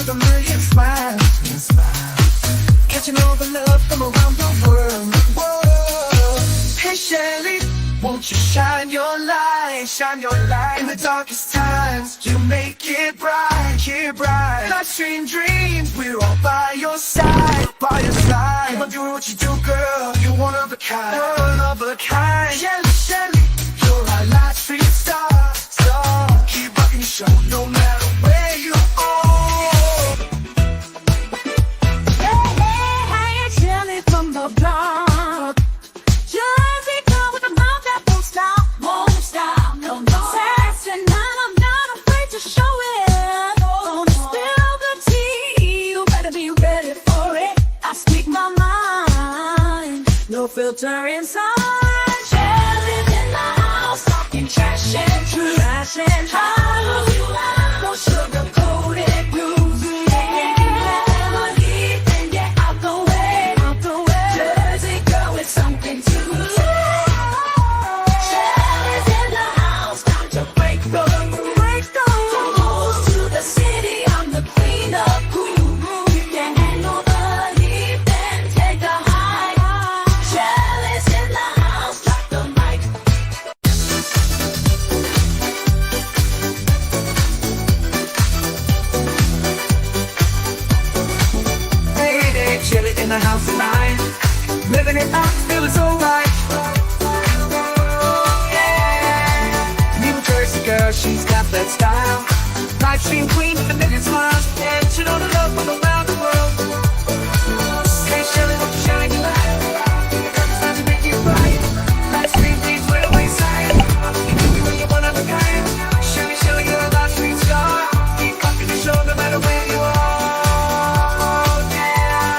with a million smiles. Catching all the love from around the world. Whoa. Hey Shelly, won't you shine your light in the darkest times? You make it bright, Life's dream dreams, we're all by your side, Love doing what you do, girl. You're one of a kind, Shelly, Shelly, you're our light street star. Keep rocking your show, no matter where you are. Hey, Shelly from the block. Jersey girl with a mouth that won't stop, no. Sassy, and I'm not afraid to show it. Gonna spill the tea, you better be ready for it. I speak my mind, no filter inside. Shelly's in the house, talking trash and truth. No sugar-coated blues. Then get out the way. Jersey girl with something to say. Shelly's in the house, time to break the rules. From hoes to the city, I'm the queen of cool. You can handle the heat, then take a hike. Shelly's in the house, drop the mic. Hey, Shelly in the house tonight. Living it up, feeling so right. Yeah. New Jersey girl, she's got that style. Life stream queen with a million smiles. And she know the love from around the world. Hey Shelly, won't you shine your light? It's time to make it right. Life stream queens with a wayside. You're one of a kind. Shelly, Shelly, you're a life stream star. Keep rocking the show no matter where you are. Yeah.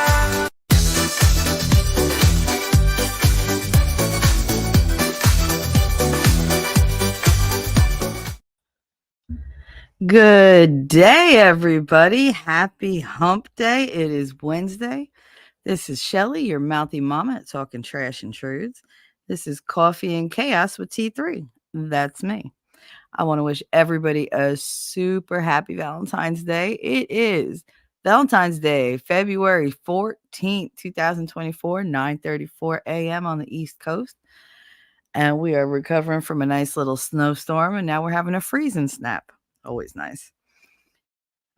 Good day, everybody. Happy hump day. It is Wednesday. This is Shelly, your mouthy mama at Talking Trash and Truths. This is Coffee and Chaos with T3. That's me. I want to wish everybody a super happy Valentine's Day. It is Valentine's Day, February 14th, 2024, 9:34 a.m. on the East Coast. And we are recovering from a nice little snowstorm, and now we're having a freezing snap. Always nice.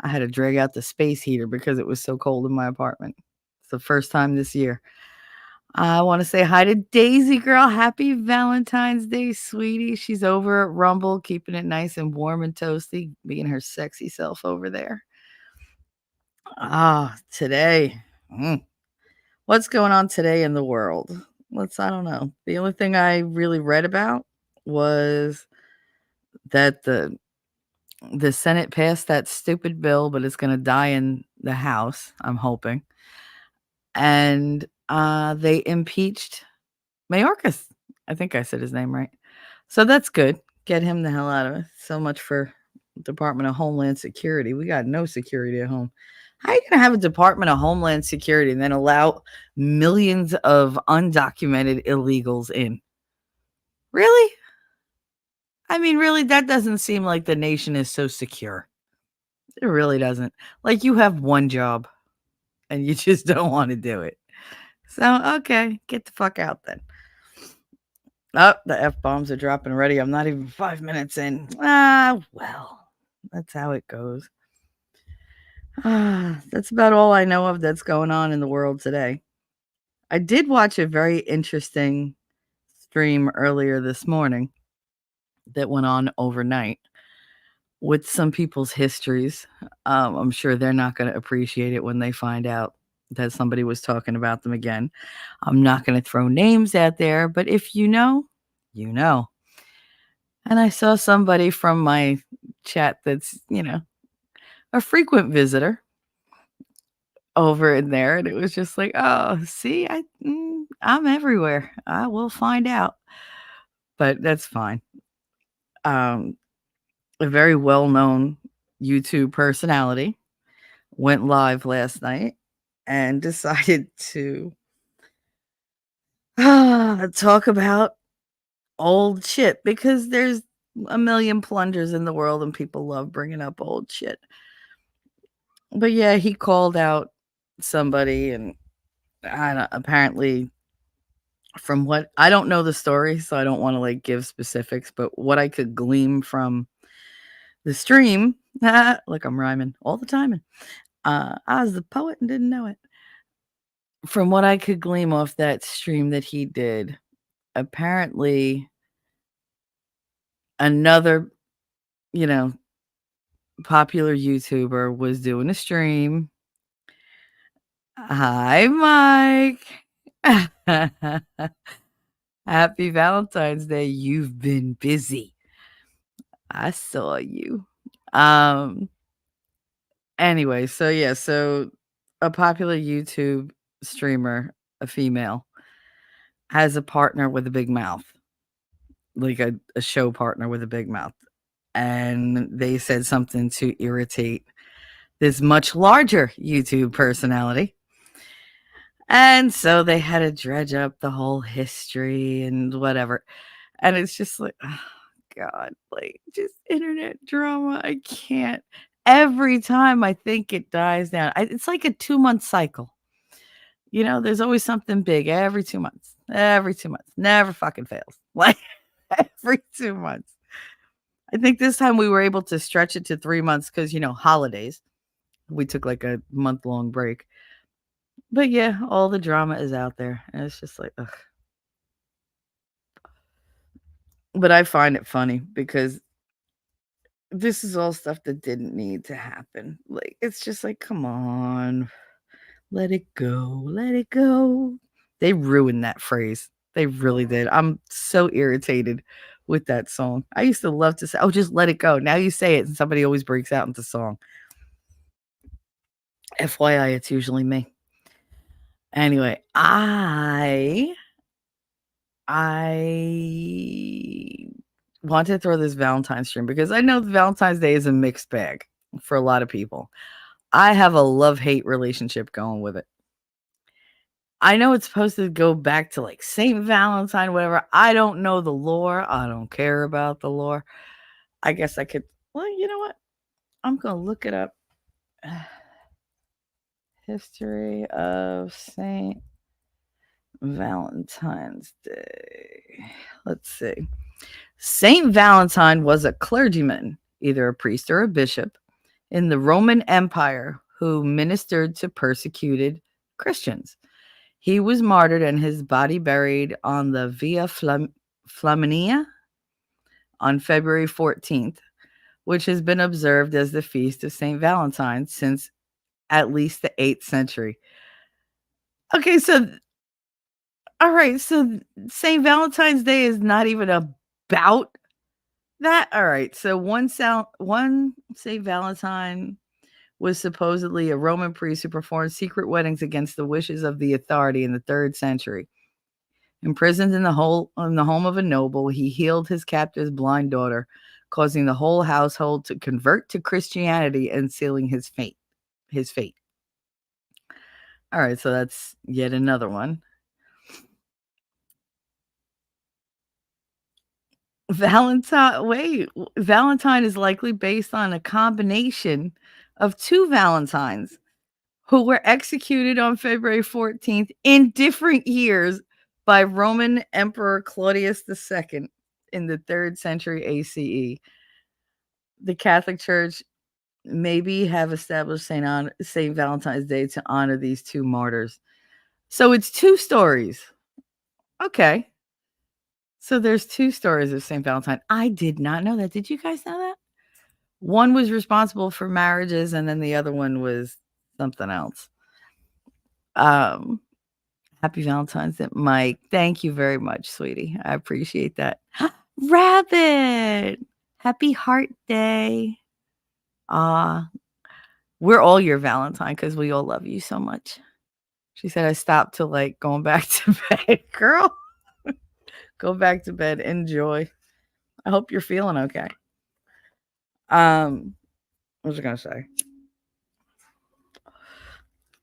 I had to drag out the space heater because it was so cold in my apartment. It's the first time this year. I want to say hi to Daisy Girl. Happy Valentine's Day, sweetie. She's over at Rumble, keeping it nice and warm and toasty, being her sexy self over there. Today. What's going on today in the world? I don't know. The only thing I really read about was that the Senate passed that stupid bill, but it's going to die in the House, I'm hoping. And they impeached Mayorkas. I think I said his name right. So that's good. Get him the hell out of it. So much for Department of Homeland Security. We got no security at home. How are you going to have a Department of Homeland Security and then allow millions of undocumented illegals in? Really? I mean, really, that doesn't seem like the nation is so secure. It really doesn't. Like, you have one job and you just don't want to do it. So, okay, get the fuck out then. Oh, the F-bombs are dropping already. I'm not even 5 minutes in. Well, that's how it goes. That's about all I know of that's going on in the world today. I did watch a very interesting stream earlier this morning that went on overnight with some people's histories. I'm sure they're not going to appreciate it when they find out that somebody was talking about them again. I'm not going to throw names out there, but if you know, you know. And I saw somebody from my chat that's, a frequent visitor over in there, and it was just like, oh, see, I'm everywhere. I will find out. But that's fine. A very well-known YouTube personality went live last night and decided to talk about old shit, because there's a million plungers in the world and people love bringing up old shit. But yeah, he called out somebody, and apparently, from what I don't know the story, so I don't want to like give specifics, but what I could glean from the stream, look, I'm rhyming all the time. And I was the poet and didn't know it. From what I could glean off that stream that he did, apparently another, you know, popular YouTuber was doing a stream. Hi, Mike. Happy Valentine's Day. You've been busy. I saw you. Um anyway, so yeah, so a popular YouTube streamer, a female, has a partner with a big mouth, like a show partner with a big mouth. And they said something to irritate this much larger YouTube personality. And so they had to dredge up the whole history and whatever. And it's just like, oh, God, like just internet drama. I can't. Every time I think it dies down, it's like a 2-month cycle. There's always something big every 2 months. Every 2 months. Never fucking fails. Like every 2 months. I think this time we were able to stretch it to 3 months because, holidays. We took like a month-long break. But yeah, all the drama is out there. And it's just like, ugh. But I find it funny because this is all stuff that didn't need to happen. Like, it's just like, come on. Let it go. Let it go. They ruined that phrase. They really did. I'm so irritated with that song. I used to love to say, oh, just let it go. Now you say it and somebody always breaks out into song. FYI, it's usually me. Anyway, I want to throw this Valentine's stream because I know Valentine's Day is a mixed bag for a lot of people. I have a love-hate relationship going with it. I know it's supposed to go back to like Saint Valentine, whatever. I don't know the lore. I don't care about the lore. I guess I could. Well, you know what? I'm going to look it up. History of Saint Valentine's Day. Let's see. Saint Valentine was a clergyman, either a priest or a bishop, in the Roman Empire who ministered to persecuted Christians. He was martyred and his body buried on the Via Flaminia on February 14th, which has been observed as the feast of St. Valentine since at least the 8th century. Okay, so all right, so St. Valentine's Day is not even about that. All right, so one St. Valentine was supposedly a Roman priest who performed secret weddings against the wishes of the authority in the 3rd century. Imprisoned in the home of a noble, he healed his captive's blind daughter, causing the whole household to convert to Christianity and sealing his fate. All right, so that's yet another one. Valentine is likely based on a combination of 2 Valentines who were executed on February 14th in different years by Roman Emperor Claudius II in the 3rd century ACE. The Catholic Church maybe have established St. Valentine's Day to honor these 2 martyrs. So it's 2 stories. Okay. So there's 2 stories of St. Valentine. I did not know that. Did you guys know that? One was responsible for marriages and then the other one was something else. Happy Valentine's Day, Mike. Thank you very much, sweetie. I appreciate that. Rabbit, happy Heart Day. We're all your Valentine because we all love you so much. She said I stopped to like going back to bed. Girl, go back to bed. Enjoy. I hope you're feeling okay. What was I gonna say?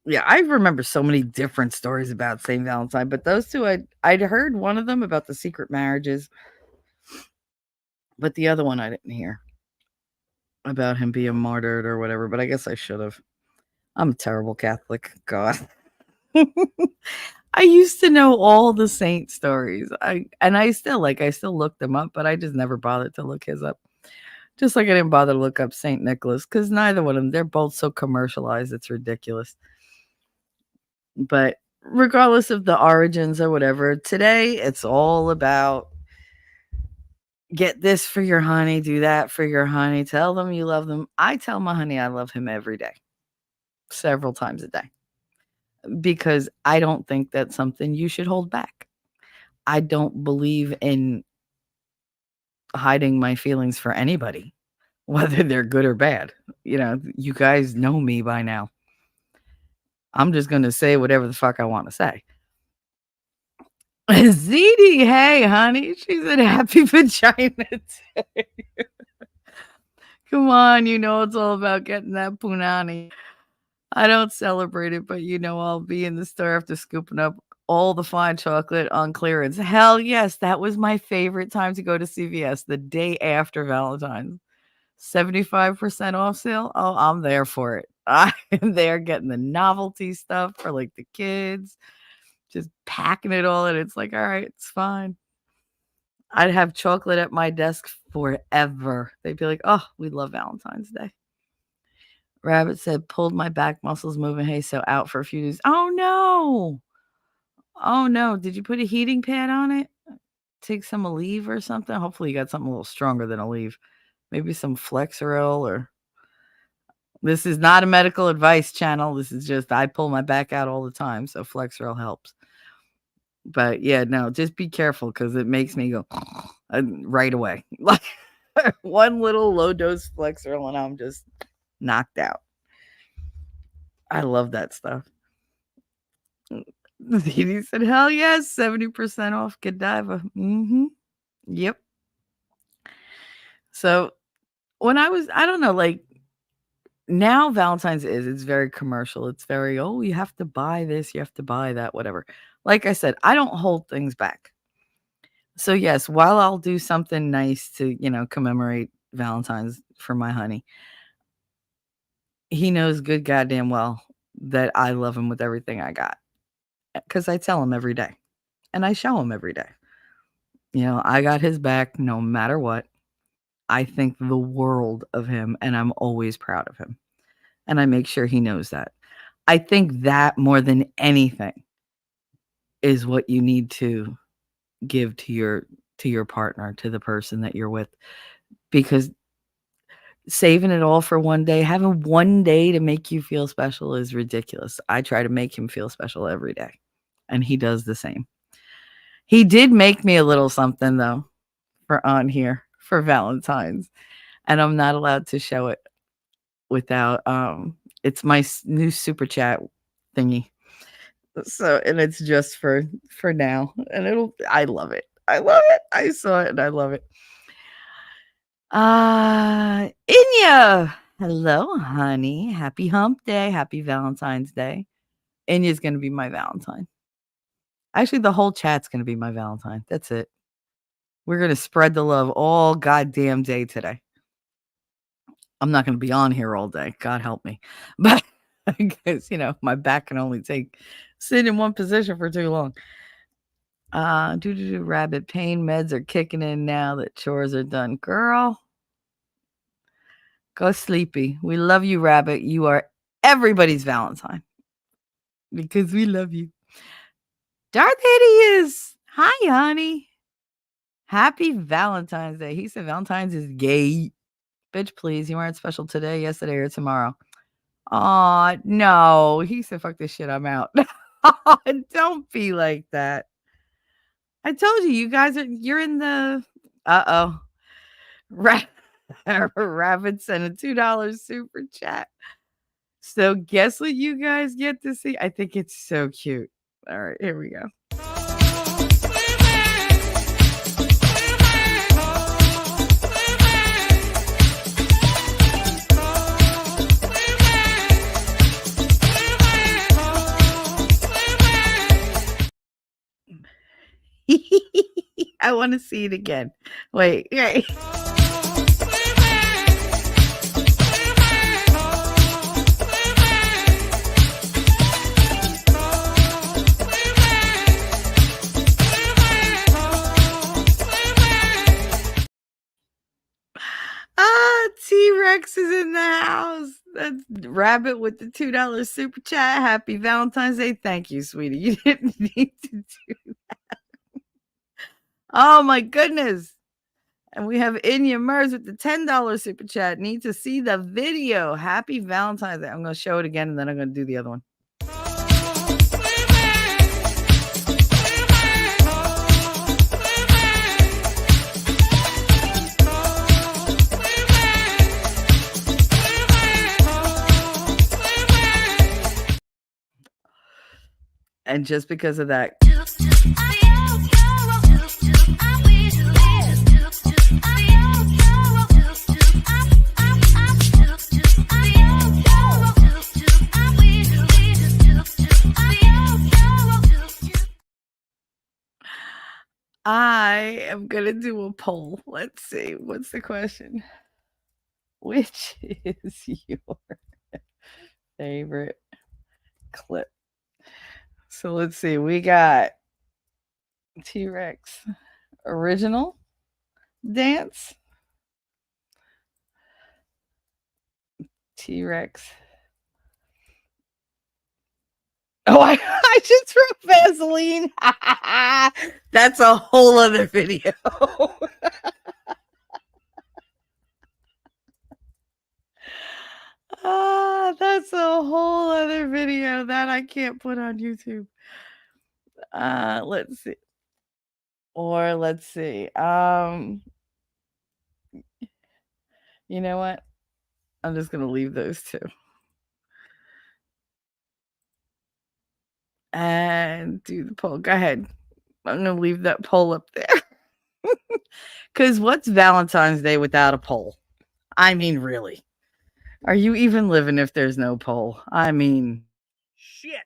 Yeah, I remember so many different stories about St. Valentine, but those 2, I'd heard one of them about the secret marriages, but the other one I didn't hear about him being martyred or whatever, but I guess I should have. I'm a terrible Catholic. God. I used to know all the saint stories. I still look them up, but I just never bothered to look his up. Just like I didn't bother to look up Saint Nicholas because neither one of them, they're both so commercialized, it's ridiculous. But regardless of the origins or whatever, today it's all about get this for your honey, do that for your honey, tell them you love them. I tell my honey I love him every day, several times a day, because I don't think that's something you should hold back. I don't believe in hiding my feelings for anybody, whether they're good or bad. You guys know me by now. I'm just going to say whatever the fuck I want to say. ZD, hey, honey. She said happy vagina day. Come on, it's all about getting that punani. I don't celebrate it, but I'll be in the store after scooping up all the fine chocolate on clearance. Hell yes, that was my favorite time to go to CVS, the day after Valentine's. 75% off sale. Oh, I'm there for it. I am there getting the novelty stuff for like the kids, just packing it all in. It's like, all right, it's fine. I'd have chocolate at my desk forever. They'd be like, oh, we love Valentine's Day. Rabbit said, pulled my back muscles moving. Hey, so out for a few days. Oh, no. Oh, no. Did you put a heating pad on it? Take some Aleve or something? Hopefully you got something a little stronger than Aleve. Maybe some Flexeril or... This is not a medical advice channel. This is just I pull my back out all the time, so Flexeril helps. But yeah, no, just be careful because it makes me go right away. Like one little low dose Flexeril and I'm just knocked out. I love that stuff. He said, hell yes, 70% off Godiva. Yep. So when I don't know, like now Valentine's it's very commercial. It's very, oh, you have to buy this, you have to buy that, whatever. Like I said, I don't hold things back. So yes, while I'll do something nice to, commemorate Valentine's for my honey, he knows good goddamn well that I love him with everything I got. Because I tell him every day. And I show him every day. I got his back no matter what. I think the world of him, and I'm always proud of him. And I make sure he knows that. I think that more than anything is what you need to give to your partner, to the person that you're with. Because saving it all for one day, having one day to make you feel special is ridiculous. I try to make him feel special every day. And he does the same. He did make me a little something, though, for on here for Valentine's. And I'm not allowed to show it without, it's my new super chat thingy. So, and it's just for now. And I love it. I love it. I saw it and I love it. Inya. Hello, honey. Happy hump day. Happy Valentine's Day. Inya's going to be my Valentine. Actually, the whole chat's going to be my Valentine. That's it. We're going to spread the love all goddamn day today. I'm not going to be on here all day. God help me. But because, my back can only sit in one position for too long. Rabbit pain meds are kicking in now that chores are done. Girl, go sleepy. We love you, Rabbit. You are everybody's Valentine because we love you. Darth Hideous. Hi, honey. Happy Valentine's Day. He said Valentine's is gay. Bitch, please. You weren't special today, yesterday, or tomorrow. Aw, no. He said, fuck this shit. I'm out. Don't be like that. I told you, you guys you're in the, uh-oh. Rabbit sent a $2 super chat. So guess what you guys get to see? I think it's so cute. All right, here we go. I want to see it again. Wait. That's Rabbit with the $2 super chat. Happy Valentine's Day. Thank you, sweetie. You didn't need to do. Oh my goodness. And we have Inya Mers with the $10 super chat. Need to see the video. Happy Valentine's Day. I'm going to show it again and then I'm going to do the other one. And just because of that, I am going to do a poll. Let's see. What's the question? Which is your favorite clip? So let's see. We got T-Rex original dance, T-Rex. Oh, I just threw Vaseline. That's a whole other video. That's a whole other video that I can't put on YouTube. Let's see. Or let's see. You know what? I'm just gonna leave those two. And do the poll. Go ahead. I'm gonna leave that poll up there. Because what's Valentine's Day without a poll? I mean, really. Are you even living if there's no poll? I mean, shit.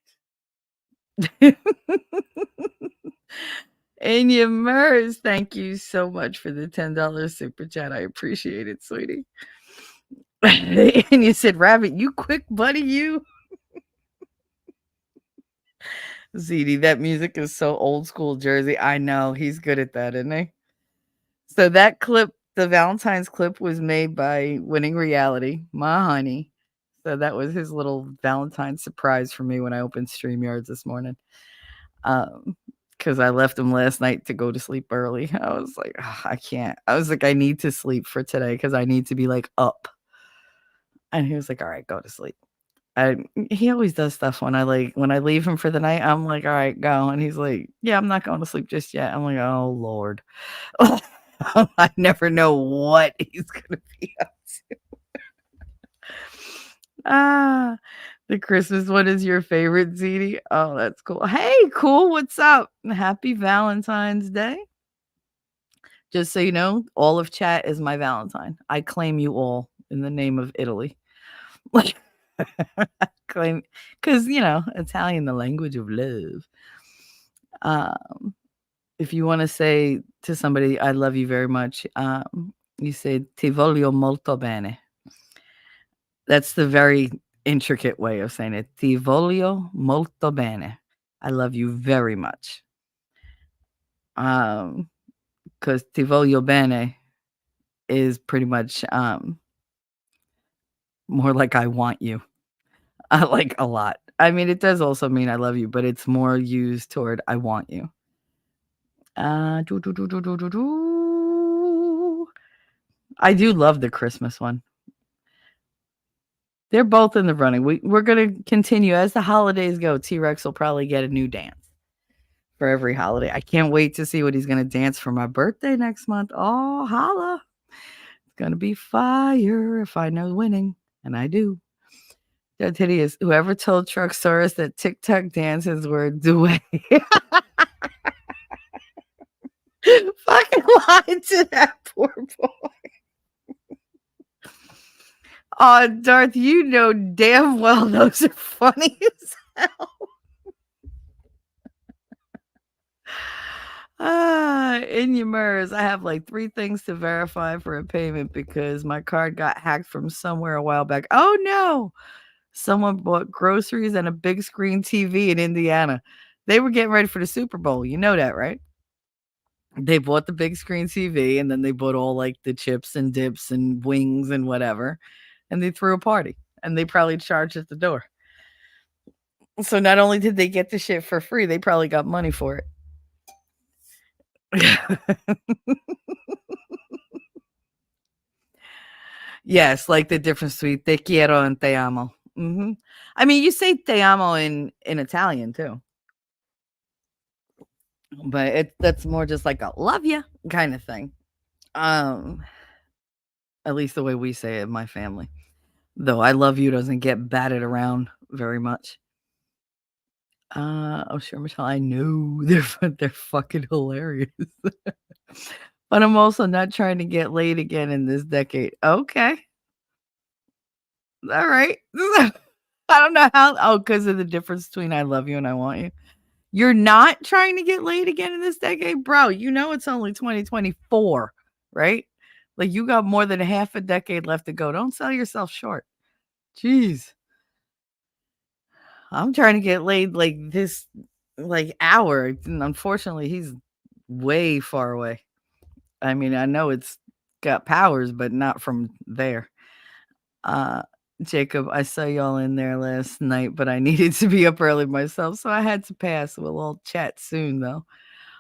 Anya Mers, thank you so much for the $10 super chat. I appreciate it, sweetie. And you said, Rabbit, you quick, buddy, you. ZD, that music is so old school Jersey. I know. He's good at that, isn't he? So that clip, the Valentine's clip, was made by Winning Reality, my honey. So that was his little Valentine's surprise for me when I opened StreamYards this morning. Because I left him last night to go to sleep early. I was like, I can't. I was like, I need to sleep for today because I need to be like up. And he was like, all right, go to sleep. He always does stuff when I leave him for the night. I'm like, all right, go. And he's like, yeah, I'm not going to sleep just yet. I'm like, oh Lord. I never know what he's gonna be up to. The Christmas one is your favorite, ZD. Oh, that's cool. Hey, cool. What's up? Happy Valentine's Day. Just so you know, all of chat is my Valentine. I claim you all in the name of Italy. Like, claim, because Italian, the language of love. If you want to say to somebody, I love you very much, you say, ti voglio molto bene. That's the very intricate way of saying it. Ti voglio molto bene. I love you very much. Because ti voglio bene is pretty much more like I want you. Like a lot. I mean, it does also mean I love you, but it's more used toward I want you. I do love the Christmas one. They're both in the running. We're going to continue as the holidays go. T-Rex will probably get a new dance for every holiday. I can't wait to see what he's going to dance for my birthday next month. Oh, holla. It's going to be fire if I know winning. And I do. That's hideous. Whoever told Trucksaurus that TikTok dances were duet. Fucking lied to that poor boy. Oh, Darth, you know damn well those are funny as hell. In your MERS, I have like 3 things to verify for a payment because my card got hacked from somewhere a while back. Oh no! Someone bought groceries and a big screen TV in Indiana. They were getting ready for the Super Bowl. You know that, right? They bought the big screen TV and then they bought all like the chips and dips and wings and whatever. And they threw a party. and they probably charged at the door. So not only did they get the shit for free, they probably got money for it. Yes, like the difference between te quiero and te amo. I mean, you say te amo in Italian too, but that's more just like a love ya kind of thing. Um, at least the way we say it in my family. Though I love you doesn't get batted around very much. Oh, sure, Michelle. I know they're fucking hilarious. But I'm also not trying to get laid again in this decade. Okay, all right. I don't know how. Oh, because of the difference between I love you and I want you. You're not trying to get laid again in this decade, bro. You know it's only 2024, right? Like you got more than half a decade left to go. Don't sell yourself short. Jeez. I'm trying to get laid like this like hour. And unfortunately, he's way far away. I mean, I know it's got powers, but not from there. Uh Jacob, I saw y'all in there last night, but I needed to be up early myself, so I had to pass. We'll chat soon though.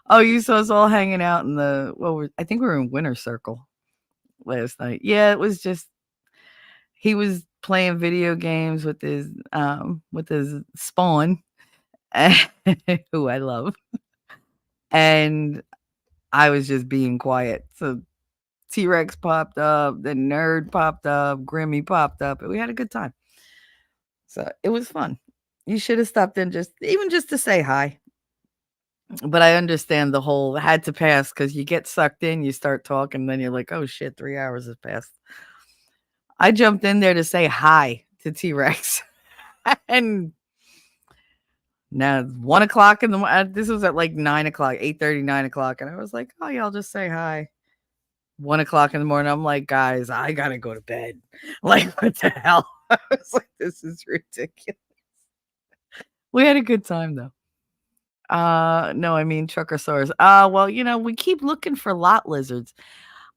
Oh, you saw us all hanging out in the I think we were in Winter Circle last night. Yeah, it was just he was playing video games with his spawn, who I love. And I was just being quiet. So T-Rex popped up, the nerd popped up, Grimmy popped up, and we had a good time. So it was fun. You should have stopped in just to say hi. But I understand the whole had to pass because you get sucked in, you start talking, then you're like, oh shit, 3 hours has passed. I jumped in there to say hi to T-Rex. And now it's 1:00 in the morning. This was at like 9:00, 8:30, 9:00. And I was like, oh, y'all just say hi. 1:00 in the morning. I'm like, guys, I gotta go to bed. Like, what the hell? I was like, this is ridiculous. We had a good time though. No, I mean truckosaurus. Well, we keep looking for lot lizards.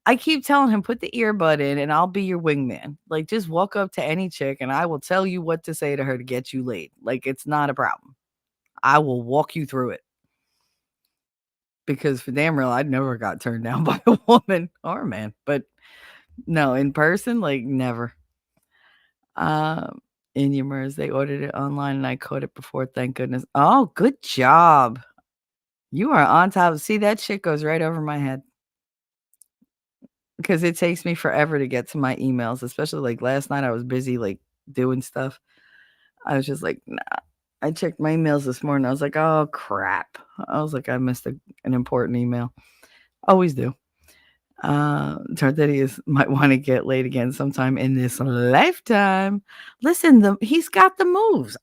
I keep telling him, put the earbud in and I'll be your wingman. Like, just walk up to any chick and I will tell you what to say to her to get you laid. Like, it's not a problem. I will walk you through it. Because for damn real, I never got turned down by a woman or a man. But no, in person, like never. Inhumors, they ordered it online and I caught it before, thank goodness. Oh, good job. You are on top. See, that shit goes right over my head. Because it takes me forever to get to my emails, especially like last night I was busy like doing stuff. I was just like, nah. I checked my emails this morning. I was like, oh crap. I was like, I missed an important email. Always do. Tardetti might want to get laid again sometime in this lifetime. Listen, he's got the moves.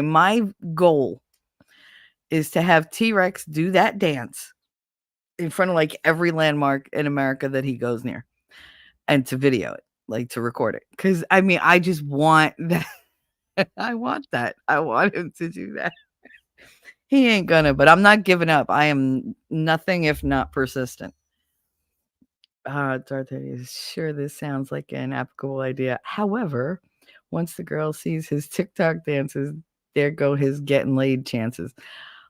My goal is to have T-Rex do that dance in front of like every landmark in America that he goes near and to video it, like to record it. Cause I mean, I just want that. I want that. I want him to do that. He ain't gonna, but I'm not giving up. I am nothing if not persistent. D'Artagnan is sure this sounds like an applicable idea. However, once the girl sees his TikTok dances, there go his getting laid chances.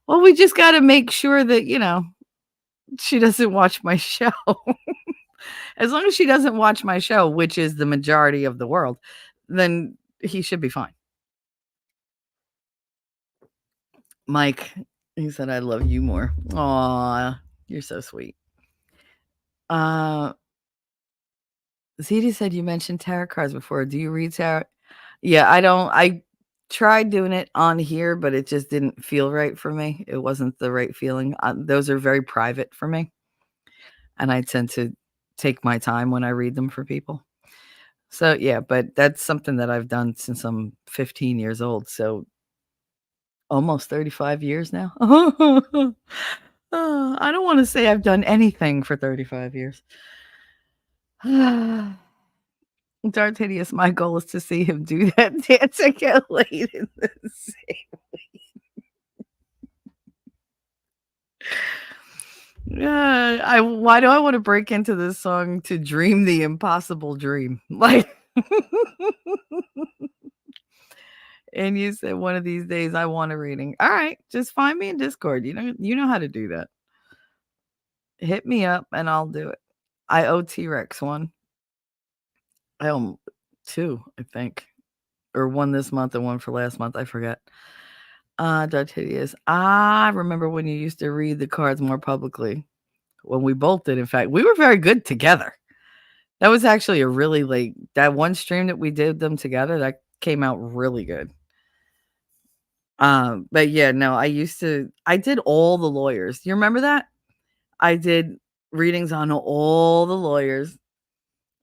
Well, we just got to make sure that, she doesn't watch my show. As long as she doesn't watch my show, which is the majority of the world, then he should be fine. Mike, he said, I love you more. Aw, you're so sweet. Ziti said you mentioned tarot cards before. Do you read tarot? Yeah, I don't. I tried doing it on here, but it just didn't feel right for me. It wasn't the right feeling. Those are very private for me. And I tend to take my time when I read them for people. So, yeah, but that's something that I've done since I'm 15 years old. So, almost 35 years now. I don't want to say I've done anything for 35 years. Darth Hideous, my goal is to see him do that dance and get laid in the same why do I want to break into this song to dream the impossible dream? Like, And you said one of these days I want a reading. All right, just find me in Discord. You know how to do that. Hit me up and I'll do it. I owe T-Rex one. I owe him two, I think. Or one this month and one for last month. I forget. Dutch Hideous. I remember when you used to read the cards more publicly. When we both did, in fact. We were very good together. That was actually a really like that one stream that we did them together, that came out really good. But yeah, no, I did all the lawyers. You remember that? I did readings on all the lawyers,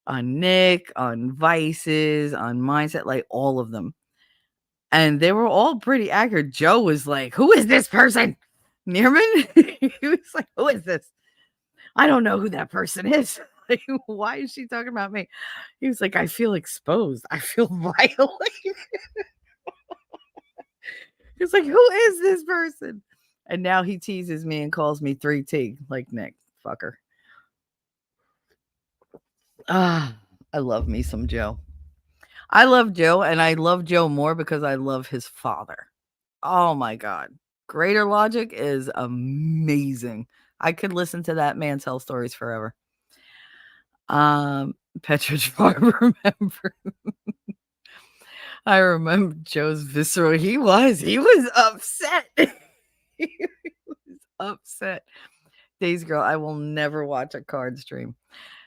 on Nick, on Vices, on Mindset, like all of them. And they were all pretty accurate. Joe was like, "Who is this person?" Nearman? He was like, "Who is this? I don't know who that person is." Like, why is she talking about me? He was like, "I feel exposed. I feel violated." He's like, "Who is this person?" And now he teases me and calls me 3T, like Nick. Fucker. Ah, I love me some Joe. I love Joe, and I love Joe more because I love his father. Oh my God. Greater Logic is amazing. I could listen to that man tell stories forever. Petridge Farm, remember? I remember Joe's visceral. He was upset. He was upset. Daisy Girl, I will never watch a card stream.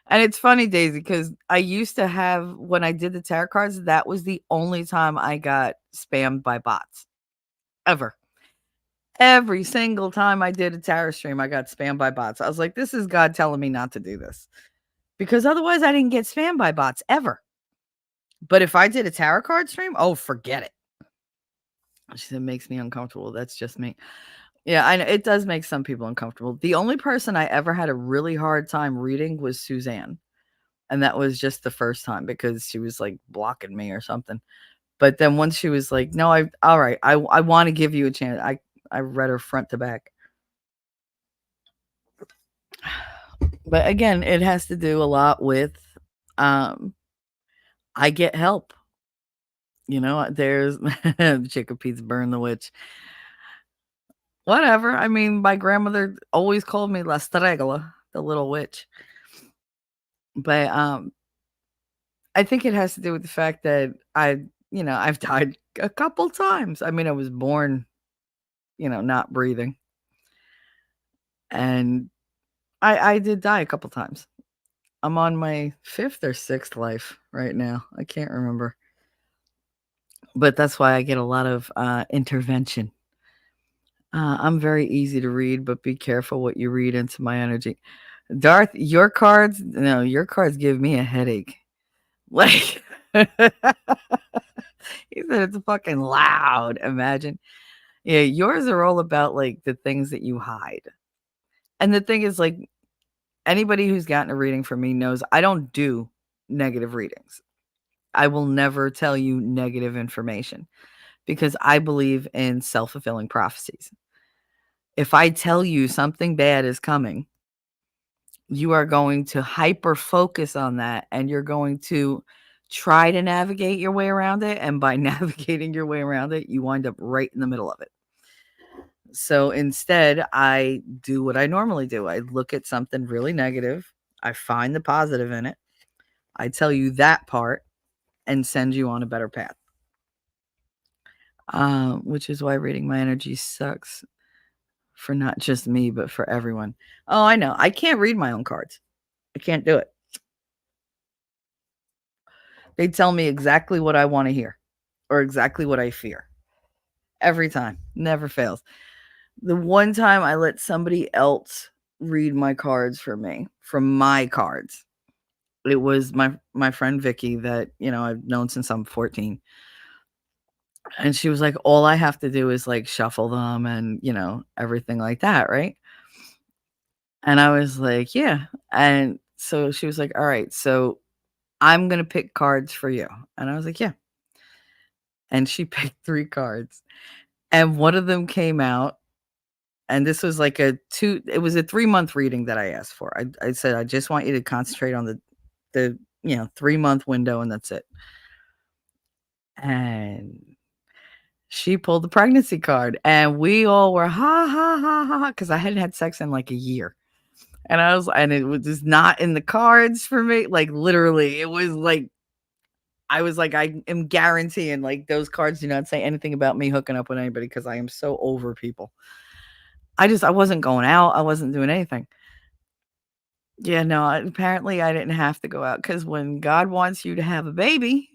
And it's funny, Daisy, because I used to have, when I did the tarot cards, that was the only time I got spammed by bots. Ever. Every single time I did a tarot stream, I got spammed by bots. I was like, this is God telling me not to do this. Because otherwise I didn't get spammed by bots ever. But if I did a tarot card stream, oh, forget it. She said, makes me uncomfortable. That's just me. Yeah, I know it does make some people uncomfortable. The only person I ever had a really hard time reading was Suzanne. And that was just the first time because she was like blocking me or something. But then once she was like, no, all right, I want to give you a chance. I read her front to back. But again, it has to do a lot with I get help. You know, there's Chickapete's burn the witch. Whatever. I mean, my grandmother always called me La Stregula, the little witch. But I think it has to do with the fact that I've died a couple times. I mean, I was born, not breathing. And I did die a couple times. I'm on my 5th or 6th life right now. I can't remember. But that's why I get a lot of intervention. I'm very easy to read, but be careful what you read into my energy. Darth, your cards give me a headache. Like, he said it's fucking loud. Imagine. Yeah, yours are all about like the things that you hide. And the thing is, like, anybody who's gotten a reading from me knows I don't do negative readings. I will never tell you negative information because I believe in self-fulfilling prophecies. If I tell you something bad is coming, you are going to hyper focus on that and you're going to try to navigate your way around it. And by navigating your way around it, you wind up right in the middle of it. So instead, I do what I normally do. I look at something really negative. I find the positive in it. I tell you that part and send you on a better path. Which is why reading my energy sucks for not just me, but for everyone. Oh, I know. I can't read my own cards. I can't do it. They tell me exactly what I want to hear or exactly what I fear. Every time. Never fails. The one time I let somebody else read my cards for me, from my cards, it was my friend Vicky that, I've known since I'm 14. And she was like, all I have to do is like shuffle them and, everything like that, right? And I was like, yeah. And so she was like, all right, so I'm going to pick cards for you. And I was like, yeah. And she picked 3 cards. And one of them came out. And this was like it was a 3-month reading that I asked for. I said, I just want you to concentrate on the 3-month window, and that's it. And she pulled the pregnancy card, and we all were ha ha ha ha ha because I hadn't had sex in like a year. And it was just not in the cards for me. Like literally, it was like I was like, I am guaranteeing like those cards do not say anything about me hooking up with anybody because I am so over people. I wasn't going out. I wasn't doing anything. Yeah, no, apparently I didn't have to go out because when God wants you to have a baby,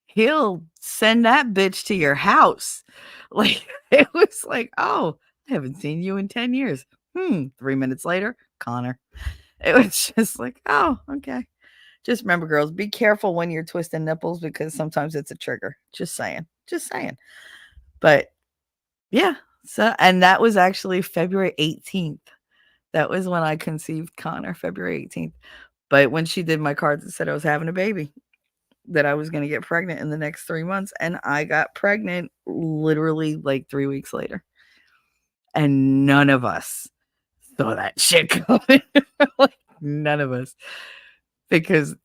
he'll send that bitch to your house. Like, it was like, oh, I haven't seen you in 10 years. 3 minutes later, Connor. It was just like, oh, okay. Just remember, girls, be careful when you're twisting nipples because sometimes it's a trigger. Just saying. Just saying. But yeah. So, and that was actually February 18th. That was when I conceived Connor, February 18th. But when she did my cards, it said I was having a baby, that I was going to get pregnant in the next 3 months. And I got pregnant literally like 3 weeks later. And none of us saw that shit coming. Like, none of us. Because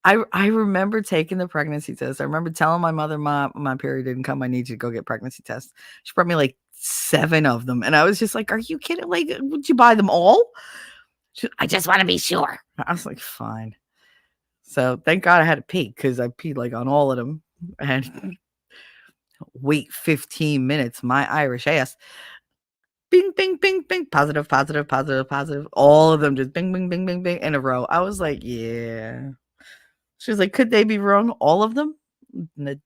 I remember taking the pregnancy test. I remember telling my mother, my period didn't come. I need you to go get pregnancy tests. She brought me like 7 of them. And I was just like, are you kidding? Like, would you buy them all? I just want to be sure. I was like, fine. So thank God I had to pee because I peed like on all of them. And wait 15 minutes. My Irish ass. Bing, bing, bing, bing. Positive, positive, positive, positive. All of them just bing, bing, bing, bing, bing in a row. I was like, yeah. She was like, could they be wrong? All of them?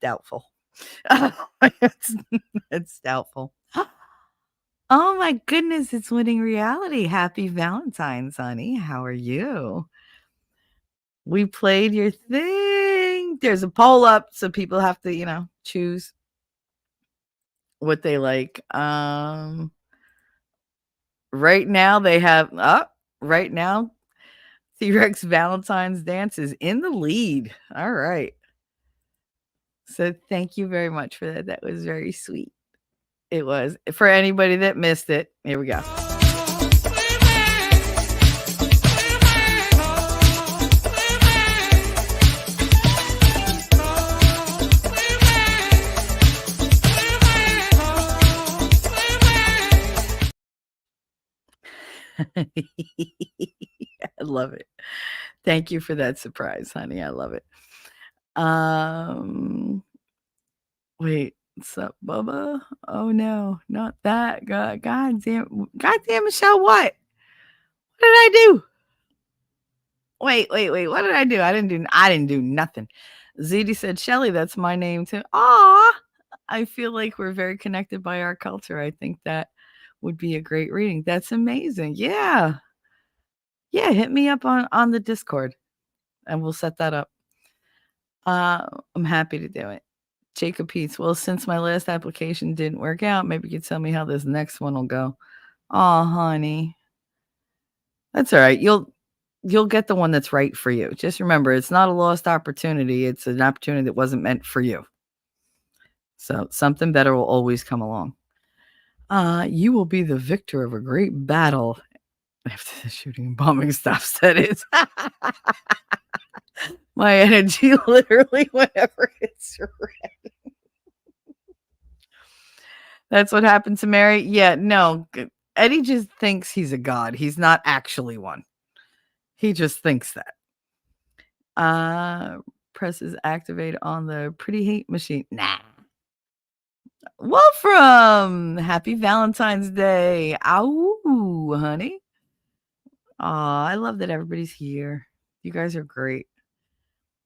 Doubtful. It's doubtful. Oh my goodness, it's winning reality. Happy Valentine's, honey. How are you? We played your thing. There's a poll up, so people have to, choose what they like. Right now they have right now T-Rex Valentine's Dance is in the lead. All right. So thank you very much for that. That was very sweet. It was. For anybody that missed it, here we go. I love it. Thank you for that surprise, honey. I love it. Wait, what's up, Bubba? Oh no, not that. God damn, Michelle, what? What did I do? Wait. What did I do? I didn't do nothing. ZD said, Shelly, that's my name too. Aw, I feel like we're very connected by our culture. I think that would be a great reading. That's amazing. Yeah. Yeah, hit me up on the Discord and we'll set that up. I'm happy to do it. Jacob Peets, well, since my last application didn't work out, maybe you could tell me how this next one will go. Oh, honey. That's all right. You'll get the one that's right for you. Just remember, it's not a lost opportunity. It's an opportunity that wasn't meant for you. So something better will always come along. You will be the victor of a great battle after the shooting and bombing stops, that is. My energy literally whenever it's ready. That's what happened to Mary. Yeah, no. Eddie just thinks he's a god. He's not actually one. He just thinks that. Presses activate on the pretty hate machine. Nah. Wolfram, happy Valentine's Day. Ow, honey. Aw, I love that everybody's here. You guys are great.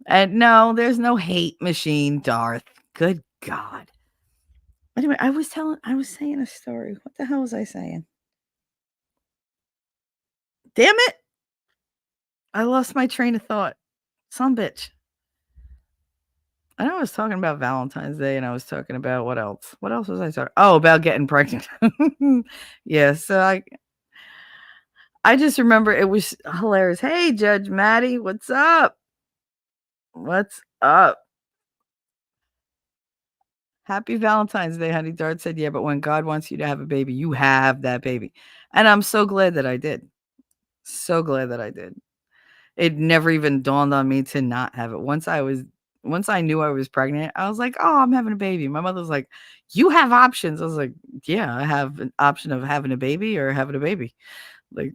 And no, there's no hate machine, Darth. Good God. Anyway, I was saying a story. What the hell was I saying? Damn it. I lost my train of thought. Some bitch. I know I was talking about Valentine's Day and I was talking about what else? What else was I talking? Oh, about getting pregnant. Yeah, so I just remember it was hilarious. Hey, Judge Maddie, what's up? What's up? Happy Valentine's Day, honey. Dart said, yeah, but when God wants you to have a baby, you have that baby. And I'm so glad that I did. So glad that I did. It never even dawned on me to not have it. Once I knew I was pregnant, I was like, "Oh, I'm having a baby." My mother was like, "You have options." I was like, "Yeah, I have an option of having a baby or having a baby." Like,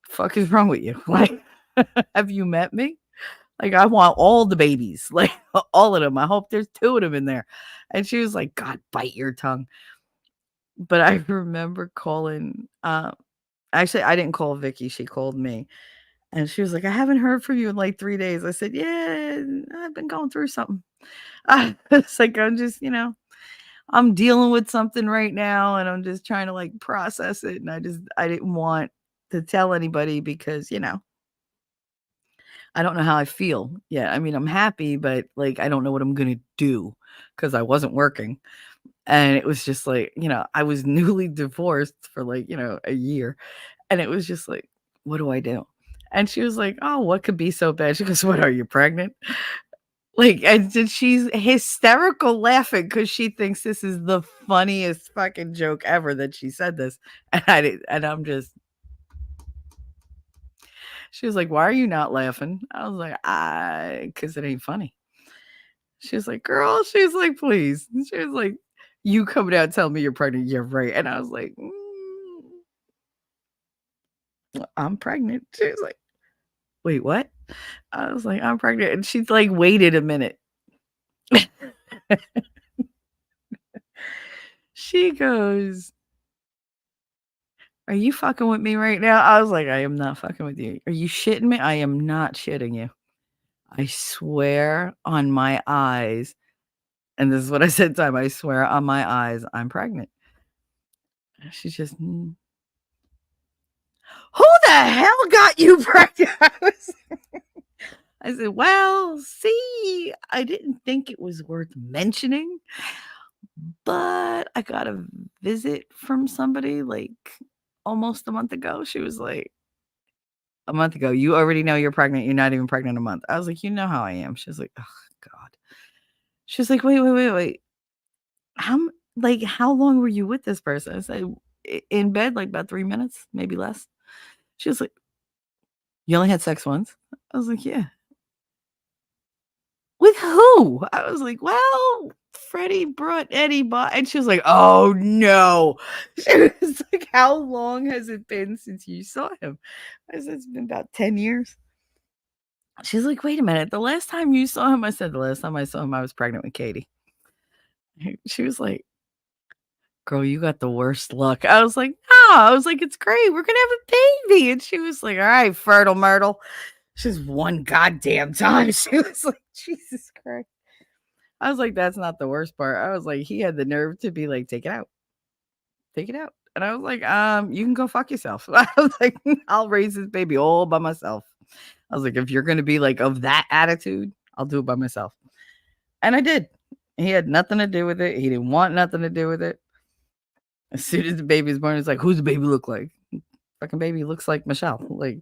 fuck is wrong with you? Like, have you met me? Like, I want all the babies, like all of them. I hope there's 2 of them in there. And she was like, "God, bite your tongue." But I remember calling, actually, I didn't call Vicky, she called me. And she was like, "I haven't heard from you in like 3 days." I said, "Yeah, I've been going through something." It's like, I'm just, I'm dealing with something right now and I'm just trying to like process it. And I didn't want to tell anybody because, I don't know how I feel. Yeah. I mean, I'm happy, but like, I don't know what I'm going to do because I wasn't working. And it was just like, I was newly divorced for like, a year. And it was just like, what do I do? And she was like, "Oh, what could be so bad?" She goes, "What, are you pregnant?" Like, and then she's hysterical laughing because she thinks this is the funniest fucking joke ever that she said this. And I did, and I'm just, she was like, "Why are you not laughing?" I was like, because it ain't funny. She was like, "Girl," she's like, "Please." She was like, "You coming out telling me you're pregnant. You're right." And I was like, "I'm pregnant." She was like, "Wait, what?" I was like, "I'm pregnant." And she's like, waited a minute. She goes, "Are you fucking with me right now?" I was like, "I am not fucking with you. Are you shitting me?" I am not shitting you. I swear on my eyes, and this is what I said to him, I swear on my eyes, I'm pregnant. She's just, "Who the hell got you pregnant?" I said, "Well, see, I didn't think it was worth mentioning, but I got a visit from somebody like almost a month ago." She was like, "A month ago, you already know you're pregnant. You're not even pregnant a month." I was like, "You know how I am." She's like, "Oh God." She's like, "Wait, wait, wait, wait. How long were you with this person?" I said, In bed, like about 3 minutes, maybe less." She was like, "You only had sex once?" I was like, "Yeah." "With who?" I was like, "Well, Freddie brought Eddie by," and she was like, "Oh no." She was like, "How long has it been since you saw him?" I said, "It's been about 10 years." She's like, "Wait a minute, the last time you saw him," I said, "The last time I saw him, I was pregnant with Katie." She was like, "Girl, you got the worst luck." I was like, "No," I was like, "It's great. We're gonna have a baby." And she was like, "All right, fertile myrtle." She's one goddamn time. She was like, "Jesus Christ." I was like, "That's not the worst part." I was like, he had the nerve to be like, "Take it out. Take it out." And I was like, You can go fuck yourself." I was like, "I'll raise this baby all by myself." I was like, "If you're gonna be like of that attitude, I'll do it by myself." And I did. He had nothing to do with it. He didn't want nothing to do with it. As soon as the baby was born, he's like, "Who's the baby look like?" Fucking baby looks like Michelle. Like,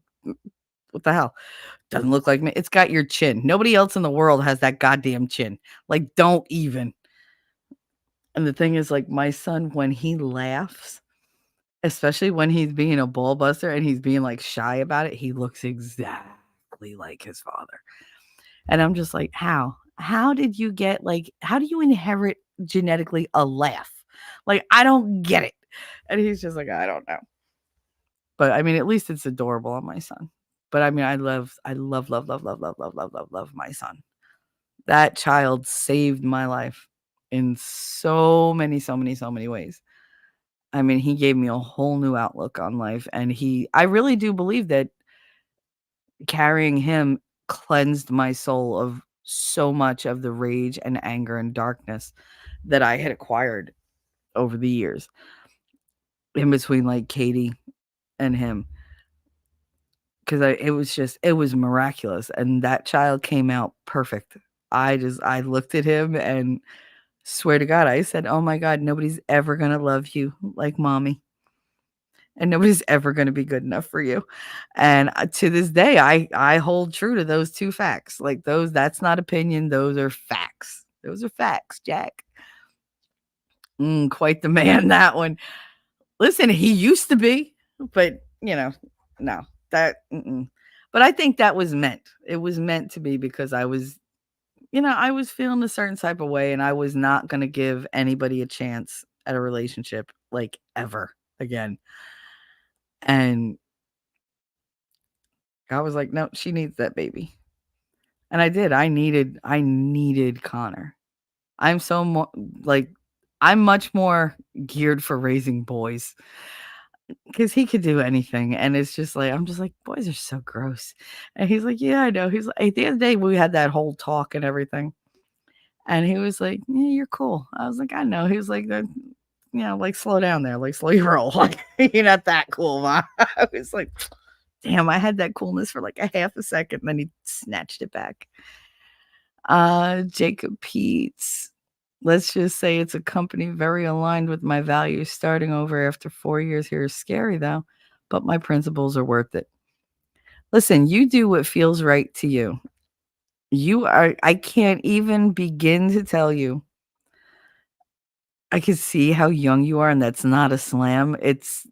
what the hell? Doesn't look like me. It's got your chin. Nobody else in the world has that goddamn chin. Like, don't even. And the thing is, like, my son, when he laughs, especially when he's being a ball buster and he's being like shy about it, he looks exactly like his father. And I'm just like, how? How did you get how do you inherit genetically a laugh? Like, I don't get it. And he's just like, I don't know. But I mean, at least it's adorable on my son. But I mean, I love, love, love, love, love, love, love, love, love my son. That child saved my life in so many, so many, so many ways. I mean, he gave me a whole new outlook on life. And I really do believe that carrying him cleansed my soul of so much of the rage and anger and darkness that I had acquired over the years in between like Katie and him. Because it was miraculous. And that child came out perfect. I looked at him and swear to God, I said, "Oh my God, nobody's ever going to love you like mommy. And nobody's ever going to be good enough for you." And to this day, I hold true to those two facts. Like that's not opinion. Those are facts. Those are facts, Jack. Quite the man, that one. Listen, he used to be, but no, that, But I think that was meant. It was meant to be because I was, I was feeling a certain type of way and I was not going to give anybody a chance at a relationship like ever again. And I was like, no, she needs that baby. And I did. I needed Connor. I'm so like I'm much more geared for raising boys because he could do anything. And it's just like I'm just like, boys are so gross. And he's like, yeah, I know. He's like, at the end of the day, we had that whole talk and everything. And he was like, yeah, you're cool. I was like, I know. He was like, like slow down there, like slow your roll. Like you're not that cool, ma. I was like, damn, I had that coolness for like a half a second, then he snatched it back. Jacob Peets. Let's just say it's a company very aligned with my values. Starting over after 4 years here is scary though, but my principles are worth it. Listen, you do what feels right to you. I can't even begin to tell you. I can see how young you are, and that's not a slam. It's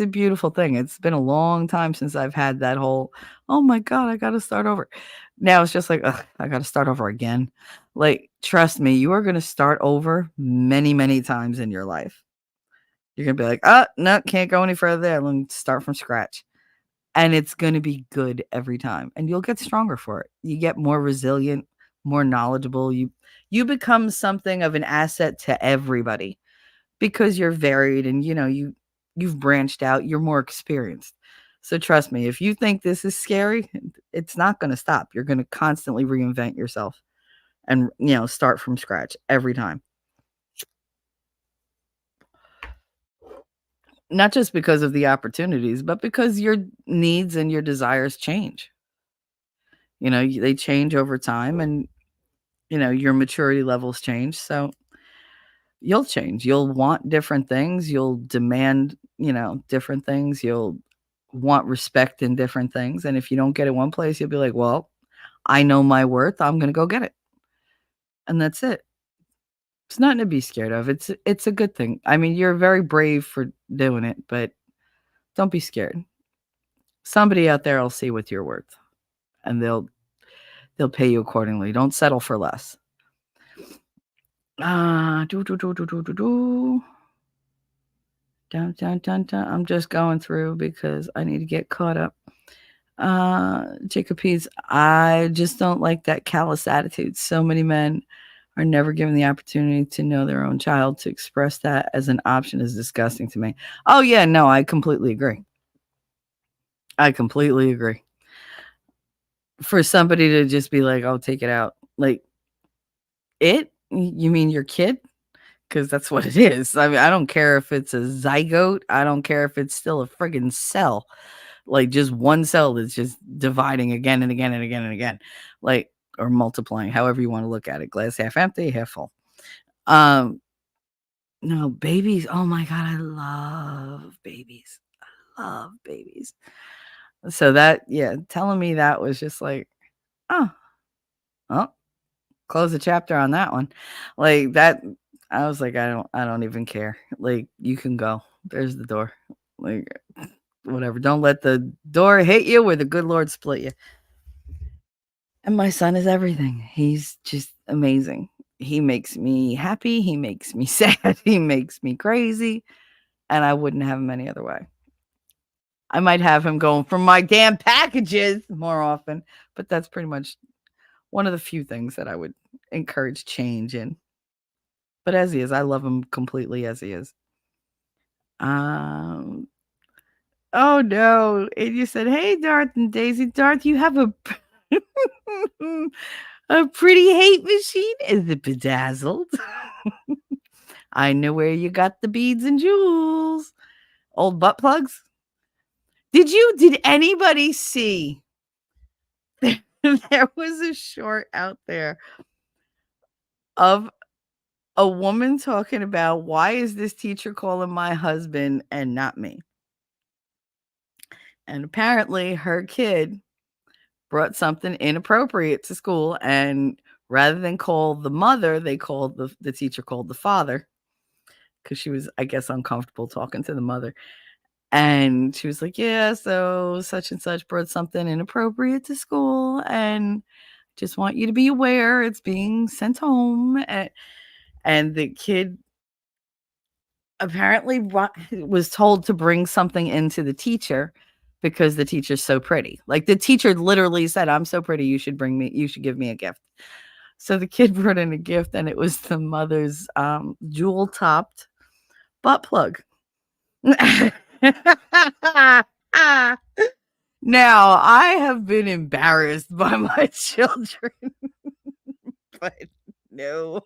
a beautiful thing. It's been a long time since I've had that whole, "Oh my god, I gotta start over." Now it's just like, "Ugh, I gotta start over again." Like, trust me, you are gonna start over many, many times in your life. You're gonna be like, "Oh, no, can't go any further there. Let me start from scratch." And it's gonna be good every time, and you'll get stronger for it. You get more resilient, more knowledgeable. You become something of an asset to everybody because you're varied and you've branched out, you're more experienced. So trust me, if you think this is scary, it's not going to stop. You're going to constantly reinvent yourself and start from scratch every time. Not just because of the opportunities, but because your needs and your desires change. They change over time and your maturity levels change. So you'll change. You'll want different things. You'll demand, different things. You'll want respect in different things. And if you don't get it one place, you'll be like, well, I know my worth. I'm going to go get it. And that's it. It's nothing to be scared of. It's a good thing. I mean, you're very brave for doing it, but don't be scared. Somebody out there will see what you're worth and they'll pay you accordingly. Don't settle for less. Do do do do do do do. Dun, dun, dun, dun. I'm just going through because I need to get caught up. Jacob Pease, I just don't like that callous attitude. So many men are never given the opportunity to know their own child. To express that as an option is disgusting to me. Oh, yeah, no, I completely agree. For somebody to just be like, oh, take it out. Like, you mean your kid? Because that's what it is. I mean, I don't care if it's a zygote. I don't care if it's still a friggin' cell. Like just one cell that's just dividing again and again and again and again. Like, or multiplying, however you want to look at it. Glass half empty, half full. No, babies. Oh my God, I love babies. I love babies. So telling me that was just like, oh, close the chapter on that one. Like that, I was like, I don't even care. Like, you can go. There's the door. Like, whatever. Don't let the door hit you where the good Lord split you. And my son is everything. He's just amazing. He makes me happy. He makes me sad. He makes me crazy. And I wouldn't have him any other way. I might have him going for my damn packages more often, but that's pretty much one of the few things that I would encourage change in. But as he is, I love him completely as he is. Oh no. And you said, hey, Darth and Daisy. Darth, you have a a pretty hate machine. Is it bedazzled? I know where you got the beads and jewels. Old butt plugs. Did anybody see? There was a short out there of a woman talking about, why is this teacher calling my husband and not me? And apparently her kid brought something inappropriate to school, and rather than call the mother, they called the teacher called the father because she was, I guess, uncomfortable talking to the mother. And she was like, yeah, so such and such brought something inappropriate to school, and just want you to be aware it's being sent home. And the kid apparently was told to bring something into the teacher because the teacher's so pretty. Like the teacher literally said, I'm so pretty, you should give me a gift. So the kid brought in a gift, and it was the mother's jewel topped butt plug. Now, I have been embarrassed by my children, but no.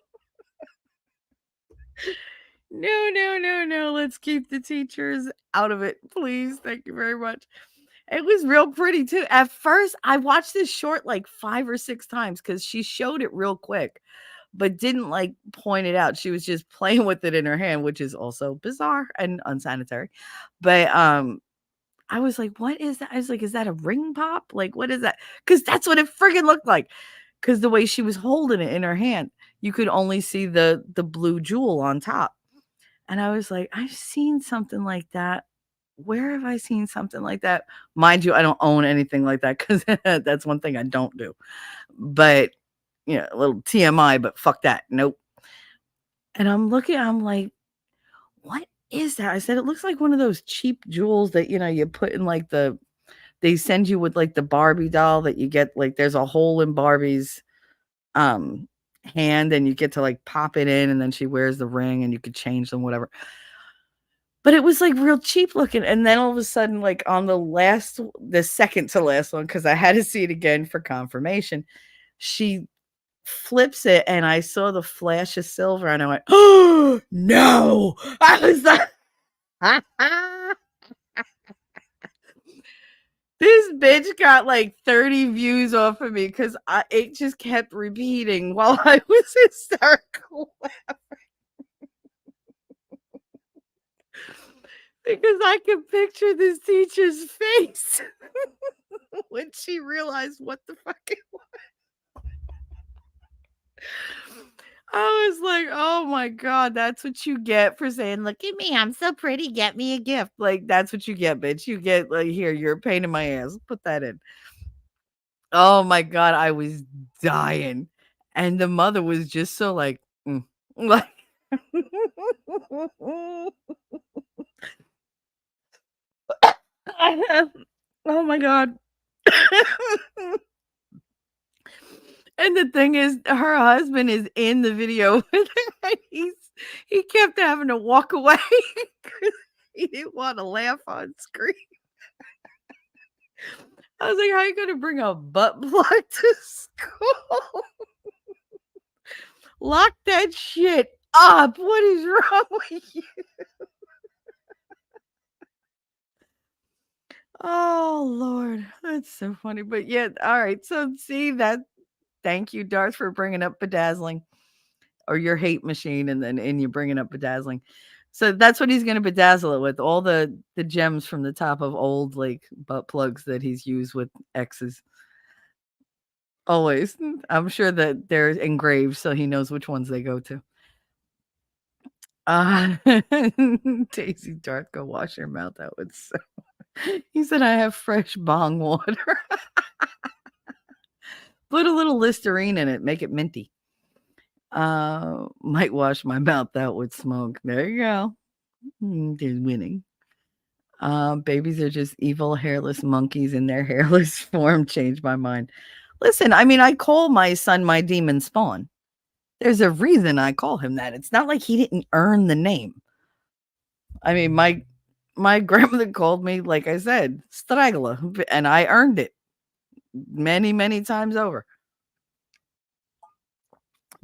No. Let's keep the teachers out of it, please. Thank you very much. It was real pretty too. At first, I watched this short like 5 or 6 times because she showed it real quick, but didn't like point it out. She was just playing with it in her hand, which is also bizarre and unsanitary. But I was like, what is that? I was like, is that a ring pop? Like, what is that? Because that's what it friggin' looked like. Because the way she was holding it in her hand, you could only see the blue jewel on top. And I was like, I've seen something like that. Where have I seen something like that? Mind you, I don't own anything like that because that's one thing I don't do. But, a little TMI, but fuck that. Nope. And I'm like, what is that? I said, it looks like one of those cheap jewels that, you put in like they send you with like the Barbie doll that you get, like there's a hole in Barbie's hand and you get to like pop it in and then she wears the ring and you could change them, whatever. But it was like real cheap looking. And then all of a sudden, like on the second to last one, because I had to see it again for confirmation, she flips it and I saw the flash of silver and I went, oh no. I was like, this bitch got like 30 views off of me because it just kept repeating while I was hysterical laughing. Because I could picture this teacher's face when she realized what the fuck it was. I was like, oh my God, that's what you get for saying, look at me, I'm so pretty, get me a gift. Like, that's what you get, bitch. You get, like, here, you're a pain in my ass. Put that in. Oh my God, I was dying. And the mother was just so like, like, oh my God. And the thing is, her husband is in the video with her, and he kept having to walk away because he didn't want to laugh on screen. I was like, how are you going to bring a butt plug to school? Lock that shit up. What is wrong with you? Oh, Lord. That's so funny. But yeah, all right. So see that. Thank you, Darth, for bringing up bedazzling or your hate machine and you bringing up bedazzling. So that's what he's going to bedazzle it with, all the gems from the top of old like butt plugs that he's used with exes. Always. I'm sure that they're engraved so he knows which ones they go to. Daisy Darth, go wash your mouth out with soap. He said, I have fresh bong water. Put a little Listerine in it, make it minty. Might wash my mouth out with smoke. There you go. There's winning. Babies are just evil, hairless monkeys in their hairless form. Changed my mind. Listen, I mean, I call my son my demon spawn. There's a reason I call him that. It's not like he didn't earn the name. I mean, my grandmother called me, like I said, Stragler, and I earned it many, many times over.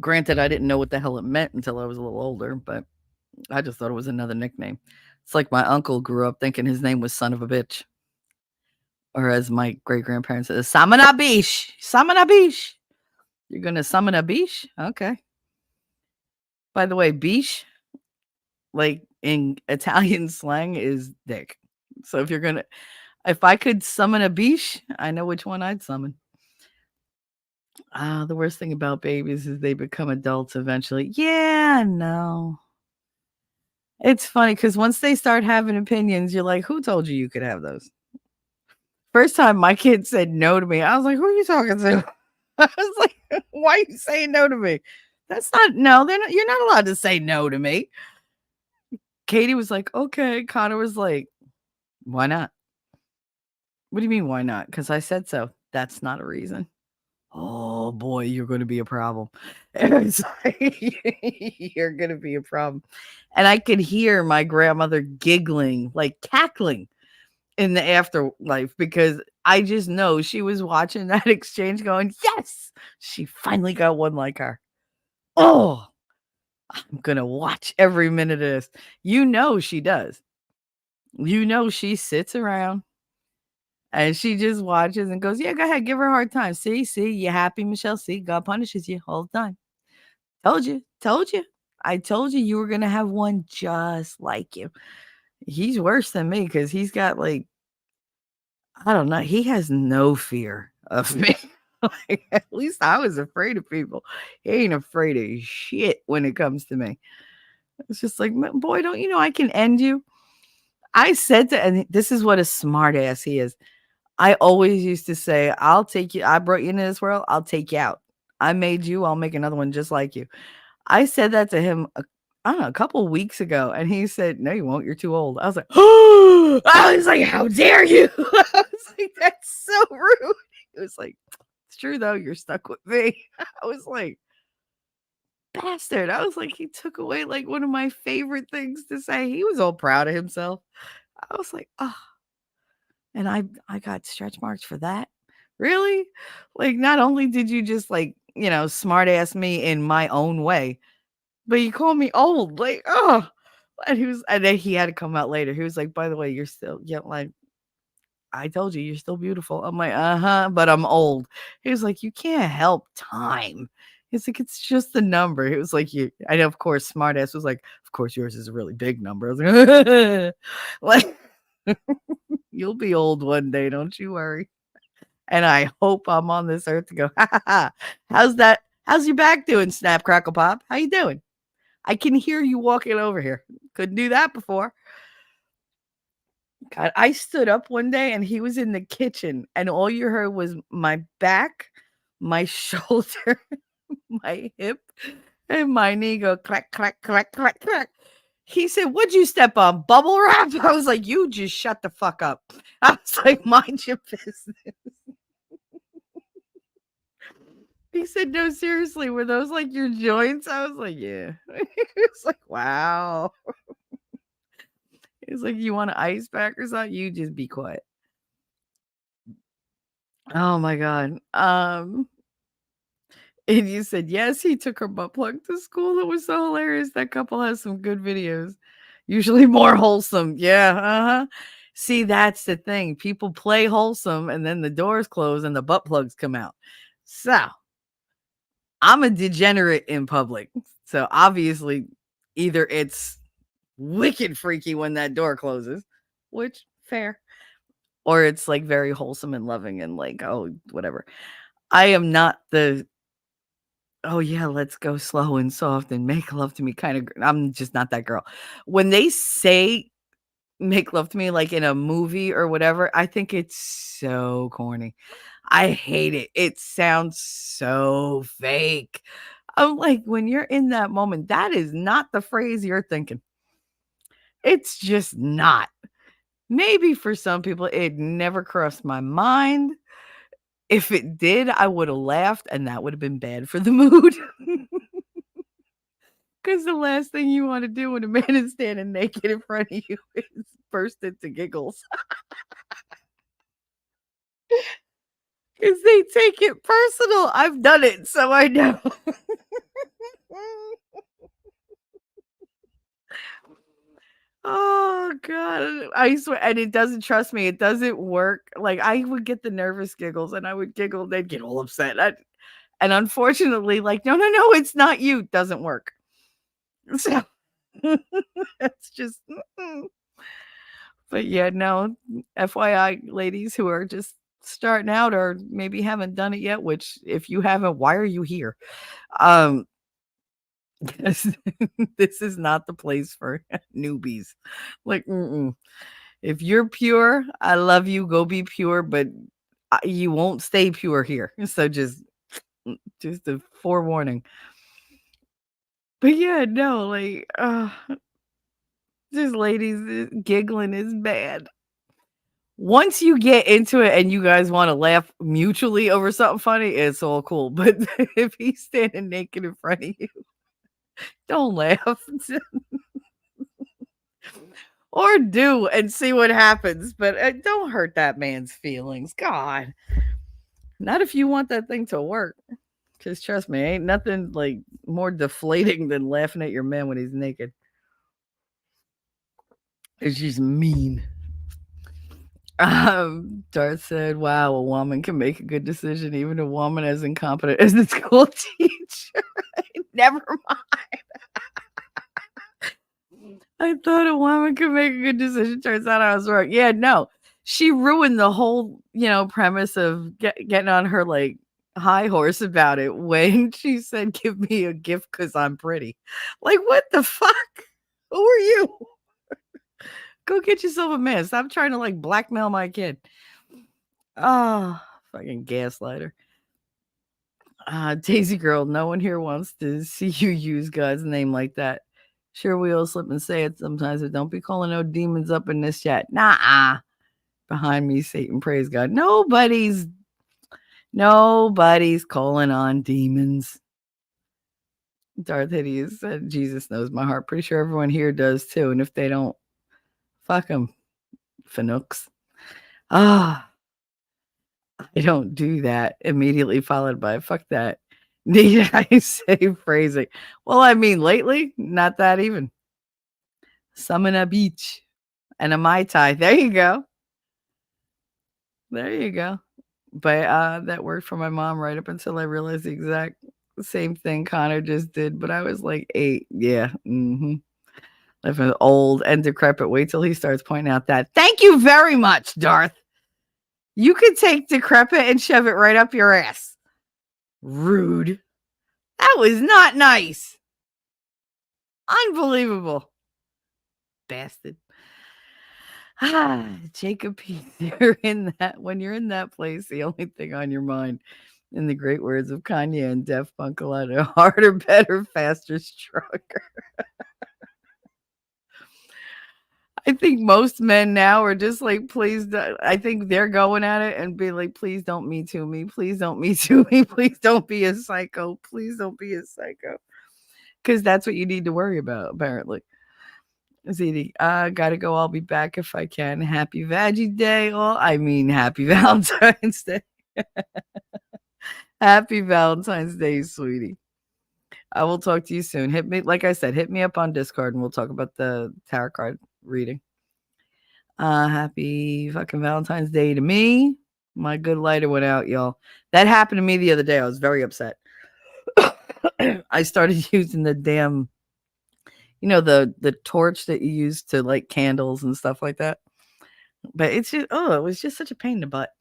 Granted, I didn't know what the hell it meant until I was a little older, but I just thought it was another nickname. It's like my uncle grew up thinking his name was son of a bitch. Or as my great-grandparents said, Samana Bish. Samana Bish. You're going to summon a bish? Okay. By the way, bish, like in Italian slang, is dick. So if I could summon a bish, I know which one I'd summon. The worst thing about babies is they become adults eventually. Yeah, no. It's funny because once they start having opinions, you're like, "Who told you you could have those?" First time my kid said no to me, I was like, "Who are you talking to?" I was like, "Why are you saying no to me? That's not no, they're not you're not allowed to say no to me." Katie was like, "Okay." Connor was like, "Why not?" "What do you mean, why not?" "'Cause I said so." "That's not a reason." "Oh boy, you're gonna be a problem." It's like, "You're gonna be a problem." And I could hear my grandmother giggling, like cackling in the afterlife because I just know she was watching that exchange going, "Yes, she finally got one like her. Oh, I'm gonna watch every minute of this." You know she does. You know she sits around and she just watches and goes, "Yeah, go ahead, give her a hard time. See, you happy, Michelle? See, God punishes you all the time. Told you, told you. I told you you were gonna have one just like you." He's worse than me because he's got like I don't know. He has no fear of me. Like, at least I was afraid of people. He ain't afraid of shit when it comes to me. It's just like, Boy, don't you know I can end you?" I said to, and this is what a smart ass he is. I always used to say, "I'll take you. I brought you into this world. I'll take you out. I made you. I'll make another one just like you." I said that to him, I don't know, a couple weeks ago, and he said, "No, you won't. You're too old." I was like, "Oh!" I was like, "How dare you?" I was like, "That's so rude." It was like, "It's true though. You're stuck with me." I was like, "Bastard." I was like, he took away like one of my favorite things to say. He was all proud of himself. I was like, "Oh," and I got stretch marks for that. Really? Like, not only did you just like, smart ass me in my own way, but you call me old, like, oh, and then he had to come out later. He was like, "By the way, you're still," yeah, like, "I told you, you're still beautiful." I'm like, "Uh-huh, but I'm old." He was like, "You can't help time." He's like, "It's just a number." He was like, "You," I know, of course, smartass was like, "Of course, yours is a really big number." I was like, like, "You'll be old one day, don't you worry." And I hope I'm on this earth to go, "Ha ha ha. How's that? How's your back doing, Snap Crackle Pop? How you doing? I can hear you walking over here. Couldn't do that before." God, I stood up one day and he was in the kitchen, and all you heard was my back, my shoulder, my hip, and my knee go clack, clack, clack, clack, clack. He said, "What'd you step on? Bubble wrap?" I was like, "You just shut the fuck up." I was like, "Mind your business." He said, "No, seriously, were those like your joints?" I was like, "Yeah." It's like, wow. He's like, "You want an ice pack or something? You just be quiet." Oh my god. And you said, "Yes, he took her butt plug to school." It was so hilarious. That couple has some good videos. Usually more wholesome. Yeah, uh-huh. See, that's the thing. People play wholesome and then the doors close and the butt plugs come out. So, I'm a degenerate in public. So, obviously, either it's wicked freaky when that door closes, which fair, or it's like very wholesome and loving and like, oh, whatever. I am not the, "Oh yeah, let's go slow and soft and make love to me" kind of. I'm just not that girl. When they say make love to me like in a movie or whatever, I think it's so corny. I hate it. It sounds so fake. I'm like, when you're in that moment, that is not the phrase you're thinking. It's just not. Maybe for some people, it never crossed my mind. If it did, I would have laughed, and that would have been bad for the mood. Because the last thing you want to do when a man is standing naked in front of you is burst into giggles. Because they take it personal. I've done it, so I know. Oh god. I swear, and it doesn't, trust me, it doesn't work. Like, I would get the nervous giggles and I would giggle, they'd get all upset. And unfortunately, like, "No, no, no, it's not you," doesn't work. So it's just but yeah, no, FYI, ladies who are just starting out or maybe haven't done it yet, which if you haven't, why are you here? Um, This is not the place for newbies. Like, if you're pure, I love you. Go be pure, but you won't stay pure here. So just a forewarning. But yeah, no, like, just ladies giggling is bad. Once you get into it and you guys want to laugh mutually over something funny, it's all cool. But if he's standing naked in front of you, don't laugh. Or do and see what happens. But don't hurt that man's feelings. God. Not if you want that thing to work. Because trust me, ain't nothing like more deflating than laughing at your man when he's naked. It's just mean. Darth said, "Wow, a woman can make a good decision, even a woman as incompetent as the school teacher." Never mind. I thought a woman could make a good decision. Turns out I was wrong. Yeah, no, she ruined the whole, premise of getting on her like high horse about it when she said, "Give me a gift because I'm pretty." Like, what the fuck? Who are you? Go get yourself a man. Stop trying to like blackmail my kid. Oh, fucking gaslighter. Daisy girl, no one here wants to see you use God's name like that. Sure, we all slip and say it sometimes, but don't be calling no demons up in this chat. Nah. Behind me, Satan, praise God. Nobody's calling on demons. Darth Hideous said, Jesus knows my heart. Pretty sure everyone here does too. And if they don't, fuck them, Fanooks. I don't do that. Immediately followed by, fuck that. Need I say phrasing? Well, I mean, lately, not that even. Summon a beach and a Mai Tai. There you go. But that worked for my mom right up until I realized the exact same thing Connor just did. But I was like 8. Yeah. If I'm old and decrepit, wait till he starts pointing out that. Thank you very much, Darth. You could take decrepit and shove it right up your ass. Rude. That was not nice. Unbelievable. Bastard. Jacob P. When you're in that place, the only thing on your mind, in the great words of Kanye and Def Punk, a lot of harder, better, faster, stronger. I think most men now are just like, please. I think they're going at it and be like, please don't me too me. Please don't me too me. Please don't be a psycho. Please don't be a psycho. Because that's what you need to worry about, apparently. ZD, gotta go. I'll be back if I can. Happy Veggie Day. Happy Valentine's Day. Happy Valentine's Day, sweetie. I will talk to you soon. Hit me up on Discord and we'll talk about the tarot card reading. Happy fucking Valentine's Day to me. My good lighter went out, y'all. That happened to me the other day. I was very upset. I started using the damn, the torch that you use to light candles and stuff like that. But it's just, it was just such a pain in the butt.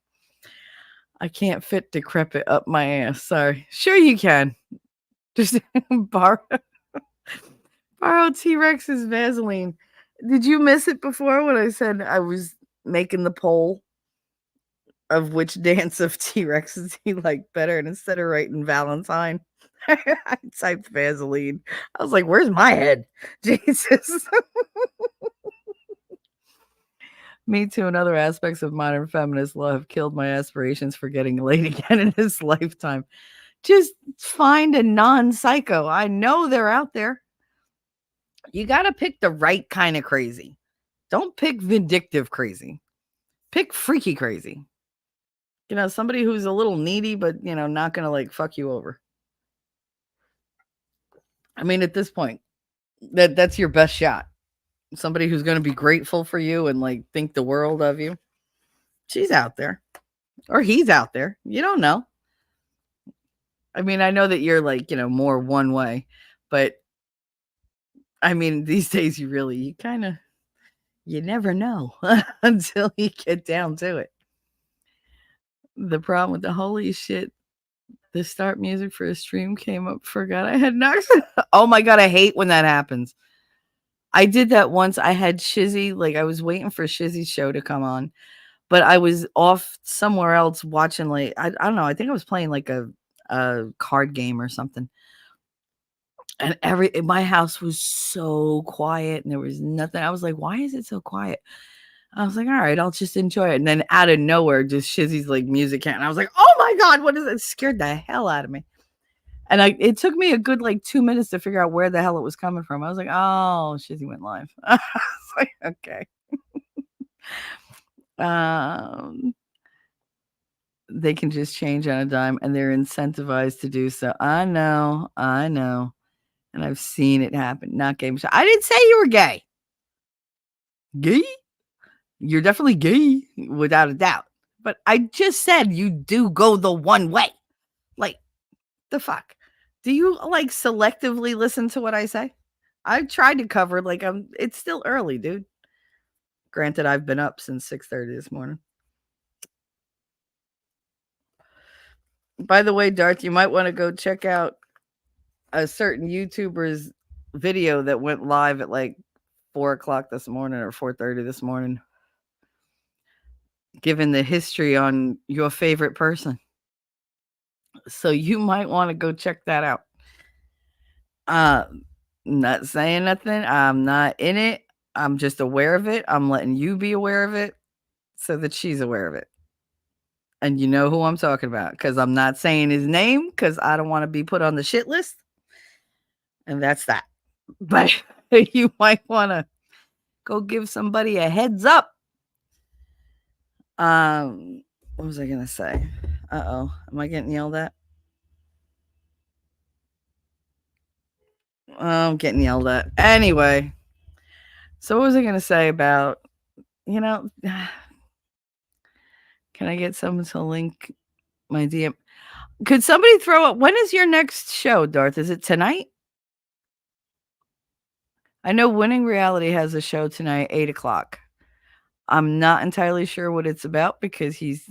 I can't fit decrepit up my ass. Sorry. Sure you can. Just borrow T-Rex's Vaseline. Did you miss it before when I said I was making the poll of which dance of T-Rexes he liked better? And instead of writing Valentine, I typed Vaseline. I was like, where's my head? Jesus. Me too, and other aspects of modern feminist law have killed my aspirations for getting laid again in this lifetime. Just find a non-psycho. I know they're out there. You got to pick the right kind of crazy. Don't pick vindictive crazy. Pick freaky crazy. Somebody who's a little needy, but, not going to like fuck you over. I mean, at this point, that's your best shot. Somebody who's going to be grateful for you and like think the world of you. She's out there. Or he's out there. You don't know. I mean, I know that you're like, more one way, but I mean, these days you never know until you get down to it. The problem with the holy shit The start music for a stream came up, forgot I had knocks. Oh my god, I hate when that happens. I did that once. I had Shizzy, like I was waiting for Shizzy's show to come on, but I was off somewhere else watching like I don't know, I think I was playing like a card game or something. And my house was so quiet and there was nothing. I was like, why is it so quiet? I was like, all right, I'll just enjoy it. And then out of nowhere, just Shizzy's like music hit. And I was like, oh my God, what is it? It scared the hell out of me. And it took me a good like 2 minutes to figure out where the hell it was coming from. I was like, oh, Shizzy went live. I was like, okay. They can just change on a dime and they're incentivized to do so. I know. And I've seen it happen. Not gay. I didn't say you were gay. Gay? You're definitely gay, without a doubt. But I just said you do go the one way. Like, the fuck? Do you like selectively listen to what I say? I've tried to cover like it's still early, dude. Granted, I've been up since 6:30 this morning. By the way, Darth, you might want to go check out a certain YouTuber's video that went live at like 4:00 this morning or 4:30 this morning, given the history on your favorite person. So you might want to go check that out. Not saying nothing. I'm not in it. I'm just aware of it. I'm letting you be aware of it so that she's aware of it. And you know who I'm talking about, because I'm not saying his name because I don't want to be put on the shit list. And that's that. But you might want to go give somebody a heads up. What was I going to say? Uh-oh. Am I getting yelled at? I'm getting yelled at. Anyway. So what was I going to say about, can I get someone to link my DM? Could somebody throw up? When is your next show, Darth? Is it tonight? I know Winning Reality has a show tonight, 8:00. I'm not entirely sure what it's about because he's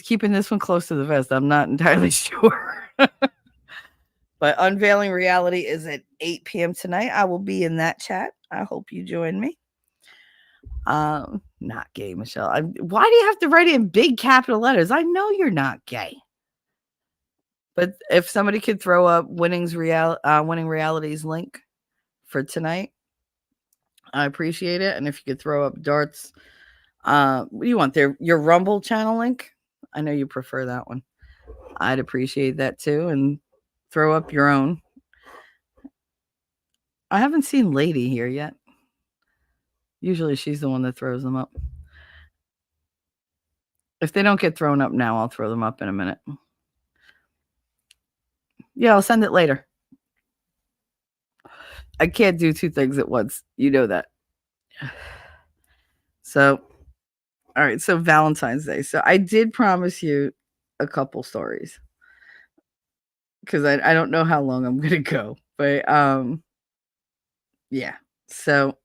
keeping this one close to the vest. I'm not entirely sure. But Unveiling Reality is at 8 p.m. tonight. I will be in that chat. I hope you join me. Not gay, Michelle. Why do you have to write in big capital letters? I know you're not gay. But if somebody could throw up Winning Reality's link for tonight, I appreciate it. And if you could throw up Dart's, what do you want there? Your Rumble channel link? I know you prefer that one. I'd appreciate that too. And throw up your own. I haven't seen Lady here yet. Usually she's the one that throws them up. If they don't get thrown up now, I'll throw them up in a minute. Yeah, I'll send it later. I can't do two things at once. You know that. So, all right. So Valentine's Day. So I did promise you a couple stories because I don't know how long I'm gonna go, but yeah. So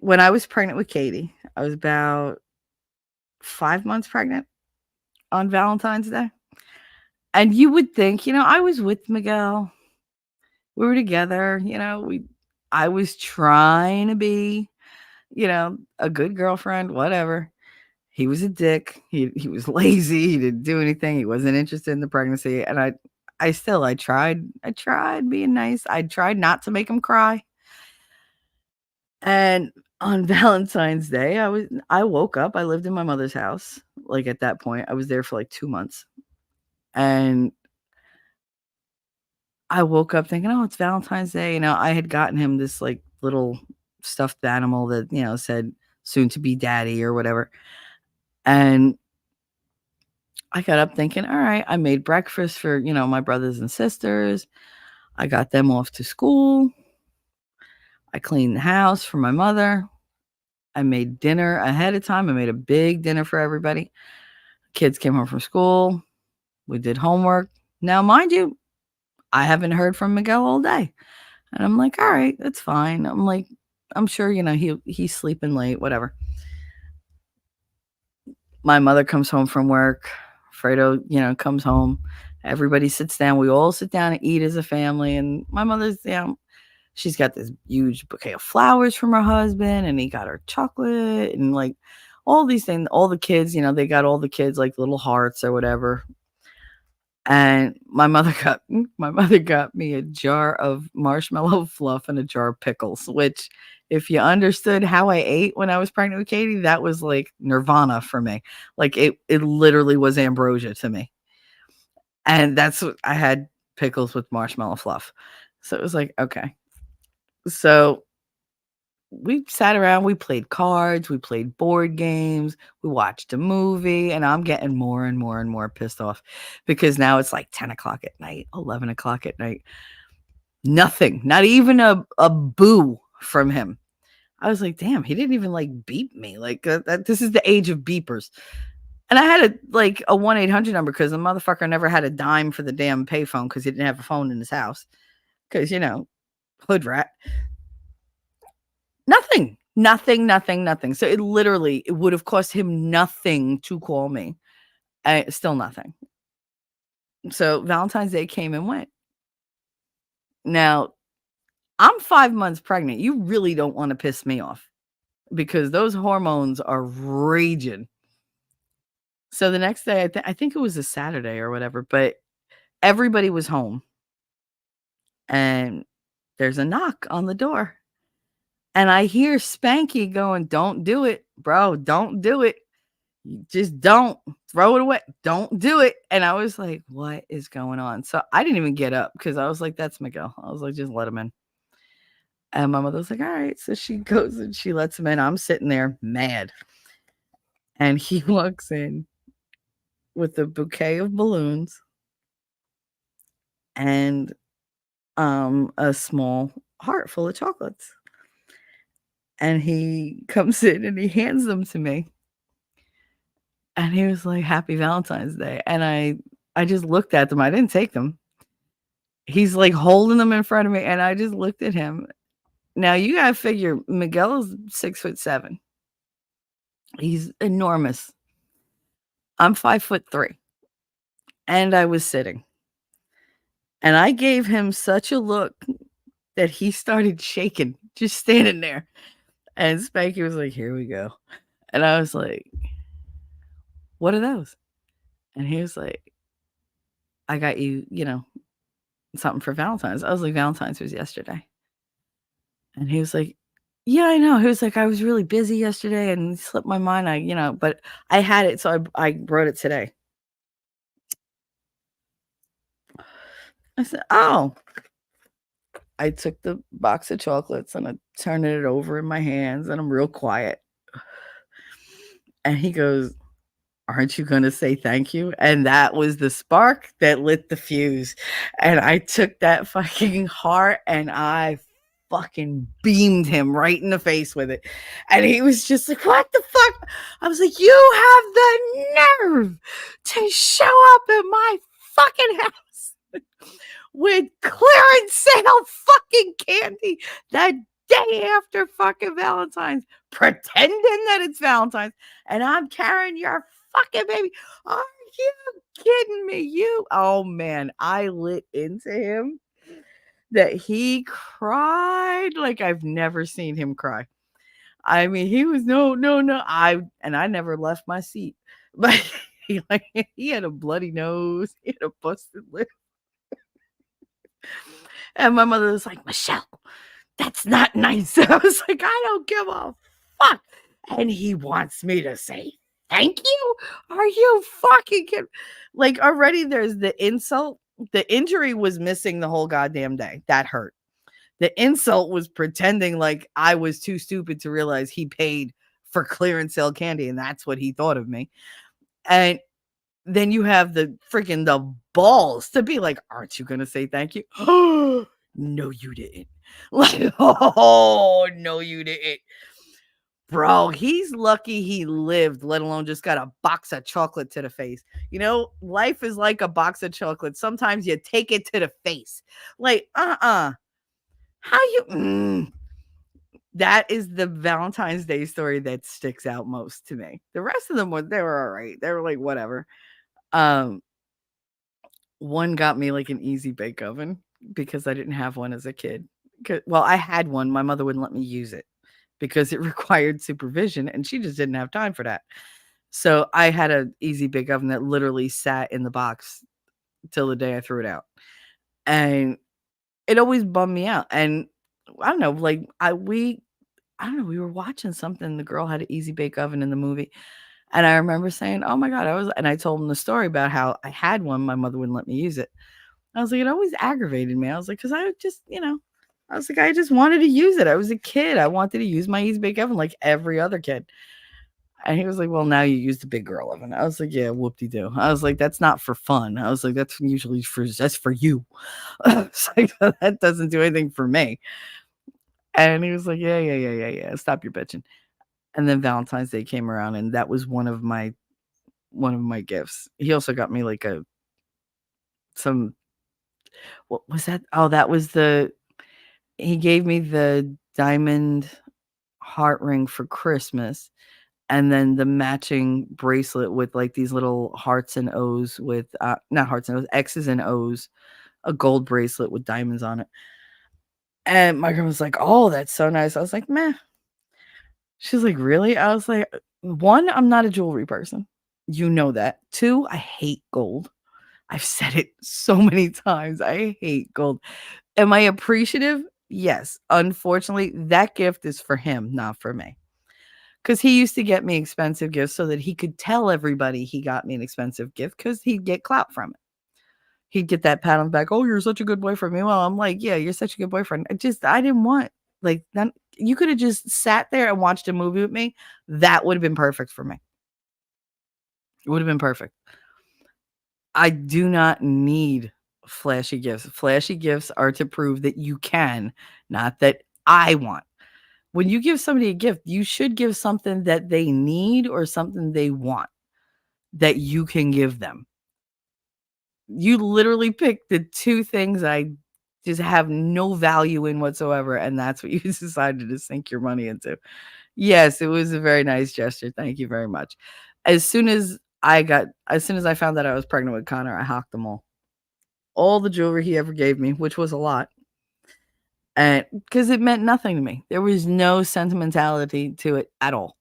when I was pregnant with Katie, I was about 5 months pregnant on Valentine's Day. And you would think, I was with Miguel. We were together, I was trying to be, a good girlfriend, whatever. He was a dick. He was lazy. He didn't do anything. He wasn't interested in the pregnancy. And I tried being nice. I tried not to make him cry. And on Valentine's Day, I woke up. I lived in my mother's house. Like at that point, I was there for like 2 months. And I woke up thinking, oh, it's Valentine's Day. I had gotten him this like little stuffed animal that, said soon to be daddy or whatever. And I got up thinking, all right, I made breakfast for, my brothers and sisters. I got them off to school. I cleaned the house for my mother. I made dinner ahead of time. I made a big dinner for everybody. Kids came home from school. We did homework. Now, mind you, I haven't heard from Miguel all day. And I'm like, all right, that's fine. I'm like, I'm sure, he's sleeping late, whatever. My mother comes home from work. Fredo, comes home. Everybody sits down. We all sit down and eat as a family. And my mother's, she's got this huge bouquet of flowers from her husband, and he got her chocolate and like all these things. All the kids, they got all the kids like little hearts or whatever. And my mother got me a jar of marshmallow fluff and a jar of pickles, which if you understood how I ate when I was pregnant with Katie, that was like nirvana for me. Like it literally was ambrosia to me. And that's what I had, pickles with marshmallow fluff. So it was like, okay. So we sat around, we played cards, we played board games, we watched a movie, and I'm getting more and more and more pissed off because now it's like 10 o'clock at night, 11 o'clock at night. Nothing, not even a boo from him. I was like, damn, he didn't even like beep me. Like this is the age of beepers. And I had a 1-800 number because the motherfucker never had a dime for the damn payphone because he didn't have a phone in his house. Because, hood rat. Nothing. Nothing, nothing, nothing. So it would have cost him nothing to call me. Still nothing. So Valentine's Day came and went. Now, I'm 5 months pregnant. You really don't want to piss me off because those hormones are raging. So the next day, I think it was a Saturday or whatever, but everybody was home. And there's a knock on the door. And I hear Spanky going, "Don't do it, bro. Don't do it. You just don't. Throw it away. Don't do it." And I was like, what is going on? So I didn't even get up because I was like, that's Miguel. I was like, just let him in. And my mother was like, all right. So she goes and she lets him in. I'm sitting there mad. And he walks in with a bouquet of balloons and a small heart full of chocolates. And he comes in and he hands them to me. And he was like, "Happy Valentine's Day." And I just looked at them. I didn't take them. He's like holding them in front of me. And I just looked at him. Now you gotta figure Miguel is 6'7". He's enormous. I'm 5'3". And I was sitting. And I gave him such a look that he started shaking, just standing there. And Spanky was like, "Here we go." And I was like, "What are those?" And he was like, "I got you, something for Valentine's." I was like, "Valentine's was yesterday." And he was like, "Yeah, I know." He was like, "I was really busy yesterday and it slipped my mind. But I had it, so I wrote it today." I said, "Oh." I took the box of chocolates and I turned it over in my hands and I'm real quiet. And he goes, "Aren't you going to say thank you?" And that was the spark that lit the fuse. And I took that fucking heart and I fucking beamed him right in the face with it. And he was just like, "What the fuck?" I was like, "You have the nerve to show up at my fucking house with clearance sale fucking candy that day after fucking Valentine's, pretending that it's Valentine's, and I'm carrying your fucking baby. Are you kidding me? Oh man, I lit into him that he cried like I've never seen him cry. I mean, he was no. I never left my seat, but he had a bloody nose, he had a busted lip. And my mother was like, "Michelle, that's not nice." I was like, "I don't give a fuck." And he wants me to say thank you? Are you fucking kidding? Like already there's the insult. The injury was missing the whole goddamn day. That hurt. The insult was pretending like I was too stupid to realize he paid for clearance sale candy and that's what he thought of me. And then you have the balls to be like, "Aren't you going to say thank you?" No, you didn't. Like, oh, no, you didn't. Bro, he's lucky he lived, let alone just got a box of chocolate to the face. Life is like a box of chocolate. Sometimes you take it to the face. Like, how you... That is the Valentine's Day story that sticks out most to me. The rest of them they were all right. They were like whatever. Um, one got me like an easy bake oven because I didn't have one as a kid. Well, I had one. My mother wouldn't let me use it because it required supervision, and she just didn't have time for that. So I had an easy bake oven that literally sat in the box till the day I threw it out, and it always bummed me out. And I don't know, like I don't know, we were watching something. The girl had an easy bake oven in the movie. And I remember saying, "Oh my God," and I told him the story about how I had one. My mother wouldn't let me use it. I was like, it always aggravated me. I was like, because I just, I was like, I just wanted to use it. I was a kid. I wanted to use my easy bake oven like every other kid. And he was like, well, now you use the big girl oven. I was like, yeah, whoop-de-doo. I was like, that's not for fun. I was like, that's usually that's for you. It's like, that doesn't do anything for me. And he was like, yeah. Stop your bitching. And then Valentine's Day came around, and that was one of my gifts. He also got me like some what was that? Oh, that was he gave me the diamond heart ring for Christmas, and then the matching bracelet with like these little hearts and O's with not hearts and O's, X's and O's, a gold bracelet with diamonds on it. And my girl was like, "Oh, that's so nice." I was like, "Meh." She's like, "Really?" I was like, "One, I'm not a jewelry person. You know that. Two, I hate gold. I've said it so many times. I hate gold. Am I appreciative? Yes. Unfortunately, that gift is for him, not for me. Because he used to get me expensive gifts so that he could tell everybody he got me an expensive gift because he'd get clout from it. He'd get that pat on the back. Oh, you're such a good boyfriend. Meanwhile, I'm like, yeah, you're such a good boyfriend. I didn't want like that. You could have just sat there and watched a movie with me. That would have been perfect for me. It would have been perfect. I do not need flashy gifts. Flashy gifts are to prove that you can, not that I want. When you give somebody a gift, you should give something that they need or something they want that you can give them. You literally picked the two things I just have no value in whatsoever, and that's what you decided to sink your money into. Yes, it was a very nice gesture. Thank you very much. As soon as as soon as I found that I was pregnant with Connor, I hocked them all. All the jewelry he ever gave me, which was a lot. And because it meant nothing to me. There was no sentimentality to it at all.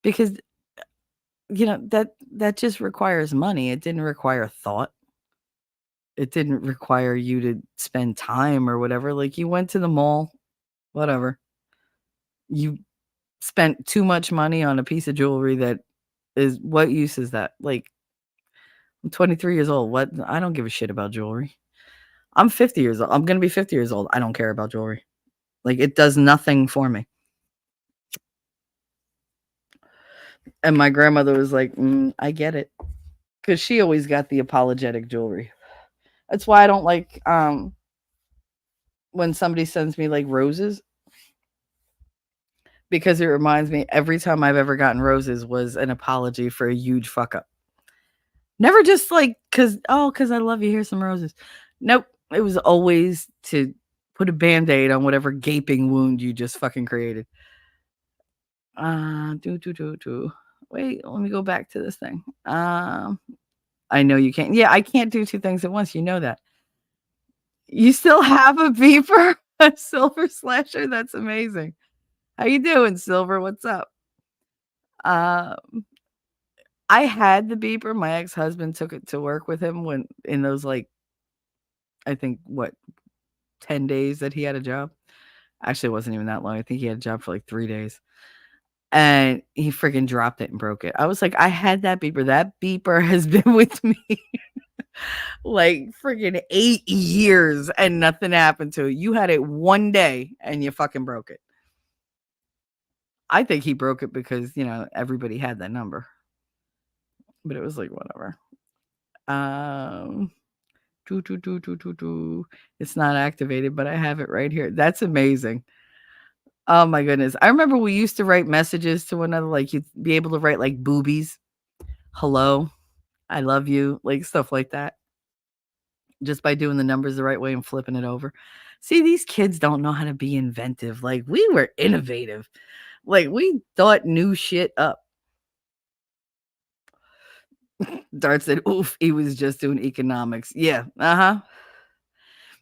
Because that just requires money. It didn't require thought. It didn't require you to spend time or whatever. Like you went to the mall, whatever. You spent too much money on a piece of jewelry that is what use is that? Like I'm 23 years old. What? I don't give a shit about jewelry. I'm 50 years old. I'm going to be 50 years old. I don't care about jewelry. Like it does nothing for me. And my grandmother was like, I get it. Because she always got the apologetic jewelry. That's why I don't like when somebody sends me like roses. Because it reminds me every time I've ever gotten roses was an apology for a huge fuck up. Never just like, because I love you, here's some roses. Nope. It was always to put a band-aid on whatever gaping wound you just fucking created. Wait, let me go back to this thing. I know you can't. Yeah, I can't do two things at once. You know that. You still have a beeper? A silver slasher? That's amazing. How you doing, Silver? What's up? I had the beeper. My ex-husband took it to work with him when in those like I think 10 days that he had a job. Actually, it wasn't even that long. I think he had a job for like 3 days. And he freaking dropped it and broke it. I was like, I had that beeper. That beeper has been with me like freaking 8 years and nothing happened to it. You had it one day and you fucking broke it. I think he broke it because, everybody had that number. But it was like, whatever. It's not activated, but I have it right here. That's amazing. Oh my goodness. I remember we used to write messages to one another, like you'd be able to write like boobies, hello, I love you, like stuff like that. just by doing the numbers the right way and flipping it over. See, these kids don't know how to be inventive. Like, we were innovative. Like, we thought new shit up. Dart said, oof, he was just doing economics. Yeah,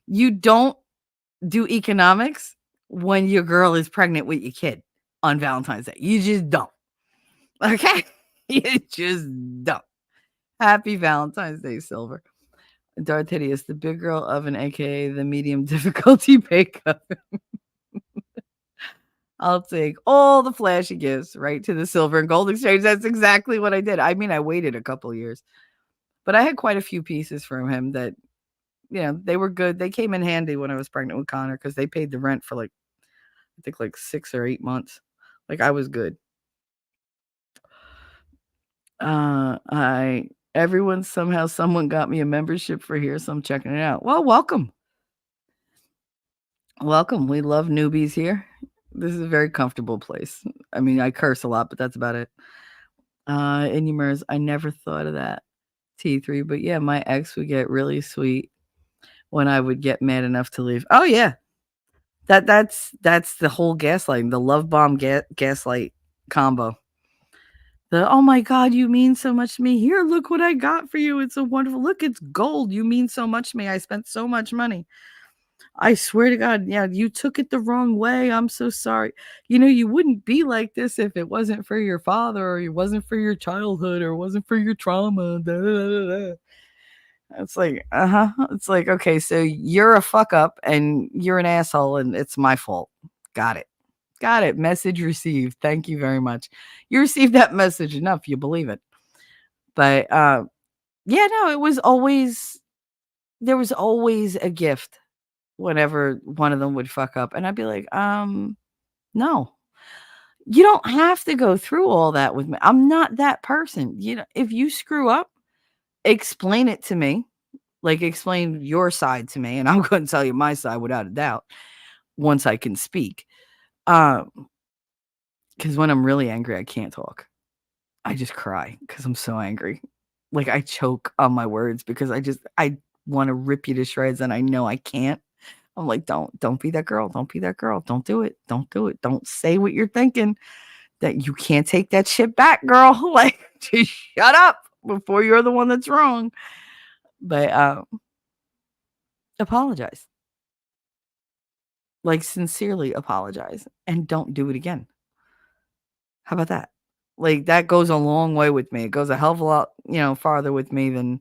You don't do economics when your girl is pregnant with your kid on Valentine's Day. You just don't. Okay? You just don't. Happy Valentine's Day, Silver. Darth Hideous, the big girl oven, aka the medium difficulty bake oven. I'll take all the flashy gifts right to the silver and gold exchange. That's exactly what I did. I mean, I waited a couple years, but I had quite a few pieces from him that, they were good. They came in handy when I was pregnant with Connor because they paid the rent for I think 6 or 8 months. Like, I was good. Someone got me a membership for here, so I'm checking it out. Well, welcome. Welcome. We love newbies here. This is a very comfortable place. I mean, I curse a lot, but that's about it. Inumers, I never thought of that. T3, but yeah, my ex would get really sweet when I would get mad enough to leave. Oh yeah. That's the whole gaslighting, the love bomb gaslight combo. Oh my God, you mean so much to me. Here, look what I got for you. It's so wonderful. Look, it's gold. You mean so much to me. I spent so much money. I swear to God, yeah, you took it the wrong way. I'm so sorry. You wouldn't be like this if it wasn't for your father, or it wasn't for your childhood, or it wasn't for your trauma. Da, da, da, da. It's like, It's like, okay, so you're a fuck up and you're an asshole and it's my fault. Got it. Got it. Message received. Thank you very much. You received that message enough. You believe it. But yeah, no, there was always a gift whenever one of them would fuck up. And I'd be like, no, you don't have to go through all that with me. I'm not that person. If you screw up, explain it to me. Like, explain your side to me, and I'm going to tell you my side without a doubt once I can speak. Because when I'm really angry, I can't talk. I just cry because I'm so angry. Like, I choke on my words because I want to rip you to shreds, and I know I can't. I'm like, don't be that girl. Don't be that girl. Don't do it. Don't do it. Don't say what you're thinking. That you can't take that shit back, girl. Like, just shut up before you're the one that's wrong. But apologize. Like, sincerely apologize and don't do it again. How about that? Like, that goes a long way with me. It goes a hell of a lot, farther with me than,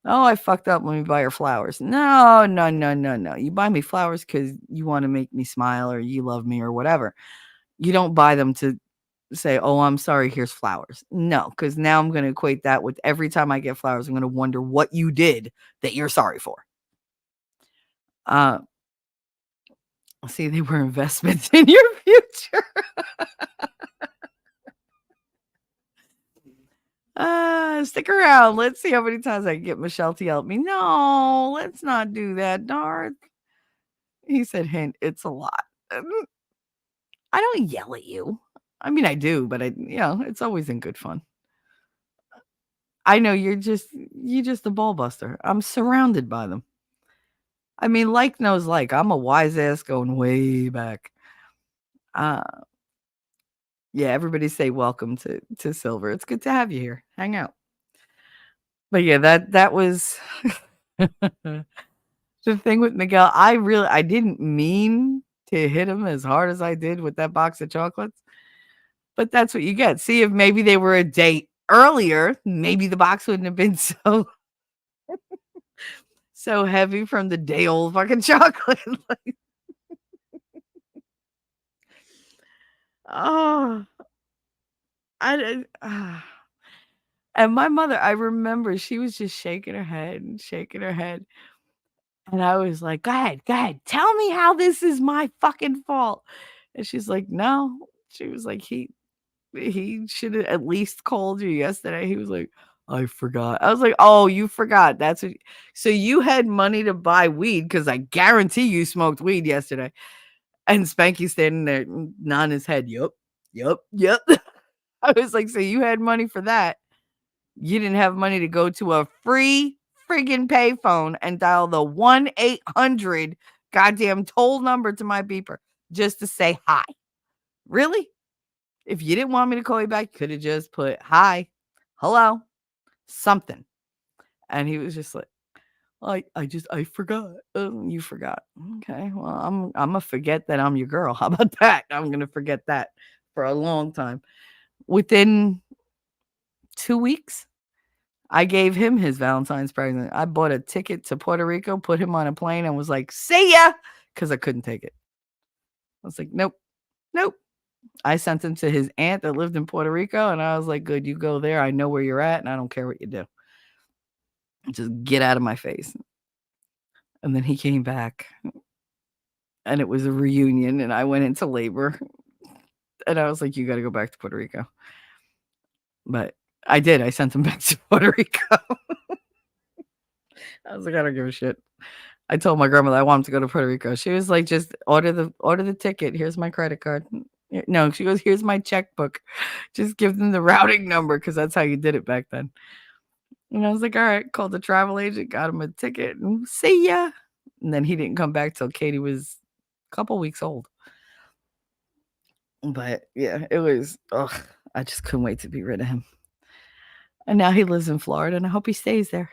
oh, I fucked up. Let me buy her flowers. No, no, no, no, no. You buy me flowers because you want to make me smile or you love me or whatever. You don't buy them to say, oh, I'm sorry, here's flowers. No, because now I'm going to equate that with every time I get flowers, I'm going to wonder what you did that you're sorry for. See, they were investments in your future. Stick around. Let's see how many times I can get Michelle to yell at me. No, let's not do that, Darth. He said, hint, it's a lot. I don't yell at you. I mean, I do, but it's always in good fun. I know you're just a ball buster. I'm surrounded by them. I mean, like knows like. I'm a wise ass going way back. Yeah, everybody say welcome to Silver. It's good to have you here. Hang out. But yeah, that was the thing with Miguel. I didn't mean to hit him as hard as I did with that box of chocolates. But that's what you get. See, if maybe they were a day earlier, maybe the box wouldn't have been so heavy from the day old fucking chocolate. Like, oh, and my mother, I remember she was just shaking her head and shaking her head. And I was like, go ahead, tell me how this is my fucking fault. And she's like, no. She was like, he should have at least called you yesterday. He was like, I forgot. I was like, oh, you forgot. So you had money to buy weed because I guarantee you smoked weed yesterday. And Spanky standing there nodding his head. Yup. I was like, so you had money for that. You didn't have money to go to a free friggin' payphone and dial the 1-800 goddamn toll number to my beeper just to say hi. Really? If you didn't want me to call you back, you could have just put hi, hello, something. And he was just like, I forgot. Oh, you forgot. Okay. Well, I'm gonna forget that I'm your girl. How about that? I'm gonna forget that for a long time. Within 2 weeks, I gave him his Valentine's present. I bought a ticket to Puerto Rico, put him on a plane, and was like, see ya, because I couldn't take it. I was like, nope, nope. I sent him to his aunt that lived in Puerto Rico, and I was like, good, you go there. I know where you're at, and I don't care what you do. Just get out of my face. And then he came back, and it was a reunion, and I went into labor. And I was like, you got to go back to Puerto Rico. But I did. I sent him back to Puerto Rico. I was like, I don't give a shit. I told my grandmother I want him to go to Puerto Rico. She was like, just order the ticket. Here's my credit card. No, she goes, here's my checkbook. Just give them the routing number because that's how you did it back then. And I was like, all right, called the travel agent, got him a ticket, and see ya. And then he didn't come back till Katie was a couple weeks old. But yeah, it was, I just couldn't wait to be rid of him. And now he lives in Florida, and I hope he stays there.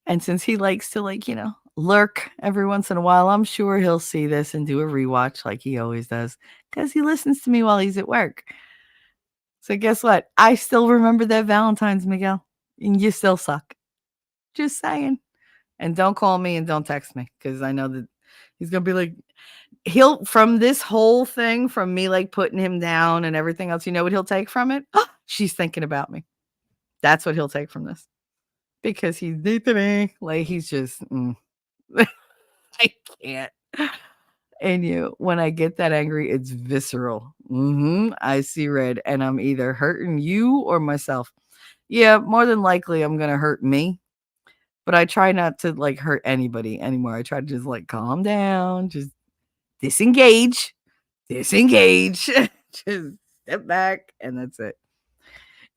And since he likes to, lurk every once in a while, I'm sure he'll see this and do a rewatch like he always does because he listens to me while he's at work. So guess what? I still remember that Valentine's, Miguel, and you still suck. Just saying. And don't call me and don't text me because I know that he's going to be like, from this whole thing, from me like putting him down and everything else, you know what he'll take from it? Oh, she's thinking about me. That's what he'll take from this. Because he's like he's just I can't. And when I get that angry, it's visceral. I see red, and I'm either hurting you or myself. Yeah, more than likely I'm gonna hurt me, but I try not to like hurt anybody anymore. I try to just like calm down, just disengage, just step back, and that's it.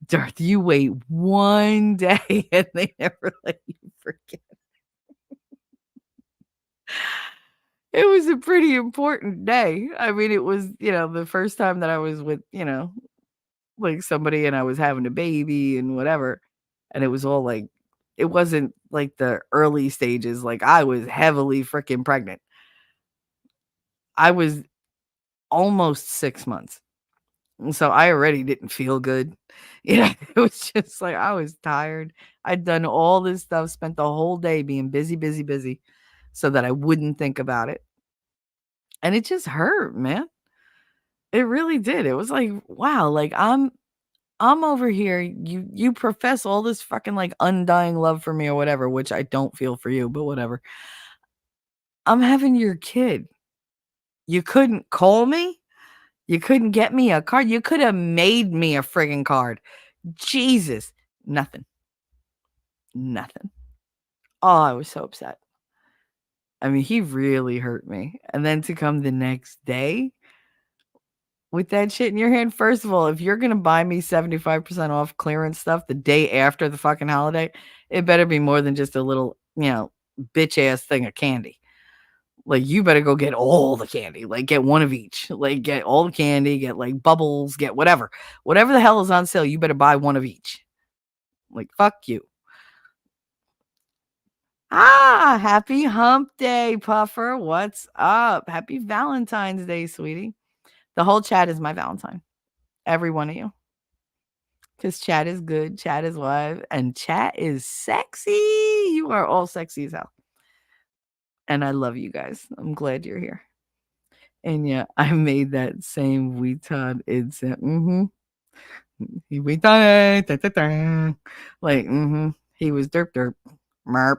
Darth, you wait one day and they never let you forget. It was a pretty important day. I mean, it was, the first time that I was with, like somebody and I was having a baby and whatever. And it was all like, it wasn't like the early stages. Like I was heavily freaking pregnant. I was almost 6 months. So I already didn't feel good. It was just like I was tired. I'd done all this stuff, spent the whole day being busy, busy, busy so that I wouldn't think about it. And it just hurt, man. It really did. It was like, wow, like I'm over here. You profess all this fucking like undying love for me or whatever, which I don't feel for you, but whatever. I'm having your kid. You couldn't call me? You couldn't get me a card. You could have made me a friggin' card. Jesus. Nothing. Oh, I was so upset. I mean, he really hurt me. And then to come the next day with that shit in your hand. First of all, if you're going to buy me 75% off clearance stuff the day after the fucking holiday, it better be more than just a little, bitch ass thing of candy. Like, you better go get all the candy. Like, get one of each. Like, get all the candy, get, like, bubbles, get whatever. Whatever the hell is on sale, you better buy one of each. Like, fuck you. Happy hump day, Puffer. What's up? Happy Valentine's Day, sweetie. The whole chat is my Valentine. Every one of you. Because chat is good, chat is live, and chat is sexy. You are all sexy as hell. And I love you guys. I'm glad you're here. And yeah, I made that same Weeton incense. Like, he was derp. Merp.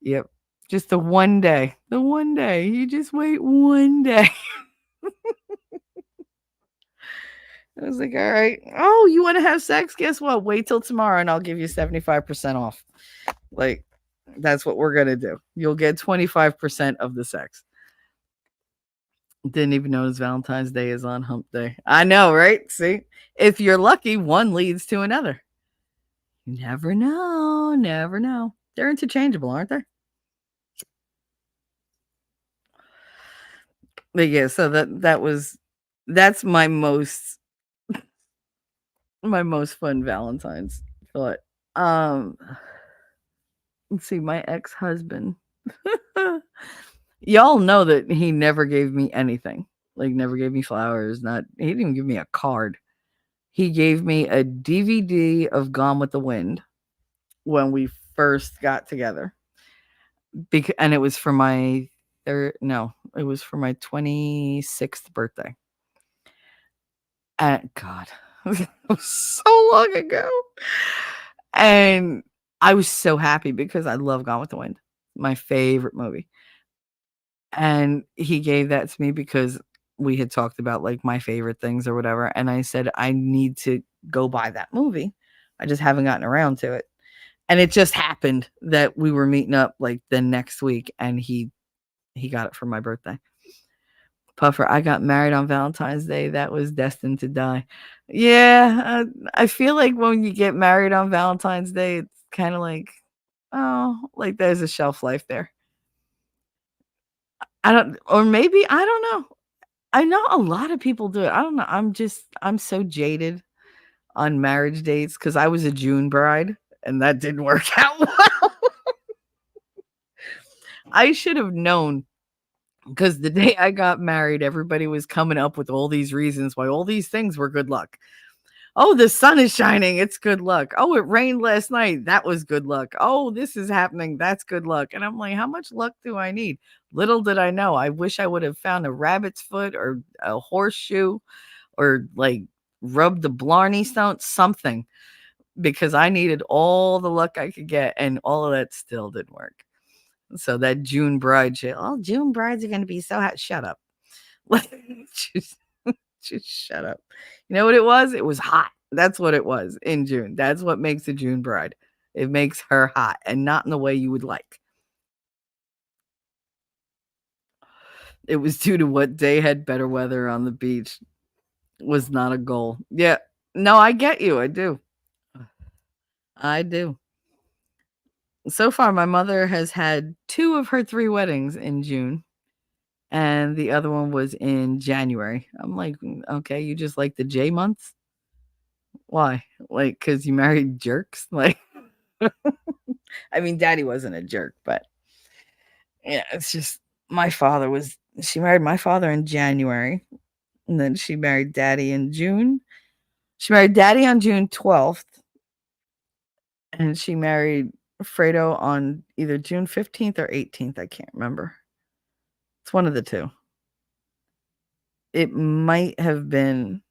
Yep. Just the one day. You just wait one day. I was like, all right. Oh, you want to have sex? Guess what? Wait till tomorrow and I'll give you 75% off. Like, that's what we're going to do. You'll get 25% of the sex. Didn't even notice Valentine's Day is on hump day. I know, right? See? If you're lucky, one leads to another. You never know. Never know. They're interchangeable, aren't they? But yeah, so that's my most fun Valentine's thought. Um, let's see, my ex-husband. Y'all know that he never gave me anything. Like never gave me flowers, not he didn't even give me a card. He gave me a DVD of Gone with the Wind when we first got together. And it was for my it was for my 26th birthday. And God, it was so long ago. And I was so happy because I love Gone with the Wind, my favorite movie. And he gave that to me because we had talked about like my favorite things or whatever. And I said, I need to go buy that movie. I just haven't gotten around to it. And it just happened that we were meeting up like the next week and he got it for my birthday. Puffer, I got married on Valentine's Day. That was destined to die. Yeah, I feel like when you get married on Valentine's Day, it's kind of like, oh, like there's a shelf life there. I don't, or maybe, I don't know. I know a lot of people do it. I don't know. I'm so jaded on marriage dates because I was a June bride and that didn't work out well. I should have known because the day I got married, everybody was coming up with all these reasons why all these things were good luck. Oh, the sun is shining. It's good luck. Oh, it rained last night. That was good luck. Oh, this is happening. That's good luck. And I'm like, how much luck do I need? Little did I know. I wish I would have found a rabbit's foot or a horseshoe or like rubbed the Blarney Stone, something, because I needed all the luck I could get. And all of that still didn't work. So that June bride shit. Oh, June brides are going to be so hot. Shut up. just, just shut up. You know what it was? It was hot. That's what it was in June. That's what makes a June bride. It makes her hot and not in the way you would like. It was due to what day had better weather on the beach was not a goal. Yeah. No, I get you. I do. I do. So far, my mother has had 2 of her 3 weddings in June, and the other one was in January. I'm like, okay, you just like the J months? Why? Like, because you married jerks? Like, I mean, daddy wasn't a jerk, but yeah, it's just she married my father in January, and then she married daddy in June. She married daddy on June 12th, and she married Fredo on either June 15th or 18th. I can't remember. It's one of the two. It might have been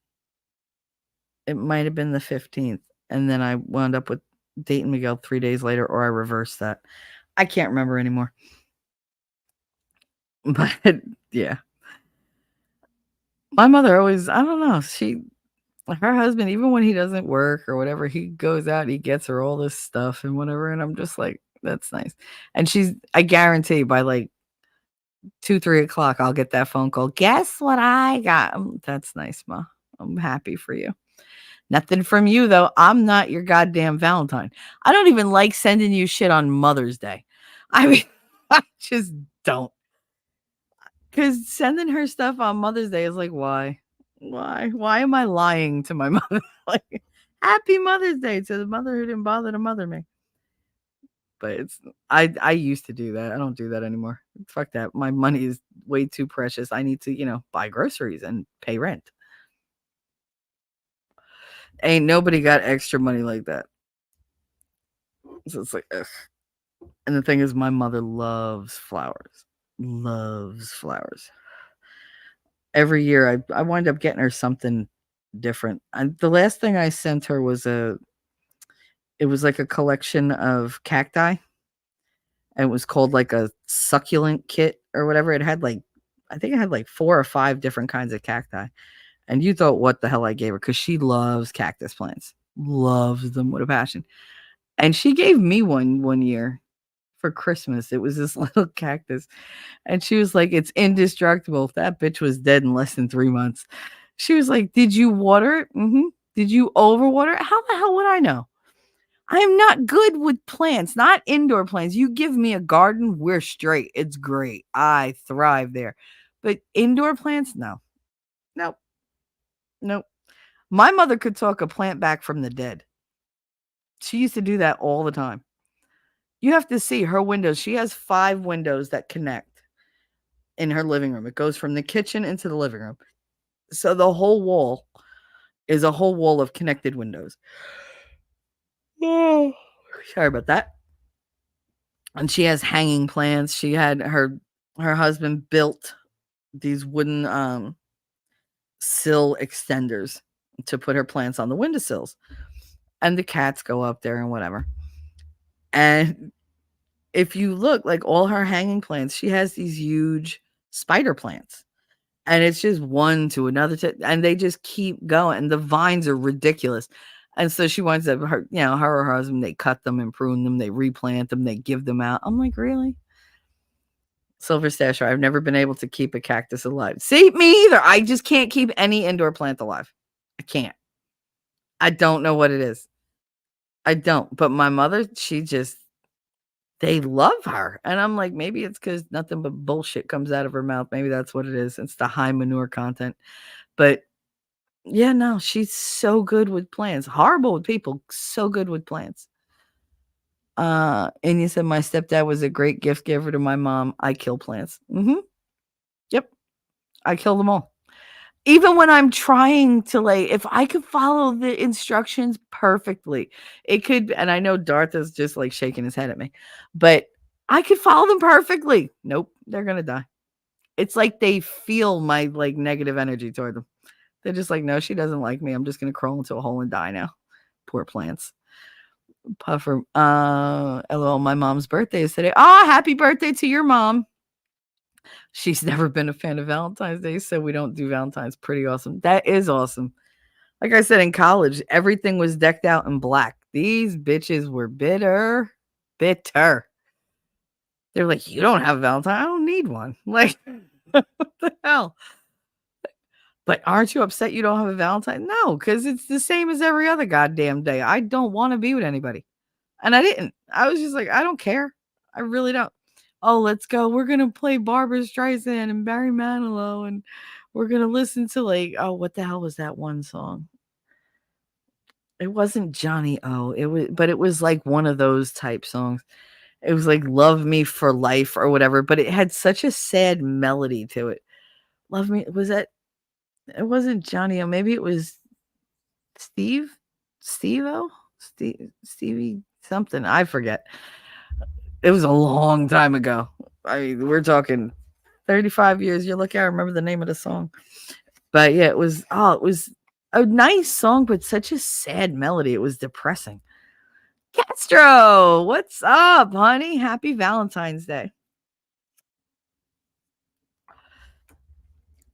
the 15th, and then I wound up with dating Miguel 3 days later, or I reversed that. I can't remember anymore. But yeah. My mother always, I don't know, her husband, even when he doesn't work or whatever, he goes out, he gets her all this stuff and whatever, and I'm just like, that's nice. And I guarantee by like 2, 3 o'clock, I'll get that phone call. Guess what I got? That's nice, Ma. I'm happy for you. Nothing from you, though. I'm not your goddamn Valentine. I don't even like sending you shit on Mother's Day. I mean, I just don't. Because sending her stuff on Mother's Day is like, why? Why am I lying to my mother? Like, happy Mother's Day to the mother who didn't bother to mother me. But I used to do that. I don't do that anymore. Fuck that. My money is way too precious. I need to, buy groceries and pay rent. Ain't nobody got extra money like that. So it's like, ugh. And the thing is, my mother loves flowers. Loves flowers. Every year, I wind up getting her something different. The last thing I sent her was it was like a collection of cacti. And it was called like a succulent kit or whatever. I think it had like 4 or 5 different kinds of cacti. And you thought what the hell I gave her, because she loves cactus plants. Loves them with a passion. And she gave me one year for Christmas. It was this little cactus. And she was like, it's indestructible. That bitch was dead in less than 3 months. She was like, did you water it? Mm-hmm. Did you overwater it? How the hell would I know? I'm not good with plants, not indoor plants. You give me a garden, we're straight. It's great. I thrive there. But indoor plants, no. Nope. Nope. My mother could talk a plant back from the dead. She used to do that all the time. You have to see her windows. She has 5 windows that connect in her living room. It goes from the kitchen into the living room. So the whole wall is a whole wall of connected windows. Oh, sorry about that. And she has hanging plants. She had her husband built these wooden sill extenders to put her plants on the windowsills. And the cats go up there and whatever. And if you look, like all her hanging plants, she has these huge spider plants. And it's just one to another, and they just keep going. And the vines are ridiculous. And so she winds up, her or her husband, they cut them and prune them, they replant them, they give them out. I'm like, really? Silver Stasher, I've never been able to keep a cactus alive. See, me either. I just can't keep any indoor plant alive. I can't. I don't know what it is. I don't. But my mother, they love her. And I'm like, maybe it's because nothing but bullshit comes out of her mouth. Maybe that's what it is. It's the high manure content. But yeah, no, she's so good with plants. Horrible with people, so good with plants. And you said my stepdad was a great gift giver to my mom. I kill plants. Yep. I kill them all. Even when I'm trying to, if I could follow the instructions perfectly, it could, and I know Darth is just shaking his head at me, but I could follow them perfectly. Nope, they're gonna die. It's like they feel my negative energy toward them. They're just like, no, she doesn't like me. I'm just gonna crawl into a hole and die now. Poor plants. Puffer. LOL, my mom's birthday is today. Oh, happy birthday to your mom. She's never been a fan of Valentine's Day, so we don't do Valentine's. Pretty awesome. That is awesome. Like I said, in college, everything was decked out in black. These bitches were bitter. Bitter. They're like, you don't have a Valentine? I don't need one. Like, what the hell? But aren't you upset you don't have a Valentine? No, because it's the same as every other goddamn day. I don't want to be with anybody. And I didn't. I was just like, I don't care. I really don't. Oh, let's go. We're going to play Barbara Streisand and Barry Manilow. And we're going to listen to what the hell was that one song? It wasn't Johnny O. But it was like one of those type songs. It was like Love Me for Life or whatever. But it had such a sad melody to it. Love Me. It wasn't Johnny O. Maybe it was Stevie something. I forget. It was a long time ago. I mean, we're talking 35 years. You're lucky I remember the name of the song. But yeah, it was a nice song, but such a sad melody. It was depressing. Castro, what's up, honey? Happy Valentine's Day.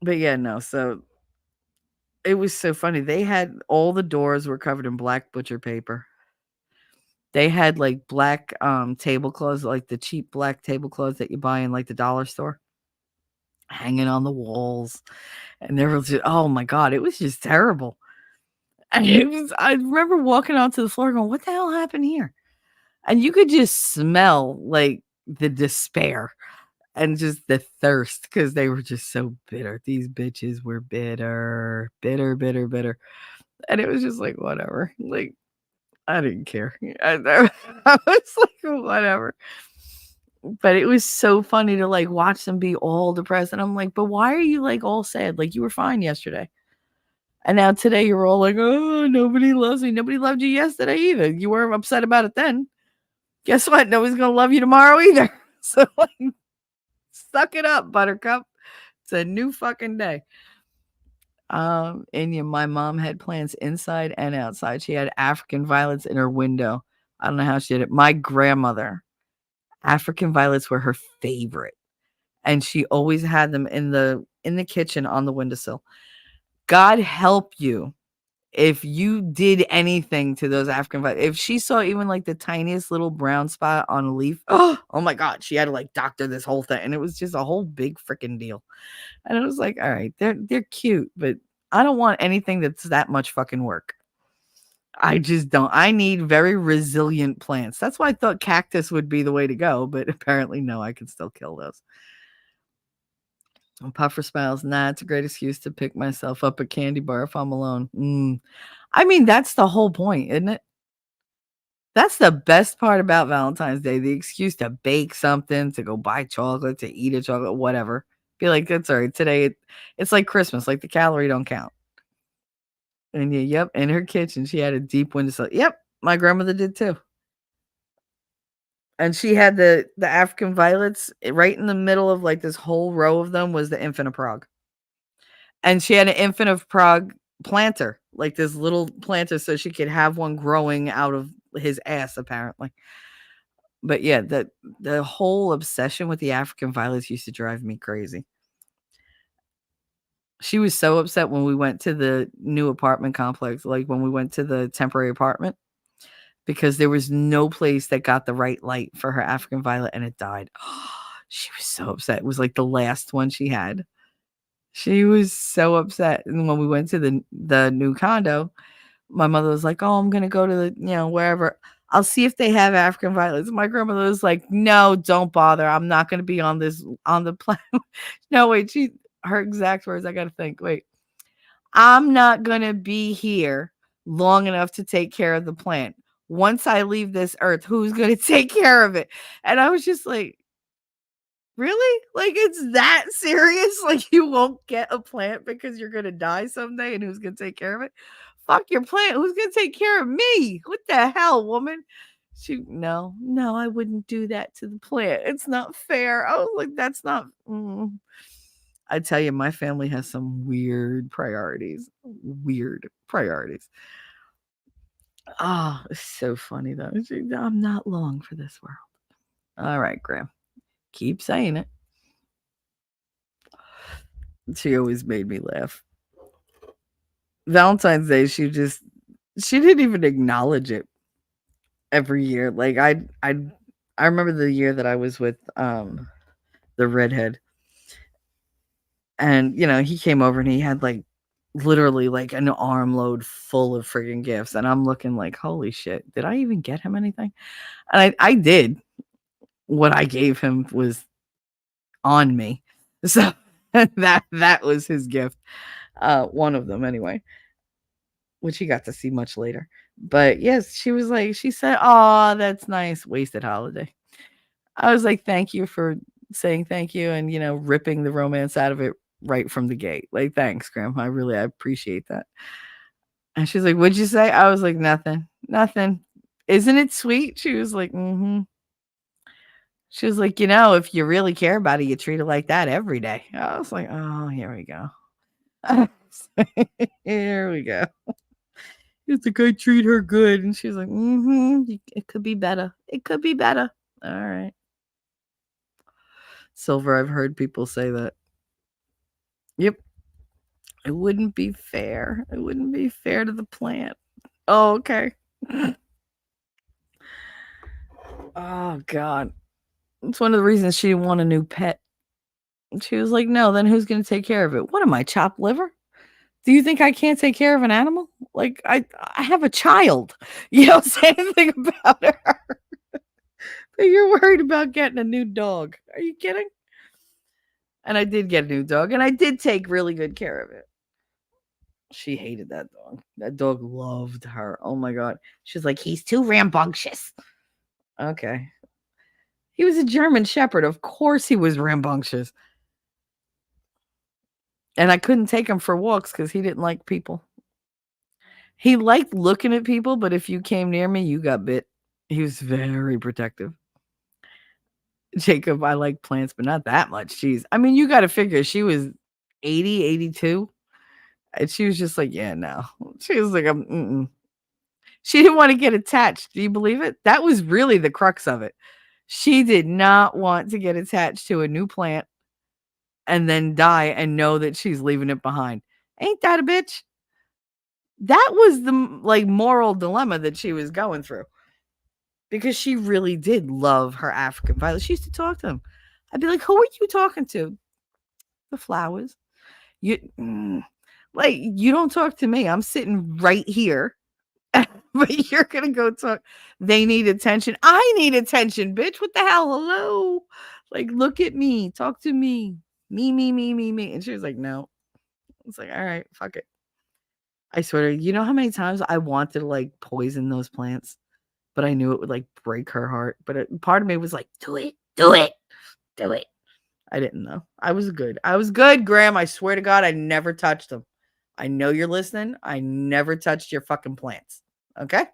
But yeah, no, so it was so funny. They had all the doors were covered in black butcher paper. They had black tablecloths, like the cheap black tablecloths that you buy in the dollar store, hanging on the walls. And there was oh my God, it was just terrible. And I remember walking onto the floor going, what the hell happened here? And you could just smell the despair and just the thirst because they were just so bitter. These bitches were bitter, bitter, bitter, bitter. And it was just whatever. I didn't care. I was whatever. But it was so funny to watch them be all depressed. And I'm like, but why are you all sad? You were fine yesterday. And now today you're all oh, nobody loves me. Nobody loved you yesterday either. You weren't upset about it then. Guess what? Nobody's going to love you tomorrow either. So suck it up, buttercup. It's a new fucking day. And my mom had plants inside and outside. She had African violets in her window. I don't know how she did it. My grandmother, African violets were her favorite. And she always had them in the kitchen on the windowsill. God help you if you did anything to those African violets. If she saw even the tiniest little brown spot on a leaf, oh my God, she had to doctor this whole thing. And it was just a whole big freaking deal. And it was all right, they're cute, but I don't want anything that's that much fucking work. I just don't. I need very resilient plants. That's why I thought cactus would be the way to go, but apparently no, I can still kill those. And Puffer smiles. Nah, it's a great excuse to pick myself up a candy bar if I'm alone. I mean, that's the whole point, isn't it? That's the best part about Valentine's Day, the excuse to bake something, to go buy chocolate, to eat a chocolate, whatever. Be like, that's all right. Today, it's like Christmas, like the calorie don't count. And yeah, yep, in her kitchen, she had a deep windowsill. Yep, my grandmother did too. And she had the African violets right in the middle of like this whole row of them was the infant of Prague. And she had an infant of Prague planter, like this little planter, so she could have one growing out of his ass, apparently. But yeah, the whole obsession with the African violets used to drive me crazy. She was so upset when we went to the new apartment complex, like when we went to the temporary apartment, because there was no place that got the right light for her African violet and it died. She was so upset. It was like the last one she had. She was so upset. And when we went to the new condo, my mother was like, "Oh, I'm gonna go to the, wherever. I'll see if they have African violets." My grandmother was like, "No, don't bother. I'm not gonna be on the planet." No, wait, her exact words, I gotta think. Wait. I'm not gonna be here long enough to take care of the plant. Once I leave this earth, who's gonna take care of it? And I was just like, really? Like, it's that serious? Like, you won't get a plant because you're gonna die someday, and who's gonna take care of it? Fuck your plant. Who's gonna take care of me? What the hell, woman? No, I wouldn't do that to the plant. It's not fair. I was like, that's not. I tell you, my family has some weird priorities. Weird priorities. Oh, it's so funny though. I'm not long for this world. All right, Graham. Keep saying it. She always made me laugh. Valentine's Day, she didn't even acknowledge it every year. Like I remember the year that I was with the redhead. And he came over and he had like literally like an armload full of friggin' gifts. And I'm looking like, holy shit, did I even get him anything? And I did. What I gave him was on me. So that was his gift. One of them anyway, which he got to see much later. But yes, she said, "Oh, that's nice. Wasted holiday." I was like, "Thank you for saying thank you and ripping the romance out of it right from the gate. Like, thanks, Grandma. I appreciate that." And she's like, "What'd you say?" I was like, "Nothing. Nothing. Isn't it sweet?" She was like, "Mm-hmm." She was like, "If you really care about it, you treat it like that every day." I was like, "Oh, here we go." Here we go. It's like, I treat her good. And she's like, it could be better. It could be better. All right. Silver, I've heard people say that. Yep. It wouldn't be fair. It wouldn't be fair to the plant. Oh, okay. Oh, God. It's one of the reasons she didn't want a new pet. She was like, no, then who's going to take care of it? What am I, chopped liver? Do you think I can't take care of an animal? Like, I have a child. You don't say anything about her. But you're worried about getting a new dog. Are you kidding? And I did get a new dog, and I did take really good care of it. She hated that dog. That dog loved her. Oh my God. She's like, he's too rambunctious. Okay. He was a German Shepherd. Of course he was rambunctious. And I couldn't take him for walks because he didn't like people. He liked looking at people, but if you came near me, you got bit. He was very protective. Jacob, I like plants, but not that much. Jeez. I mean, you got to figure she was 80, 82. And she was just like, yeah, no. She was like, She didn't want to get attached. Do you believe it? That was really the crux of it. She did not want to get attached to a new plant and then die and know that she's leaving it behind. Ain't that a bitch? That was the moral dilemma that she was going through. Because she really did love her African violet. She used to talk to them. I'd be like, who are you talking to? The flowers. You don't talk to me. I'm sitting right here But you're gonna go talk. They need attention. I need attention, bitch. What the hell? Hello? Like, look at me. Talk to me. Me. And she was like, no. It's like, all right, fuck it. I swear to you know how many times I wanted to like poison those plants, but I knew it would like break her heart. But part of me was like, do it, do it, do it. I didn't know. I was good. I was good, Graham. I swear to God, I never touched them. I know you're listening. I never touched your fucking plants. Okay?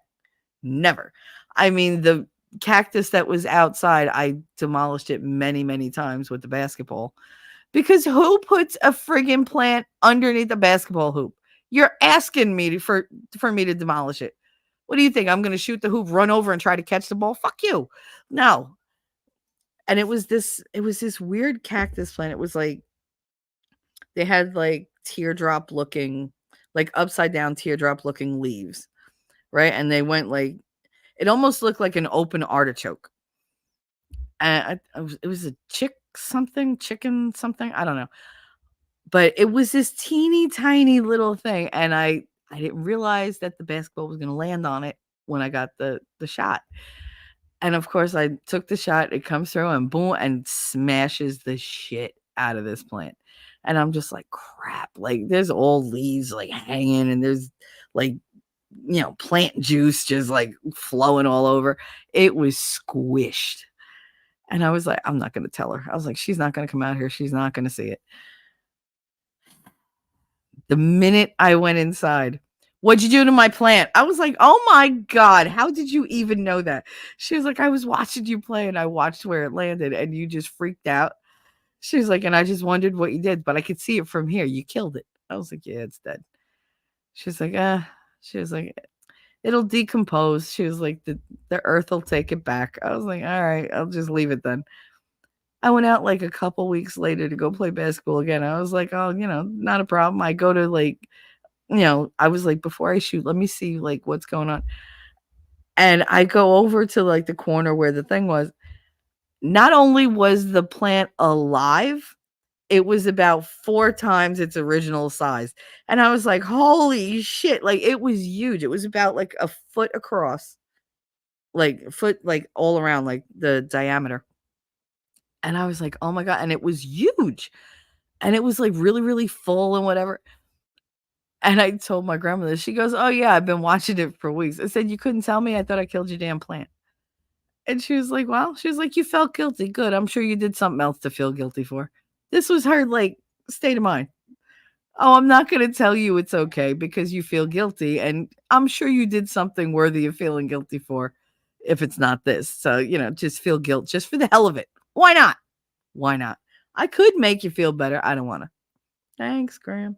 Never. I mean, the cactus that was outside, I demolished it many, many times with the basketball. Because who puts a friggin' plant underneath a basketball hoop? You're asking me for me to demolish it. What do you think? I'm going to shoot the hoop, run over and try to catch the ball? Fuck you. No. And it was this weird cactus plant. It was like they had like teardrop looking, like upside down teardrop looking leaves, right? And they went like it almost looked like an open artichoke. And it was a chicken something. I don't know. But it was this teeny tiny little thing. And I didn't realize that the basketball was going to land on it when I got the shot. And of course, I took the shot. It comes through and boom, and smashes the shit out of this plant. And I'm just like, crap. Like, there's old leaves like hanging, and there's like, plant juice just like flowing all over. It was squished. And I was like, I'm not going to tell her. I was like, she's not going to come out here. She's not going to see it. The minute I went inside, what'd you do to my plant? I was like, oh my God, how did you even know that? She was like, I was watching you play and I watched where it landed and you just freaked out. She was like, and I just wondered what you did, but I could see it from here. You killed it. I was like, yeah, it's dead. She's like, she was like, it'll decompose. She was like, the earth will take it back. I was like, all right, I'll just leave it then. I went out like a couple weeks later to go play basketball again. I was like, oh, not a problem. I go to like, I was like, before I shoot, let me see like what's going on. And I go over to like the corner where the thing was. Not only was the plant alive, it was about 4 times its original size. And I was like, holy shit. Like, it was huge. It was about like a foot across, like foot, like all around, like the diameter. And I was like, oh my God. And it was huge. And it was like really, really full and whatever. And I told my grandmother, she goes, oh yeah, I've been watching it for weeks. I said, you couldn't tell me? I thought I killed your damn plant. And she was like, well, she was like, you felt guilty. Good. I'm sure you did something else to feel guilty for. This was her like state of mind. Oh, I'm not going to tell you it's okay because you feel guilty. And I'm sure you did something worthy of feeling guilty for if it's not this. So, just feel guilt just for the hell of it. Why not? Why not? I could make you feel better. I don't want to. Thanks, Graham.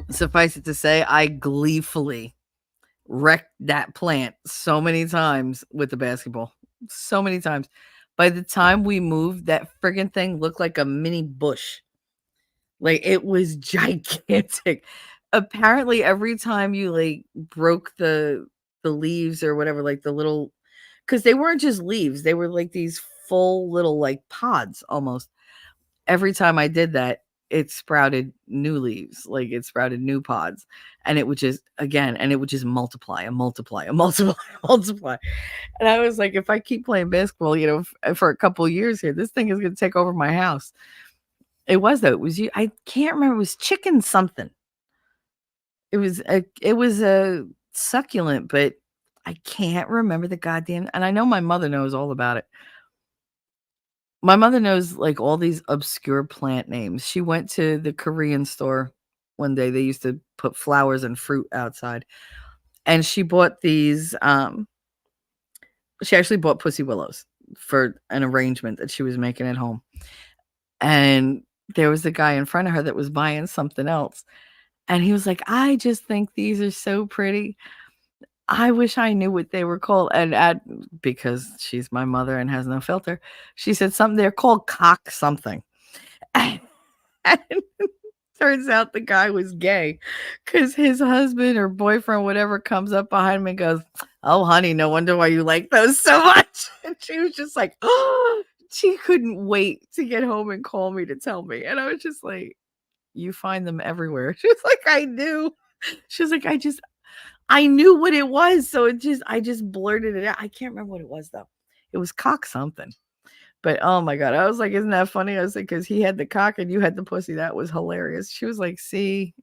Suffice it to say, I gleefully wrecked that plant so many times with the basketball. So many times. By the time we moved, that friggin' thing looked like a mini bush. Like, it was gigantic. Apparently, every time you like broke the leaves or whatever, like the little, because they weren't just leaves, they were like these full little like pods almost. Every time I did that, it sprouted new leaves, like it sprouted new pods, and it would just multiply and multiply and multiply and multiply. And I was like, if I keep playing basketball, for a couple of years here, this thing is going to take over my house. It was though. It was you. I can't remember. It was chicken something. It was a succulent, but I can't remember the goddamn. And I know my mother knows all about it. My mother knows like all these obscure plant names. She went to the Korean store one day. They used to put flowers and fruit outside. And she bought these she actually bought pussy willows for an arrangement that she was making at home. And there was a guy in front of her that was buying something else. And he was like, I just think these are so pretty. I wish I knew what they were called. And because she's my mother and has no filter, she said something, they're called cock something. And turns out the guy was gay because his husband or boyfriend, whatever, comes up behind me and goes, oh, honey, no wonder why you like those so much. And she was just like, oh, she couldn't wait to get home and call me to tell me. And I was just like, you find them everywhere. She was like, I do. She was like, I knew what it was, so I just blurted it out. I can't remember what it was though. It was cock something. But oh my god, I was like, "Isn't that funny?" I was like, "'Cause he had the cock and you had the pussy." That was hilarious. She was like, "See,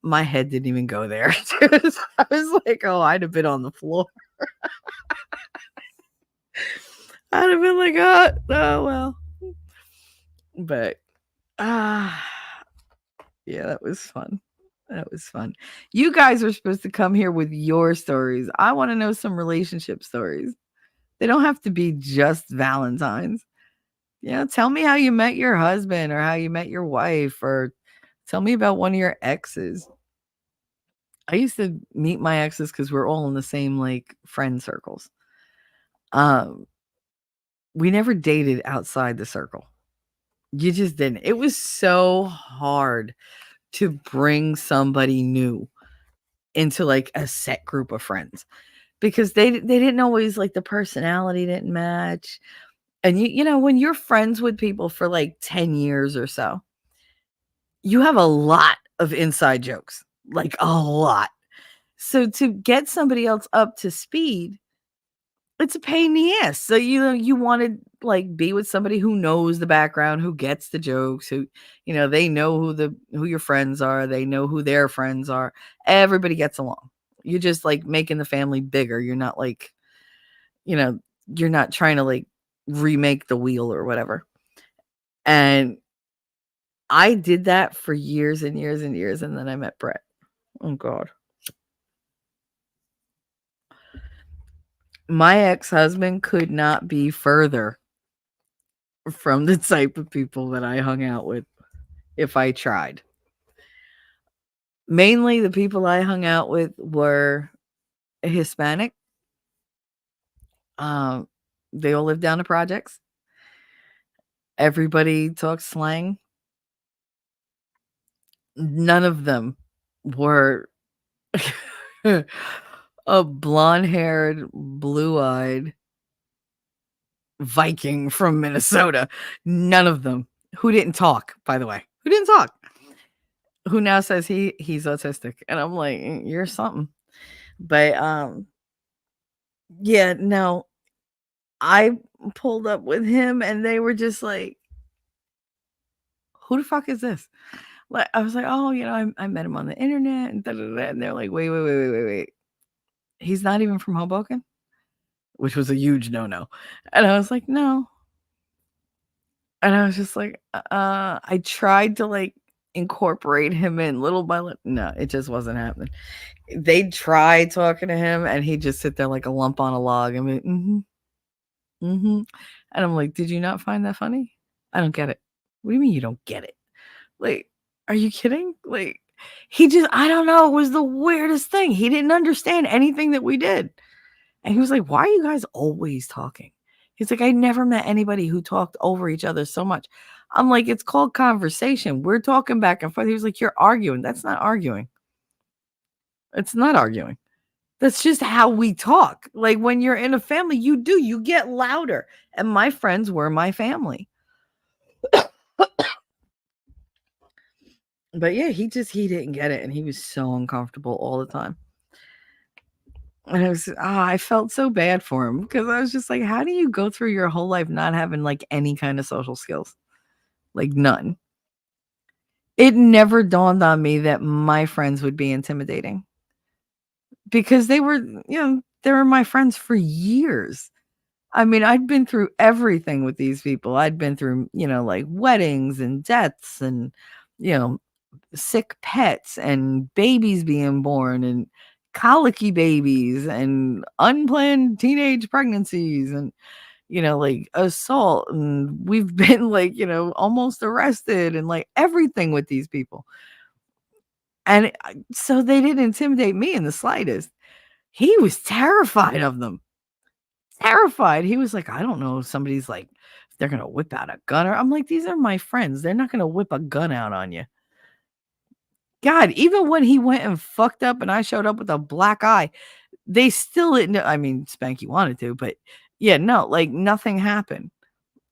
my head didn't even go there." I was like, "Oh, I'd have been on the floor." I'd have been like, oh well." But ah, yeah, that was fun. That was fun. You guys are supposed to come here with your stories. I want to know some relationship stories. They don't have to be just Valentine's. Tell me how you met your husband or how you met your wife, or tell me about one of your exes. I used to meet my exes because we're all in the same like friend circles. Um, we never dated outside the circle. You just didn't. It was so hard to bring somebody new into like a set group of friends because they didn't always like the personality didn't match. And when you're friends with people for like 10 years or so, you have a lot of inside jokes, like a lot. So to get somebody else up to speed, it's a pain in the ass. So you want to like be with somebody who knows the background, who gets the jokes, who they know who your friends are, they know who their friends are. Everybody gets along. You're just like making the family bigger. You're not like, you know, you're not trying to like remake the wheel or whatever. And I did that for years and years and years, and then I met Brett. Oh god. My ex-husband could not be further from the type of people that I hung out with if I tried. Mainly the people I hung out with were Hispanic. Um, they all lived down the projects. Everybody talks slang. None of them were a blonde-haired, blue-eyed Viking from Minnesota. None of them. Who didn't talk, by the way. Who didn't talk. Who now says he's autistic. And I'm like, you're something. But yeah, no. I pulled up with him and they were just like, who the fuck is this? Like I was like, oh, I met him on the internet and da, da, da. And they're like, wait. He's not even from Hoboken, which was a huge no-no. And I was like, no. And I was just like, I tried to like incorporate him in little by little. No, it just wasn't happening. They'd try talking to him and he'd just sit there like a lump on a log. I mean, And I'm like, did you not find that funny? I don't get it. What do you mean you don't get it? Like, are you kidding? Like, I don't know. It was the weirdest thing. He didn't understand anything that we did. And he was like, why are you guys always talking? He's like, I never met anybody who talked over each other so much. I'm like, it's called conversation. We're talking back and forth. He was like, you're arguing. That's not arguing. It's not arguing. That's just how we talk. Like when you're in a family, you get louder. And my friends were my family. But yeah, he didn't get it. And he was so uncomfortable all the time. And I felt so bad for him because I was just like, how do you go through your whole life not having like any kind of social skills? Like none. It never dawned on me that my friends would be intimidating because they were my friends for years. I mean, I'd been through everything with these people. I'd been through, like weddings and deaths and, sick pets and babies being born and colicky babies and unplanned teenage pregnancies and like assault, and we've been like almost arrested and like everything with these people. And so they didn't intimidate me in the slightest. He was terrified of them. Terrified. He was like, I don't know if somebody's like they're gonna whip out a gun, or I'm like, these are my friends, they're not gonna whip a gun out on you. God, even when he went and fucked up and I showed up with a black eye, they still didn't. I mean, Spanky wanted to, but yeah, no, like nothing happened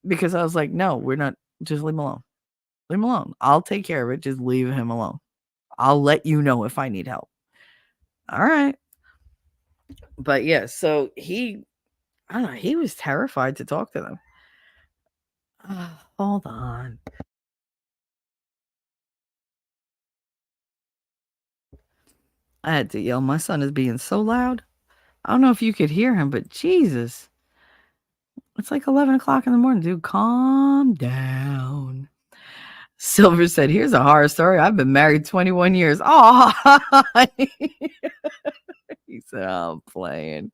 because I was like, no, we're not. Just leave him alone. Leave him alone. I'll take care of it. Just leave him alone. I'll let you know if I need help. All right. But yeah, so I don't know, he was terrified to talk to them. Hold on. I had to yell. My son is being so loud. I don't know if you could hear him, but Jesus. It's like 11 o'clock in the morning, dude. Calm down. Silver said, here's a horror story. I've been married 21 years. Oh, he said, I'm playing.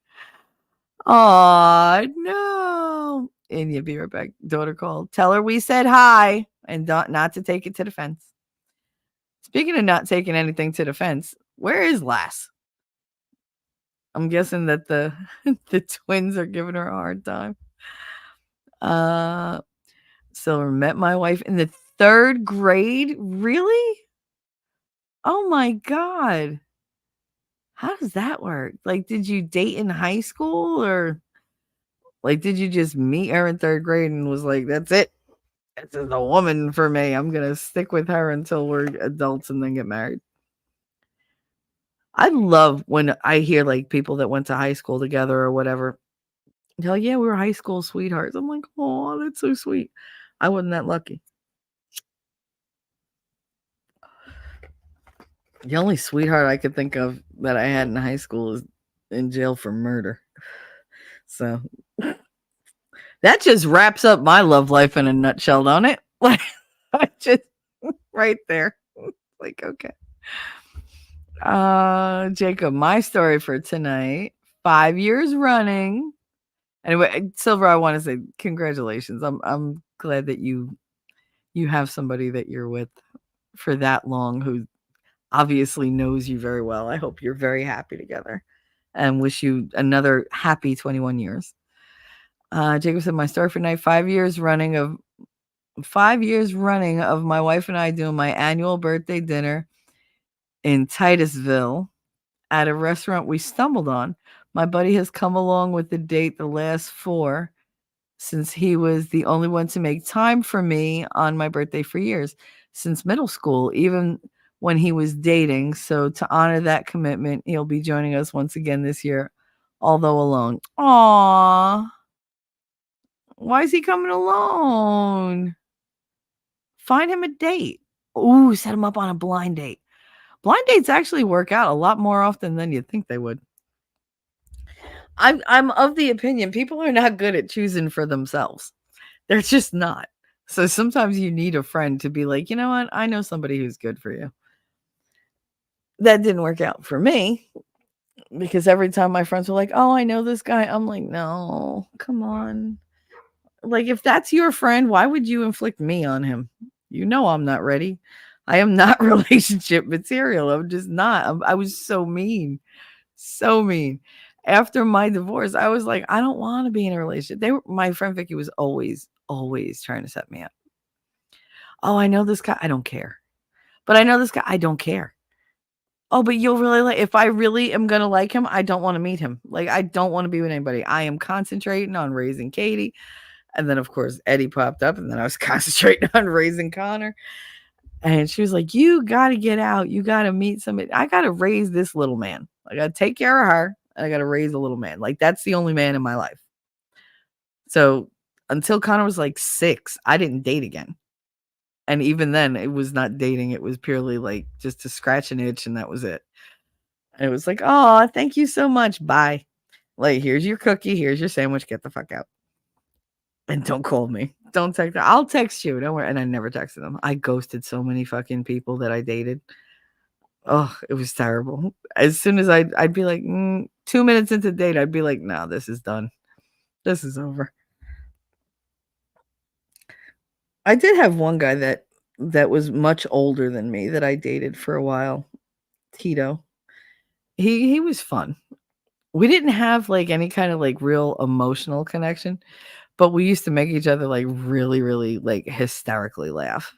Oh, no. And you'll be right back. Daughter called. Tell her we said hi and not to take it to the fence. Speaking of not taking anything to the fence, where is Lass? I'm guessing that the the twins are giving her a hard time. Silver met my wife in the 3rd grade. Really? Oh my God. How does that work? Like, did you date in high school or like did you just meet her in 3rd grade and was like, that's it? This is a woman for me. I'm gonna stick with her until we're adults and then get married. I love when I hear like people that went to high school together or whatever. Hell yeah, we were high school sweethearts. I'm like, oh, that's so sweet. I wasn't that lucky. The only sweetheart I could think of that I had in high school is in jail for murder. So that just wraps up my love life in a nutshell, don't it? Like, I just right there. Like, okay. Jacob, my story for tonight, 5 years running. Anyway, Silver, I want to say congratulations. I'm glad that you have somebody that you're with for that long who obviously knows you very well. I hope you're very happy together and wish you another happy 21 years. Jacob said my story for tonight, 5 years running of my wife and I doing my annual birthday dinner in Titusville at a restaurant we stumbled on. My buddy has come along with the date the last 4 since he was the only one to make time for me on my birthday for years, since middle school, even when he was dating. So to honor that commitment, he'll be joining us once again this year, although alone. Aww. Why is he coming alone? Find him a date. Ooh, set him up on a blind date. Blind dates actually work out a lot more often than you'd think they would. I'm of the opinion people are not good at choosing for themselves. They're just not. So sometimes you need a friend to be like, you know what? I know somebody who's good for you. That didn't work out for me because every time my friends were like, oh, I know this guy. I'm like, no, come on. Like, if that's your friend, why would you inflict me on him? You know, I'm not ready. I am not relationship material. I'm just not. I was so mean. So mean. After my divorce, I was like, I don't want to be in a relationship. My friend Vicky was always trying to set me up. Oh, I know this guy. I don't care. But I know this guy. I don't care. Oh, but you'll really like, if I really am going to like him, I don't want to meet him. Like, I don't want to be with anybody. I am concentrating on raising Katie. And then, of course, Eddie popped up, and then I was concentrating on raising Connor. And she was like, you got to get out. You got to meet somebody. I got to raise this little man. I got to take care of her. And I got to raise a little man. Like, that's the only man in my life. So until Connor was like 6, I didn't date again. And even then, it was not dating. It was purely like just to scratch an itch, and that was it. And it was like, oh, thank you so much. Bye. Like, here's your cookie. Here's your sandwich. Get the fuck out. And don't call me. Don't text her. I'll text you. Don't worry. And I never texted them. I ghosted so many fucking people that I dated. Oh, it was terrible. As soon as I'd be like, 2 minutes into the date, I'd be like, no, this is done. This is over. I did have one guy that was much older than me that I dated for a while. Tito. He was fun. We didn't have like any kind of like real emotional connection, but we used to make each other like really, really like hysterically laugh.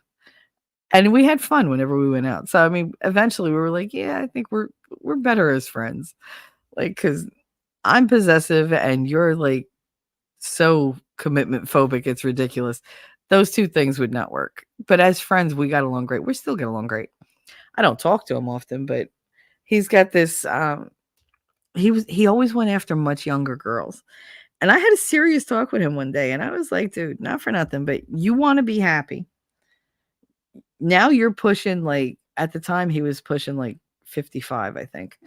And we had fun whenever we went out. So I mean, eventually we were like, yeah, I think we're better as friends. Like, cuz I'm possessive and you're like so commitment phobic, it's ridiculous. Those two things would not work. But as friends, we got along great. We still get along great. I don't talk to him often, but he's got this he always went after much younger girls. And I had a serious talk with him one day and I was like, dude, not for nothing, but you want to be happy. Now you're pushing like at the time he was pushing like 55, I think.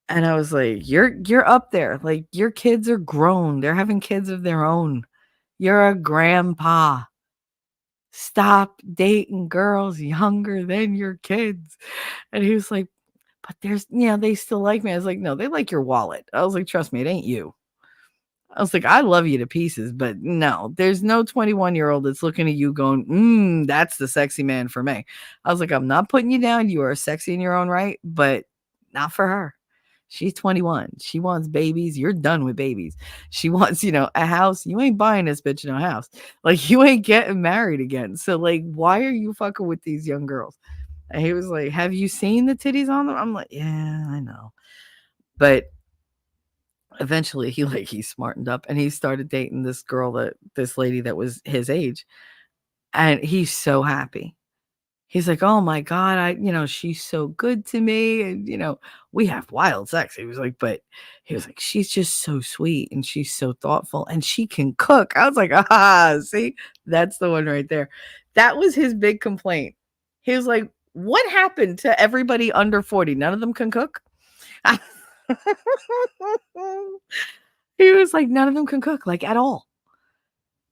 And I was like, you're up there. Like your kids are grown. They're having kids of their own. You're a grandpa. Stop dating girls younger than your kids. And he was like, but there's, they still like me. I was like, no, they like your wallet. I was like, trust me, it ain't you. I was like, I love you to pieces, but no, there's no 21-year-old that's looking at you going, that's the sexy man for me. I was like, I'm not putting you down. You are sexy in your own right, but not for her. She's 21. She wants babies. You're done with babies. She wants, a house. You ain't buying this bitch no house. Like, you ain't getting married again. So, like, why are you fucking with these young girls? And he was like, have you seen the titties on them? I'm like, yeah, I know. But eventually he smartened up and he started dating this lady that was his age. And he's so happy. He's like, oh my God, she's so good to me. And, we have wild sex. He was like, she's just so sweet and she's so thoughtful and she can cook. I was like, see, that's the one right there. That was his big complaint. He was like, what happened to everybody under 40? None of them can cook. He was like, none of them can cook, like, at all.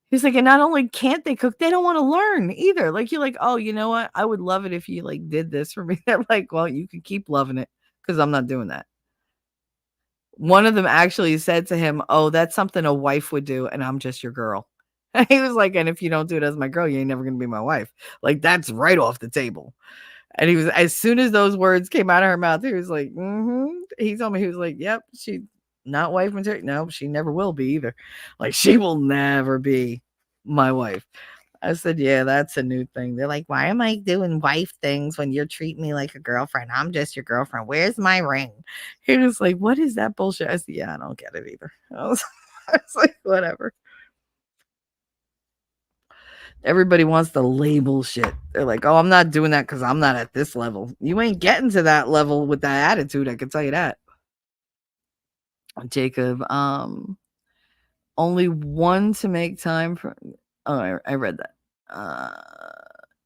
He's like, and not only can't they cook, they don't want to learn either. Like, you're like, oh, you know what? I would love it if you like did this for me. They're like, well, you can keep loving it because I'm not doing that. One of them actually said to him, oh, that's something a wife would do, and I'm just your girl. And he was like, and if you don't do it as my girl, you ain't never gonna be my wife. Like, that's right off the table. And he was, as soon as those words came out of her mouth, he was like, He told me, he was like, yep, she not wife material. No, she never will be either. Like, she will never be my wife. I said, yeah, that's a new thing. They're like, why am I doing wife things when you're treating me like a girlfriend? I'm just your girlfriend. Where's my ring? He was like, what is that bullshit? I said, yeah, I don't get it either. I was like, whatever. Everybody wants to label shit. They're like, oh, I'm not doing that because I'm not at this level. You ain't getting to that level with that attitude. I can tell you that. Jacob, only one to make time for. Oh, I read that.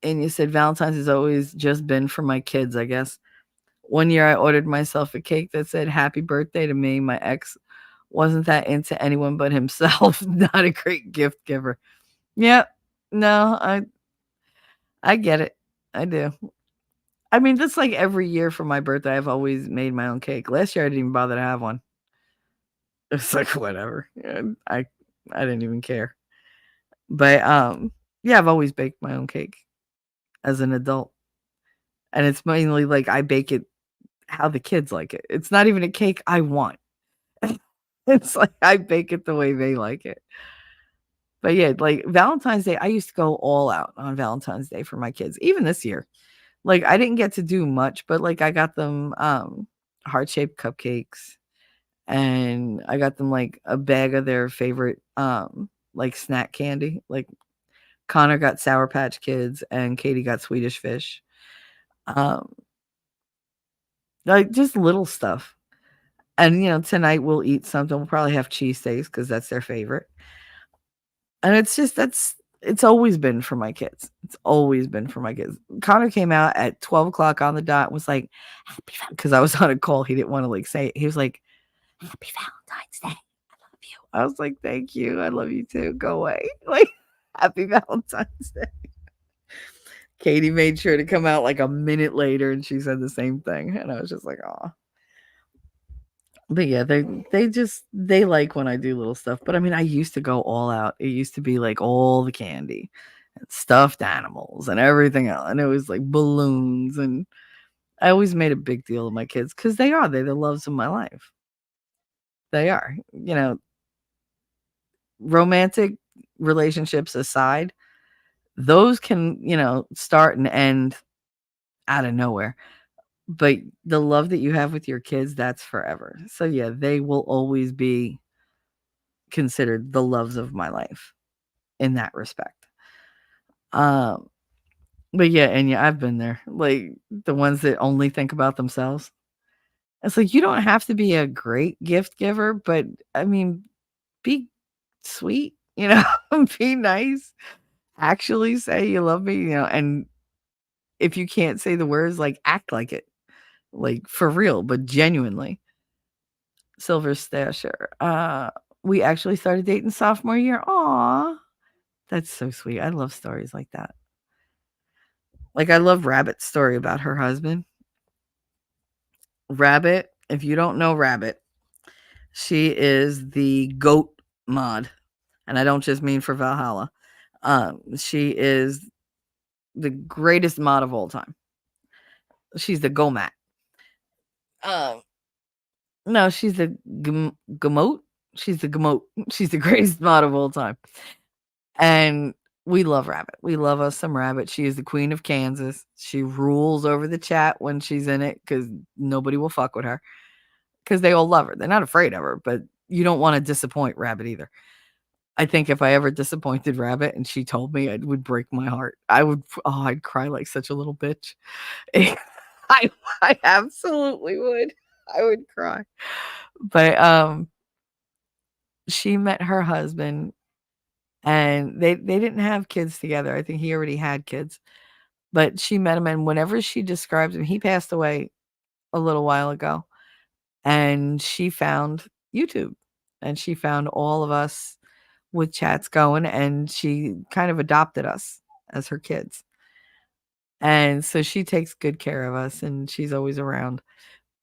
And you said Valentine's has always just been for my kids, I guess. One year I ordered myself a cake that said happy birthday to me. My ex wasn't that into anyone but himself. Not a great gift giver. Yeah, no, I get it. I do. I mean, that's like every year for my birthday, I've always made my own cake. Last year I didn't even bother to have one. It's like whatever. Yeah, I didn't even care. But yeah, I've always baked my own cake as an adult. And it's mainly like I bake it how the kids like it. It's not even a cake I want. It's like I bake it the way they like it. But yeah, like Valentine's Day, I used to go all out on Valentine's Day for my kids, even this year. Like I didn't get to do much, but like I got them heart-shaped cupcakes and I got them like a bag of their favorite like snack candy. Like Connor got Sour Patch Kids and Katie got Swedish Fish. Like just little stuff. And tonight we'll eat something. We'll probably have cheesesteaks because that's their favorite. And it's just it's always been for my kids. It's always been for my kids. Connor came out at 12 o'clock on the dot and was like, happy because I was on a call. He didn't want to like say it. He was like, happy Valentine's Day. I love you. I was like, thank you. I love you too. Go away. Like, happy Valentine's Day. Katie made sure to come out like a minute later and she said the same thing. And I was just like, oh. But yeah, they like when I do little stuff. But I mean, I used to go all out. It used to be like all the candy and stuffed animals and everything else. And it was like balloons. And I always made a big deal of my kids because they're the loves of my life. They are. Romantic relationships aside, those can, start and end out of nowhere. But the love that you have with your kids, that's forever. So yeah, they will always be considered the loves of my life in that respect. But yeah, and yeah, I've been there. Like the ones that only think about themselves. It's like you don't have to be a great gift giver, but I mean, be sweet, be nice. Actually say you love me, and if you can't say the words, like act like it. Like for real, but genuinely. Silver Stasher. We actually started dating sophomore year. Aw. That's so sweet. I love stories like that. Like I love Rabbit's story about her husband. Rabbit, if you don't know Rabbit, she is the GOAT mod. And I don't just mean for Valhalla. She is the greatest mod of all time. She's the Gomat. Um, no, she's the Gamote. She's the Gamote. She's the greatest mod of all time. And we love Rabbit. We love us some Rabbit. She is the queen of Kansas. She rules over the chat when she's in it because nobody will fuck with her because they all love her. They're not afraid of her, but you don't want to disappoint Rabbit either. I think if I ever disappointed Rabbit and she told me, it would break my heart. I'd cry like such a little bitch. I absolutely would. I would cry. But she met her husband and they didn't have kids together. I think he already had kids. But she met him, and whenever she describes him, he passed away a little while ago. And she found YouTube and she found all of us with chats going, and she kind of adopted us as her kids. And so she takes good care of us and she's always around.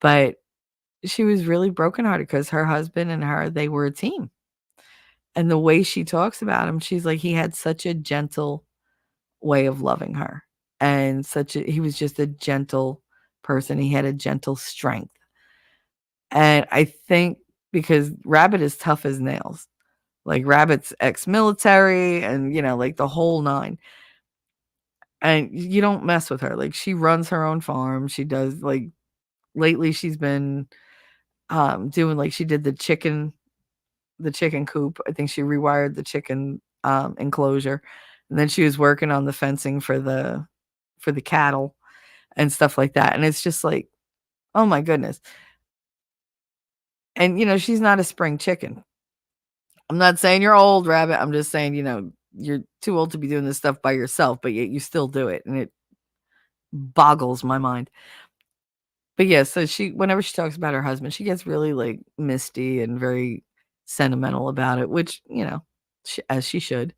But she was really brokenhearted because her husband and her, they were a team. And the way she talks about him, she's like, he had such a gentle way of loving her. And he was just a gentle person. He had a gentle strength. And I think because Rabbit is tough as nails. Like Rabbit's ex-military and, like the whole nine. And you don't mess with her. Like she runs her own farm. She does like lately she's been doing like she did the chicken coop. I think she rewired the chicken enclosure. And then she was working on the fencing for the cattle and stuff like that. And it's just like, oh my goodness. And she's not a spring chicken. I'm not saying you're old, Rabbit. I'm just saying, you're too old to be doing this stuff by yourself, but yet you still do it. And it boggles my mind. But yeah, so whenever she talks about her husband, she gets really like misty and very sentimental about it, which, as she should.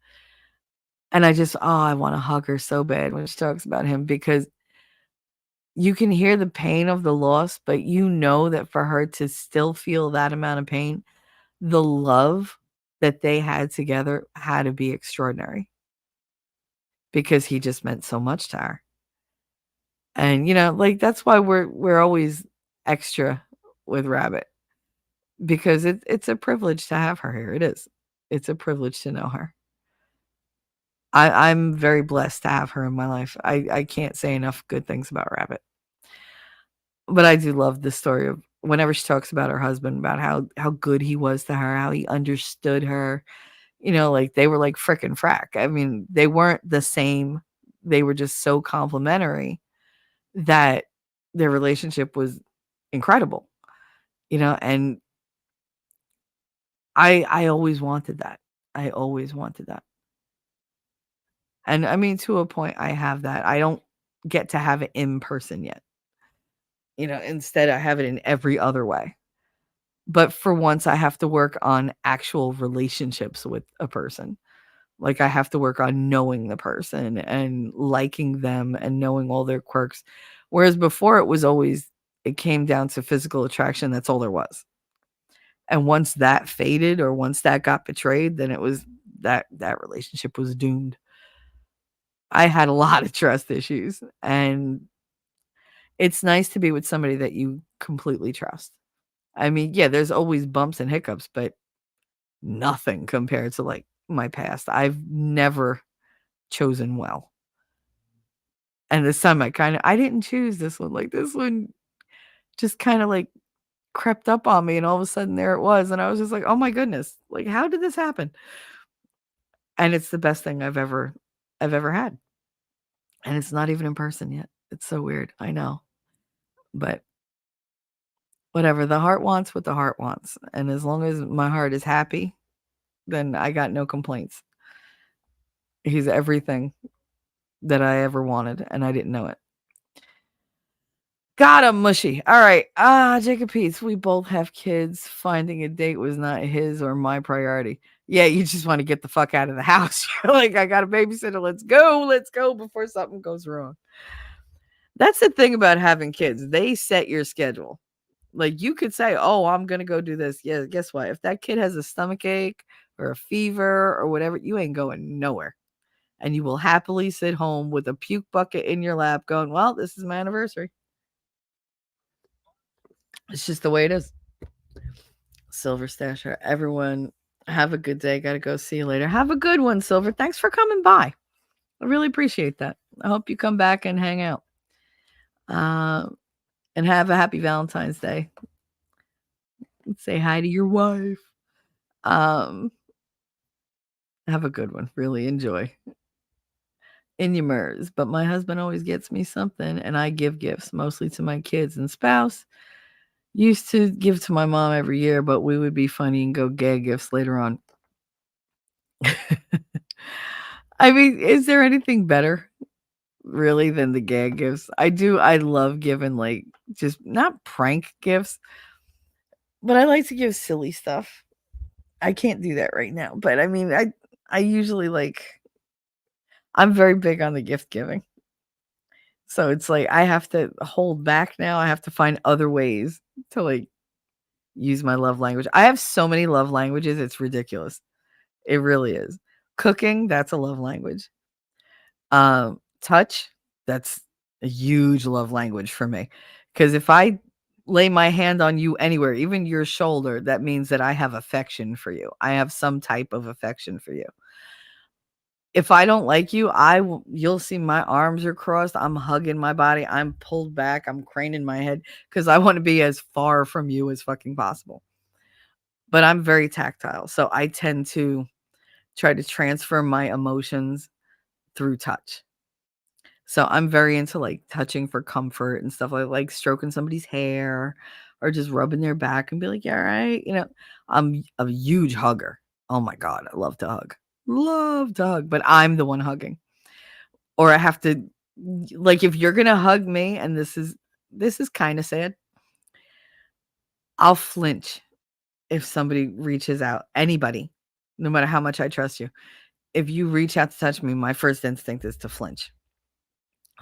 And I want to hug her so bad when she talks about him because you can hear the pain of the loss, but you know that for her to still feel that amount of pain, the love that they had together had to be extraordinary because he just meant so much to her. And, like that's why we're always extra with Rabbit because it's a privilege to have her here. It is. It's a privilege to know her. I'm very blessed to have her in my life. I can't say enough good things about Rabbit. But I do love the story of whenever she talks about her husband, about how good he was to her, how he understood her. Like they were like frickin' frack. I mean, they weren't the same. They were just so complimentary that their relationship was incredible. And I always wanted that. I always wanted that. And I mean, to a point, I have that. I don't get to have it in person yet. Instead, I have it in every other way. But for once, I have to work on actual relationships with a person. Like I have to work on knowing the person and liking them and knowing all their quirks. Whereas before it came down to physical attraction. That's all there was. And once that faded or once that got betrayed, then it was that relationship was doomed. I had a lot of trust issues, and it's nice to be with somebody that you completely trust. I mean, yeah, there's always bumps and hiccups, but nothing compared to like my past. I've never chosen well. And this time I didn't choose this one. Like this one just kind of like crept up on me and all of a sudden there it was. And I was just like, oh my goodness, like how did this happen? And it's the best thing I've ever had. And it's not even in person yet. It's so weird. I know. But whatever. The heart wants what the heart wants. And as long as my heart is happy, then I got no complaints. He's everything that I ever wanted, and I didn't know it. Got him, mushy. All right. Jacob Peets, we both have kids. Finding a date was not his or my priority. Yeah, you just want to get the fuck out of the house. You're like, I got a babysitter. Let's go before something goes wrong. That's the thing about having kids. They set your schedule. Like you could say, oh, I'm going to go do this. Yeah, guess what? If that kid has a stomach ache or a fever or whatever, you ain't going nowhere. And you will happily sit home with a puke bucket in your lap going, well, this is my anniversary. It's just the way it is. Silver Stasher, everyone have a good day. Got to go. See you later. Have a good one, Silver. Thanks for coming by. I really appreciate that. I hope you come back and hang out. And have a happy Valentine's Day. Say hi to your wife. Have a good one. Really enjoy. In your MERS. But my husband always gets me something, and I give gifts, mostly to my kids and spouse. Used to give to my mom every year, but we would be funny and go gag gifts later on. I mean, is there anything better really than the gag gifts? I love giving like just not prank gifts, but I like to give silly stuff. I can't do that right now, but I mean, I usually I'm very big on the gift giving. So it's like I have to hold back now. I have to find other ways to like use my love language. I have so many love languages, it's ridiculous. It really is. Cooking, that's a love language. Touch, that's a huge love language for me. Because if I lay my hand on you anywhere, even your shoulder, that means that I have affection for you. I have some type of affection for you. If I don't like you, you'll see my arms are crossed. I'm hugging my body. I'm pulled back. I'm craning my head because I want to be as far from you as fucking possible. But I'm very tactile. So I tend to try to transfer my emotions through touch. So I'm very into like touching for comfort and stuff like stroking somebody's hair or just rubbing their back and be like, yeah, all right. You know, I'm a huge hugger. Oh my God. I love to hug. Love to hug, but I'm the one hugging. Or I have to, like, if you're going to hug me, and this is kind of sad, I'll flinch if somebody reaches out, anybody, no matter how much I trust you. If you reach out to touch me, my first instinct is to flinch.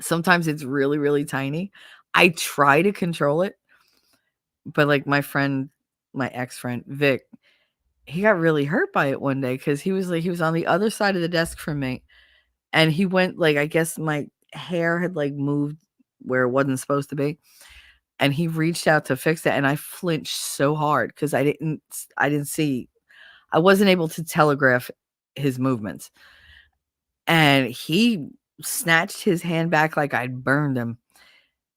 Sometimes it's really, really tiny. I try to control it, but like my ex-friend, Vic, he got really hurt by it one day because he was on the other side of the desk from me. And he went I guess my hair had moved where it wasn't supposed to be. And he reached out to fix it. And I flinched so hard because I wasn't able to telegraph his movements. And he snatched his hand back like I'd burned him.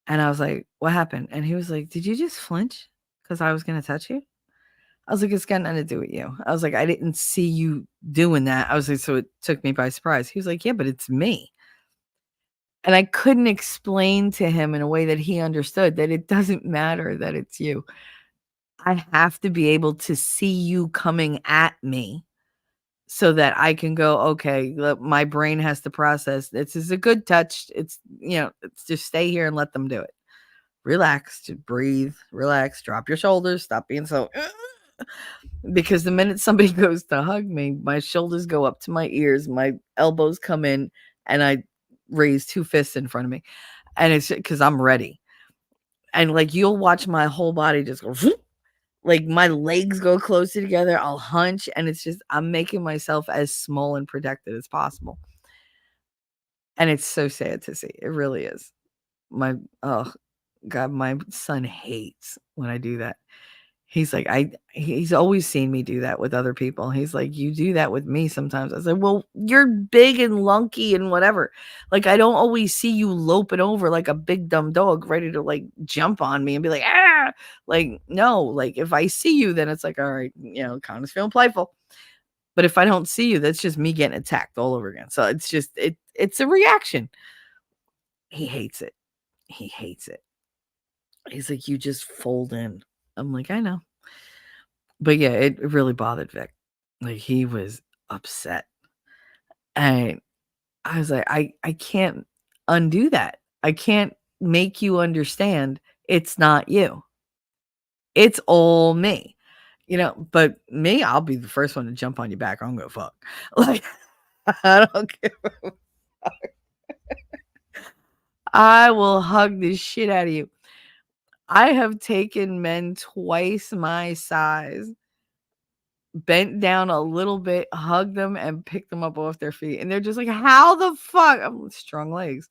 And I was like, what happened? And he was like, did you just flinch because I was going to touch you? I was like, it's got nothing to do with you. I was like, I didn't see you doing that. I was like, so it took me by surprise. He was like, yeah, but it's me. And I couldn't explain to him in a way that he understood that it doesn't matter that it's you. I have to be able to see you coming at me so that I can go, okay, my brain has to process. This is a good touch. It's just stay here and let them do it. Relax, just breathe, relax, drop your shoulders, stop being so. Because the minute somebody goes to hug me, my shoulders go up to my ears, my elbows come in, and I raise two fists in front of me. And it's because I'm ready. And you'll watch my whole body just go, like my legs go closer together. I'll hunch, and it's just, I'm making myself as small and protected as possible. And it's so sad to see. It really is. Oh God, my son hates when I do that. He's like, he's always seen me do that with other people. He's like, you do that with me sometimes. I was like, well, you're big and lunky and whatever. I don't always see you loping over like a big dumb dog ready to jump on me and be like, ah, no, if I see you, then it's like, all right, kind of feeling playful. But if I don't see you, that's just me getting attacked all over again. So it's just, it's a reaction. He hates it. He hates it. He's like, you just fold in. I'm like, I know. But yeah, it really bothered Vic. Like, he was upset. And I was like, I can't undo that. I can't make you understand it's not you. It's all me. But me, I'll be the first one to jump on your back. I don't give a fuck. Like, I don't give a I will hug the shit out of you. I have taken men twice my size, bent down a little bit, hugged them, and picked them up off their feet. And they're just like, how the fuck? I'm strong legs.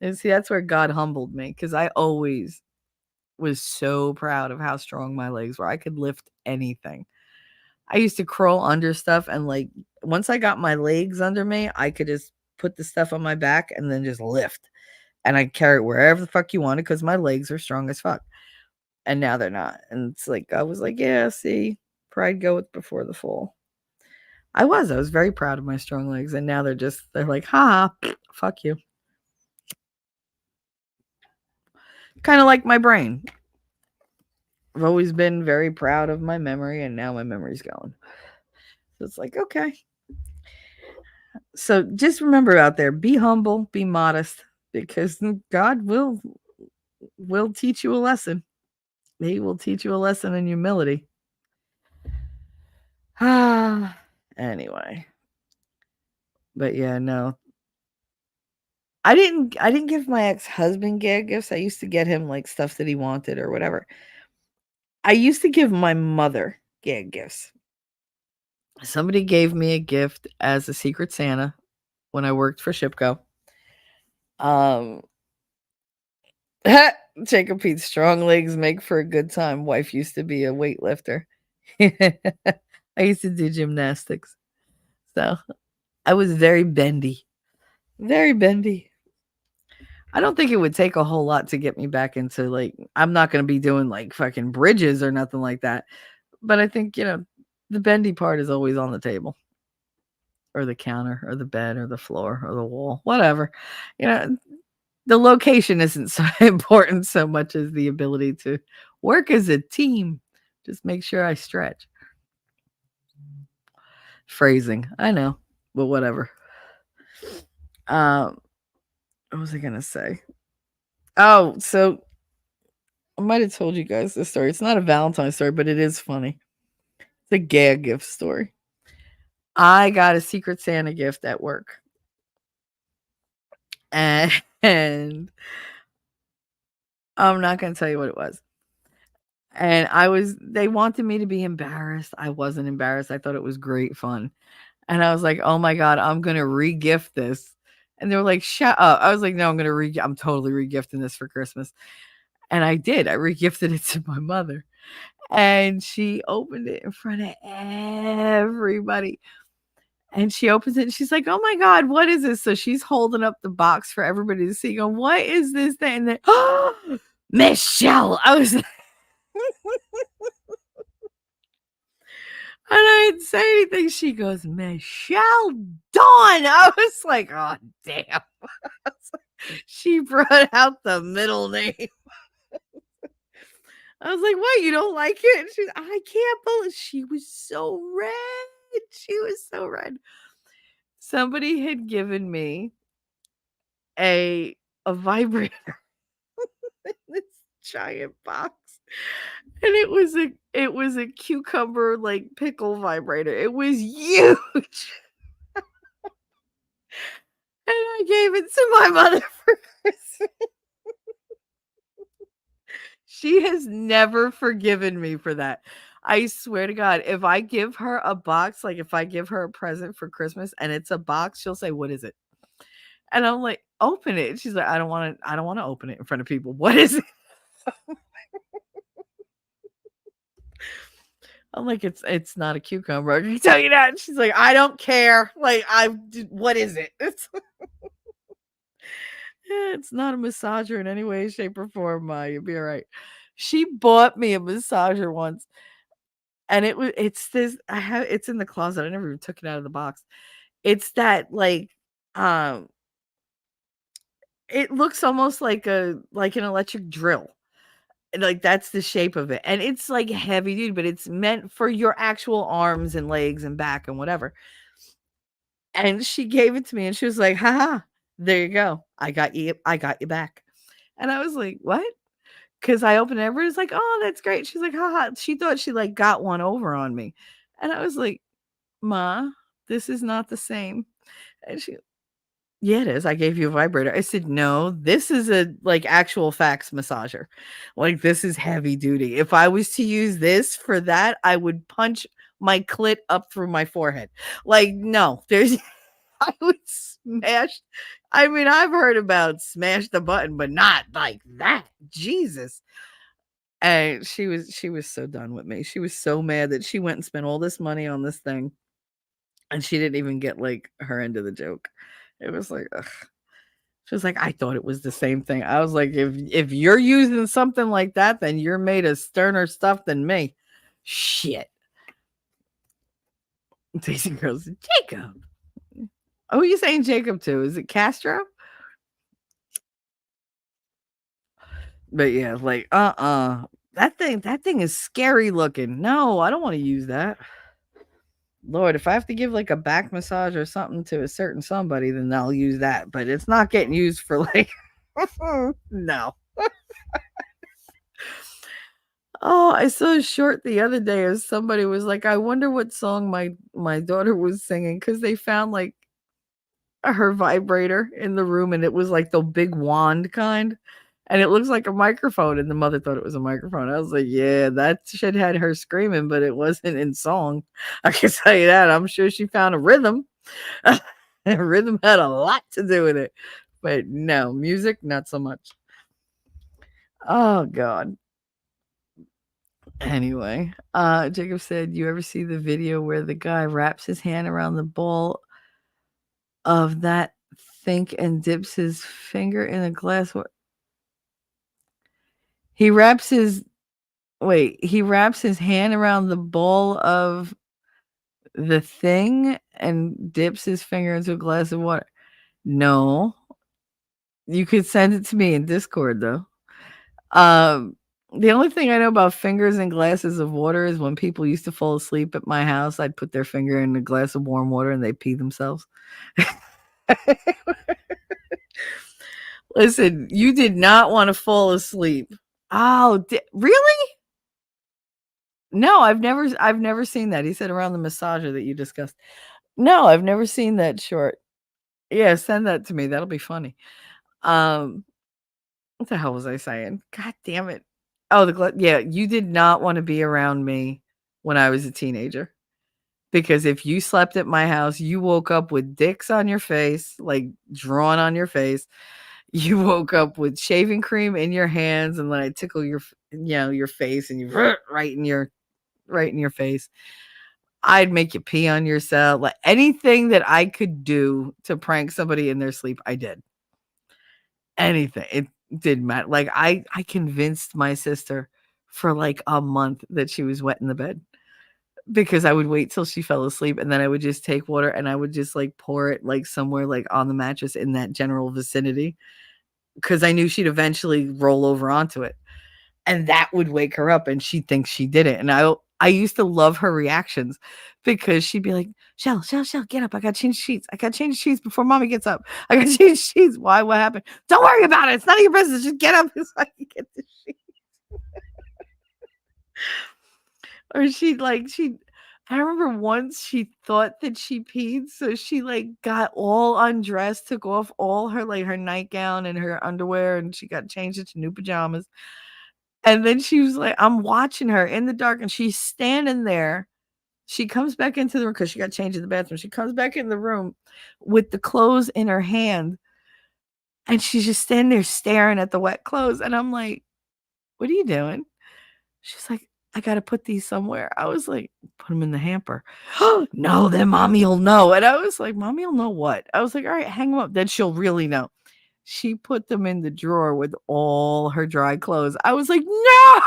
And see, that's where God humbled me, because I always was so proud of how strong my legs were. I could lift anything. I used to crawl under stuff, and like once I got my legs under me, I could just put the stuff on my back and then just lift. And I carry it wherever the fuck you wanted because my legs are strong as fuck. And now they're not. And it's like, I was like, yeah, see, pride goeth before the fall. I was very proud of my strong legs. And now they're like, ha, fuck you. Kind of like my brain. I've always been very proud of my memory, and now my memory's gone. So it's like, okay. So just remember out there, be humble, be modest, because God will teach you a lesson. He will teach you a lesson in humility. Anyway. But yeah, no. I didn't give my ex-husband gag gifts. I used to get him like stuff that he wanted or whatever. I used to give my mother gag gifts. Somebody gave me a gift as a Secret Santa when I worked for Shipco. Jacob Pete, strong legs make for a good time. Wife used to be a weightlifter. I used to do gymnastics. So I was very bendy. Very bendy. I don't think it would take a whole lot to get me back into like, I'm not going to be doing like fucking bridges or nothing like that. But I think, the bendy part is always on the table or the counter or the bed or the floor or the wall, whatever. The location isn't so important so much as the ability to work as a team. Just make sure I stretch. Phrasing, I know, but whatever. What was I gonna say? Oh, so I might have told you guys this story. It's not a Valentine story, but it is funny. It's a gag gift story. I got a Secret Santa gift at work. And I'm not going to tell you what it was. And they wanted me to be embarrassed. I wasn't embarrassed. I thought it was great fun. And I was like, oh my God, I'm going to re-gift this. And they were like, shut up. I was like, no, I'm totally re-gifting this for Christmas. And I did. I re-gifted it to my mother. And she opened it in front of everybody. And she opens it and she's like, oh my God, what is this? So she's holding up the box for everybody to see. Going, what is this thing? And then, oh, Michelle. I was like, and I didn't say anything. She goes, Michelle Dawn. I was like, oh, damn. She brought out the middle name. I was like, what? You don't like it? And she's, I can't believe she was so red. She was so red. Somebody had given me a vibrator in this giant box. And it was a cucumber like pickle vibrator. It was huge. And I gave it to my mother for Christmas. She has never forgiven me for that. I swear to God, if I give her a box, like if I give her a present for Christmas and it's a box, she'll say, what is it? And I'm like, open it. She's like, I don't want to open it in front of people. What is it? I'm like, it's not a cucumber. I can tell you that. And she's like, I don't care. Like, what is it? It's not a massager in any way, shape, or form. You'll be all right. She bought me a massager once, and it's in the closet. I never even took it out of the box. It's that like, It looks almost like an electric drill. Like, that's the shape of it, and it's, like, heavy duty, but it's meant for your actual arms and legs and back and whatever, and she gave it to me, and she was like, "Ha ha, there you go. I got you back." And I was like, "What?" 'Cause I opened it, everybody's like, "Oh, that's great." She's like, "Ha ha." She thought she, like, got one over on me, and I was like, "Ma, this is not the same." And she "Yeah, it is. I gave you a vibrator." I said, "No, this is a, like, actual fax massager. Like, this is heavy duty. If I was to use this for that, I would punch my clit up through my forehead. Like, no, there's I would smash I mean, I've heard about smash the button, but not like that. Jesus." And she was so done with me. She was so mad that she went and spent all this money on this thing, and she didn't even get, like, her end of the joke. It was like, ugh. She was like, "I thought it was the same thing." I was like, "If you're using something like that, then you're made of sterner stuff than me." Shit. Daisy goes, "Jacob." Who are you saying Jacob to? Is it Castro? But yeah, like, that thing is scary looking. No, I don't wanna use that. Lord, if I have to give, like, a back massage or something to a certain somebody, then I'll use that, but it's not getting used for, like no. Oh, I saw a short the other day as somebody was like, "I wonder what song my daughter was singing because they found, like, her vibrator in the room, and it was, like, the big wand kind, and it looks like a microphone, and the mother thought it was a microphone. I was like, "Yeah, that shit had her screaming, but it wasn't in song." I can tell you that. I'm sure she found a rhythm. And rhythm had a lot to do with it, but no, music, not so much. Oh god. Anyway, Jacob said, "You ever see the video where the guy wraps his hand around the ball of that think and dips his finger in a glass wa" He wraps his he wraps his hand around the bowl of the thing and dips his finger into a glass of water. No, you could send it to me in Discord though. Um, the only thing I know about fingers in glasses of water is when people used to fall asleep at my house, I'd put their finger in a glass of warm water and they pee themselves. Listen, you did not want to fall asleep. Oh, really? No, I've never seen that. He said around the massager that you discussed. No, I've never seen that short. Yeah, send that to me. That'll be funny. Um, what the hell was I saying? God damn it. Oh, yeah, you did not want to be around me when I was a teenager. Because if you slept at my house, you woke up with dicks on your face, like drawn on your face. You woke up with shaving cream in your hands, and then I tickle your face, and you right in your face. I'd make you pee on yourself. Like anything that I could do to prank somebody in their sleep, I did. Anything. It didn't matter. Like I convinced my sister for like a month that she was wet in the bed. Because I would wait till she fell asleep, and then I would just take water and I would just, like, pour it, like, somewhere, like, on the mattress in that general vicinity, because I knew she'd eventually roll over onto it, and that would wake her up, and she'd think she did it, and I used to love her reactions because she'd be like, Shell, get up. I gotta change sheets. I gotta change sheets before mommy gets up. I gotta change sheets." "Why? What happened?" "Don't worry about it. It's none of your business. Just get up so I can get the sheets." Or she I remember once she thought that she peed, so she, like, got all undressed, took off all her, like, her nightgown and her underwear, and she got changed into new pajamas, and then she was like I'm watching her in the dark, and she's standing there. She comes back into the room because she got changed in the bathroom. She comes back in the room with the clothes in her hand, and she's just standing there staring at the wet clothes, and I'm like, "What are you doing?" She's like, "I gotta put these somewhere." I was like, "Put them in the hamper." "No, then mommy'll know." And I was like, "Mommy'll know what?" I was like, "All right, hang them up, then she'll really know." She put them in the drawer with all her dry clothes. I was like, "No!"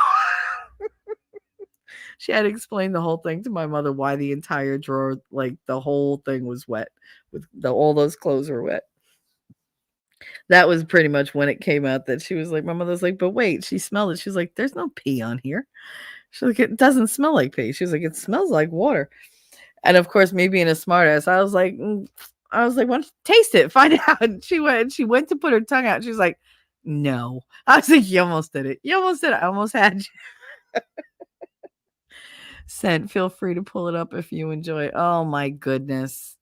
She had to explain the whole thing to my mother why the entire drawer, like, the whole thing was wet with all those clothes were wet. That was pretty much when it came out that she was like, my mother's like, but wait, she smelled it. She's like, there's no pee on here. She's like, it doesn't smell like pee. She was like, it smells like water. And of course, me being a smartass, I was like, why don't you taste it, find out. And she went to put her tongue out. She was like, no. I was like, you almost did it. You almost did it. I almost had you. Sent. Feel free to pull it up if you enjoy. Oh my goodness.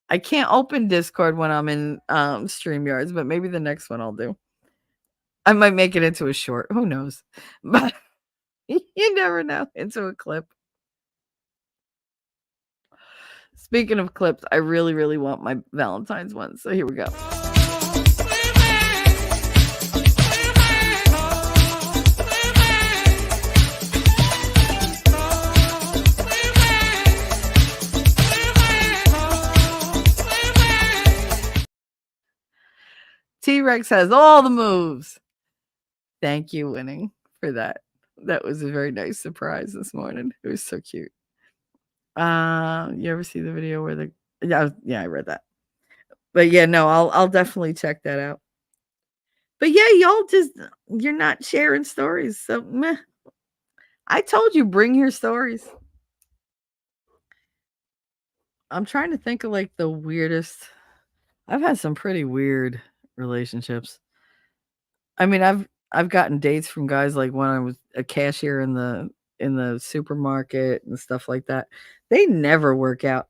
I can't open Discord when I'm in StreamYards, but maybe the next one I'll do. I might make it into a short. Who knows? But you never know. Into a clip. Speaking of clips, I really, really want my Valentine's one. So here we go. T-Rex has all the moves. Thank you, Winning, for that. That was a very nice surprise this morning. It was so cute. You ever see the video where the yeah, I read that. But yeah, no, I'll definitely check that out. But yeah, you're not sharing stories. So meh. I told you bring your stories. I'm trying to think of like the weirdest. I've had some pretty weird relationships. I mean, I've gotten dates from guys like when I was a cashier in the supermarket and stuff like that. They never work out.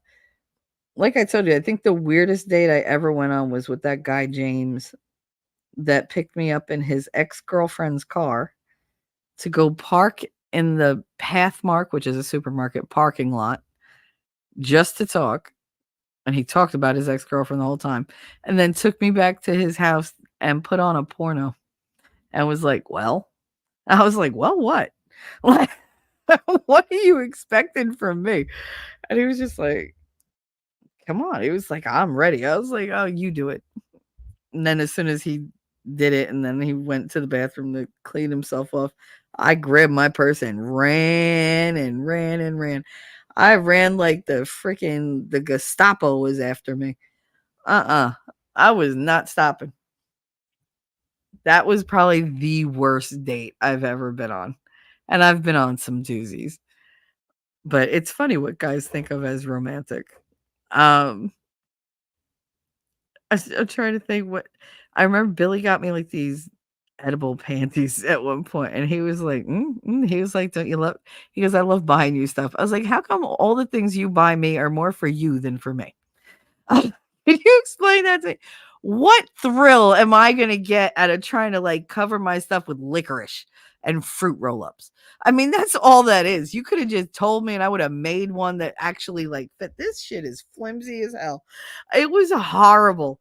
Like I told you, I think the weirdest date I ever went on was with that guy James that picked me up in his ex-girlfriend's car to go park in the Pathmark, which is a supermarket parking lot, just to talk. And he talked about his ex-girlfriend the whole time, and then took me back to his house and put on a porno and was like, well, I was like, well, what? Like, what are you expecting from me? And he was just like, come on. He was like, I'm ready. I was like, oh, you do it. And then as soon as he did it, and then he went to the bathroom to clean himself off, I grabbed my purse and ran and ran and ran. I ran like the Gestapo was after me. I was not stopping. That was probably the worst date I've ever been on. And I've been on some doozies. But it's funny what guys think of as romantic. Um, I'm trying to think what I remember Billy got me like these edible panties at one point, and he was like, he was like, don't you love, he goes, I love buying you stuff. I was like, how come all the things you buy me are more for you than for me? Can you explain that to me? What thrill am I gonna get out of trying to like cover my stuff with licorice and fruit roll-ups? I mean, that's all that is. You could have just told me and I would have made one that actually like fit. This shit is flimsy as hell. It was horrible.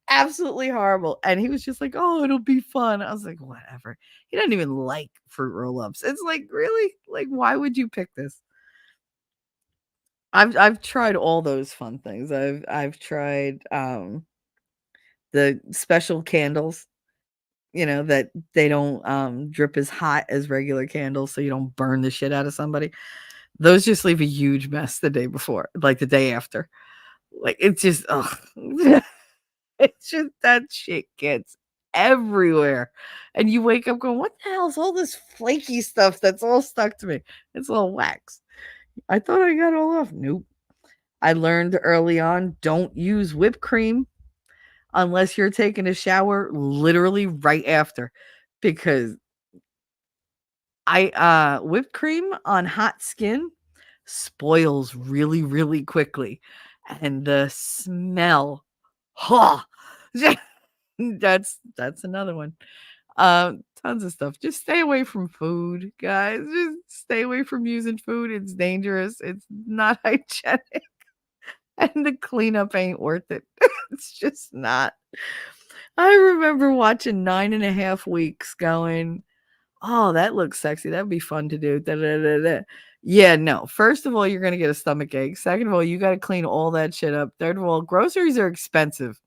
Absolutely horrible. And he was just like, oh, it'll be fun. I was like, whatever. He doesn't even like fruit roll-ups. It's like, really? Like, why would you pick this? I've tried all those fun things. I've tried the special candles, that they don't drip as hot as regular candles so you don't burn the shit out of somebody. Those just leave a huge mess the day before, like the day after. Like it's just it's just that shit gets everywhere. And you wake up going, what the hell is all this flaky stuff that's all stuck to me? It's all wax. I thought I got all off. Nope. I learned early on, don't use whipped cream unless you're taking a shower literally right after, because whipped cream on hot skin spoils really, really quickly. And the smell, huh? That's another one. Tons of stuff. Just stay away from food, guys. Just stay away from using food. It's dangerous. It's not hygienic. And the cleanup ain't worth it. It's just not. I remember watching 9.5 Weeks going, oh, that looks sexy. That'd be fun to do. Da, da, da, da. Yeah, no. First of all, you're going to get a stomach ache. Second of all, you got to clean all that shit up. Third of all, groceries are expensive.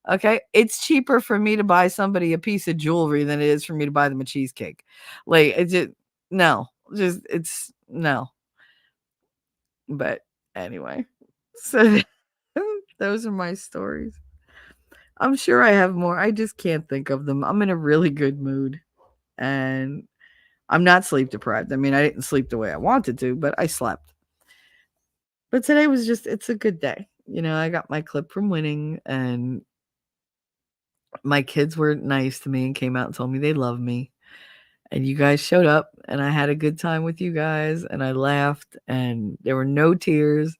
Okay. It's cheaper for me to buy somebody a piece of jewelry than it is for me to buy them a cheesecake. Like, it's just, no. It's no. But anyway, so those are my stories. I'm sure I have more. I just can't think of them. I'm in a really good mood and I'm not sleep deprived. I mean, I didn't sleep the way I wanted to, but I slept. But today was just, it's a good day. I got my clip from winning and my kids were nice to me and came out and told me they love me. And you guys showed up and I had a good time with you guys and I laughed and there were no tears.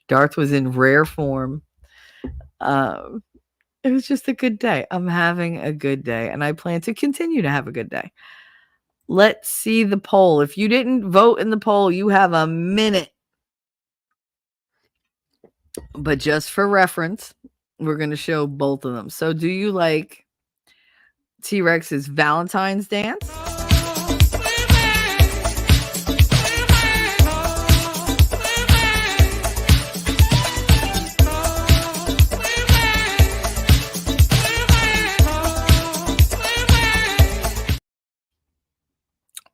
Darth was in rare form. Um, it was just a good day. I'm having a good day and I plan to continue to have a good day. Let's see the poll. If you didn't vote in the poll, you have a minute. But just for reference, we're going to show both of them. So, do you like T-Rex's Valentine's dance?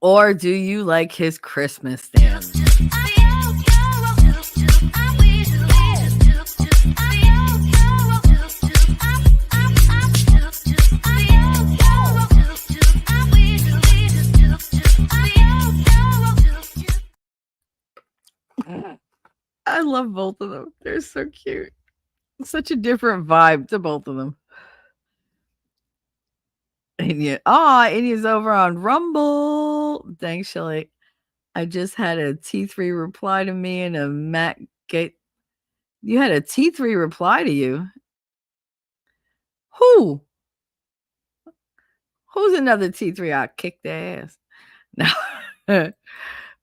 Or do you like his Christmas dance? I love both of them. They're so cute. Such a different vibe to both of them. Inya's over on Rumble. Thanks, Shelly. I just had a T3 reply to me and a Matt Gate. You had a T3 reply to you? Who? Who's another T3? I kicked their ass. No.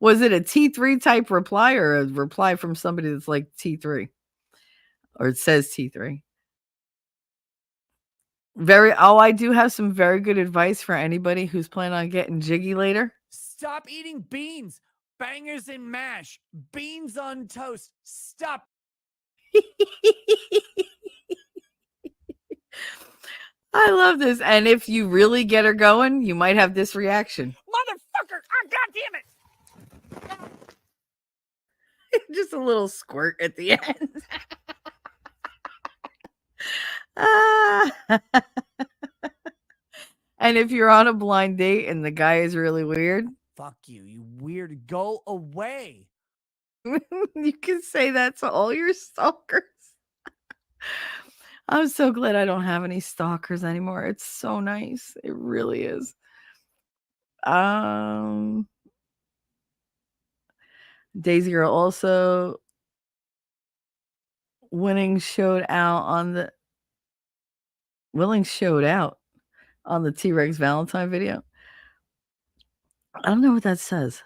Was it a T3 type reply or a reply from somebody that's like T3? Or it says T3? I do have some very good advice for anybody who's planning on getting jiggy later. Stop eating beans. Bangers and mash. Beans on toast. Stop. I love this. And if you really get her going, you might have this reaction. Motherfucker. Oh, God damn it. Just a little squirt at the end. And if you're on a blind date and the guy is really weird. Fuck you, you weird. Go away. You can say that to all your stalkers. I'm so glad I don't have any stalkers anymore. It's so nice. It really is. Daisy Girl also Willing showed out on the T-Rex Valentine video. I don't know what that says.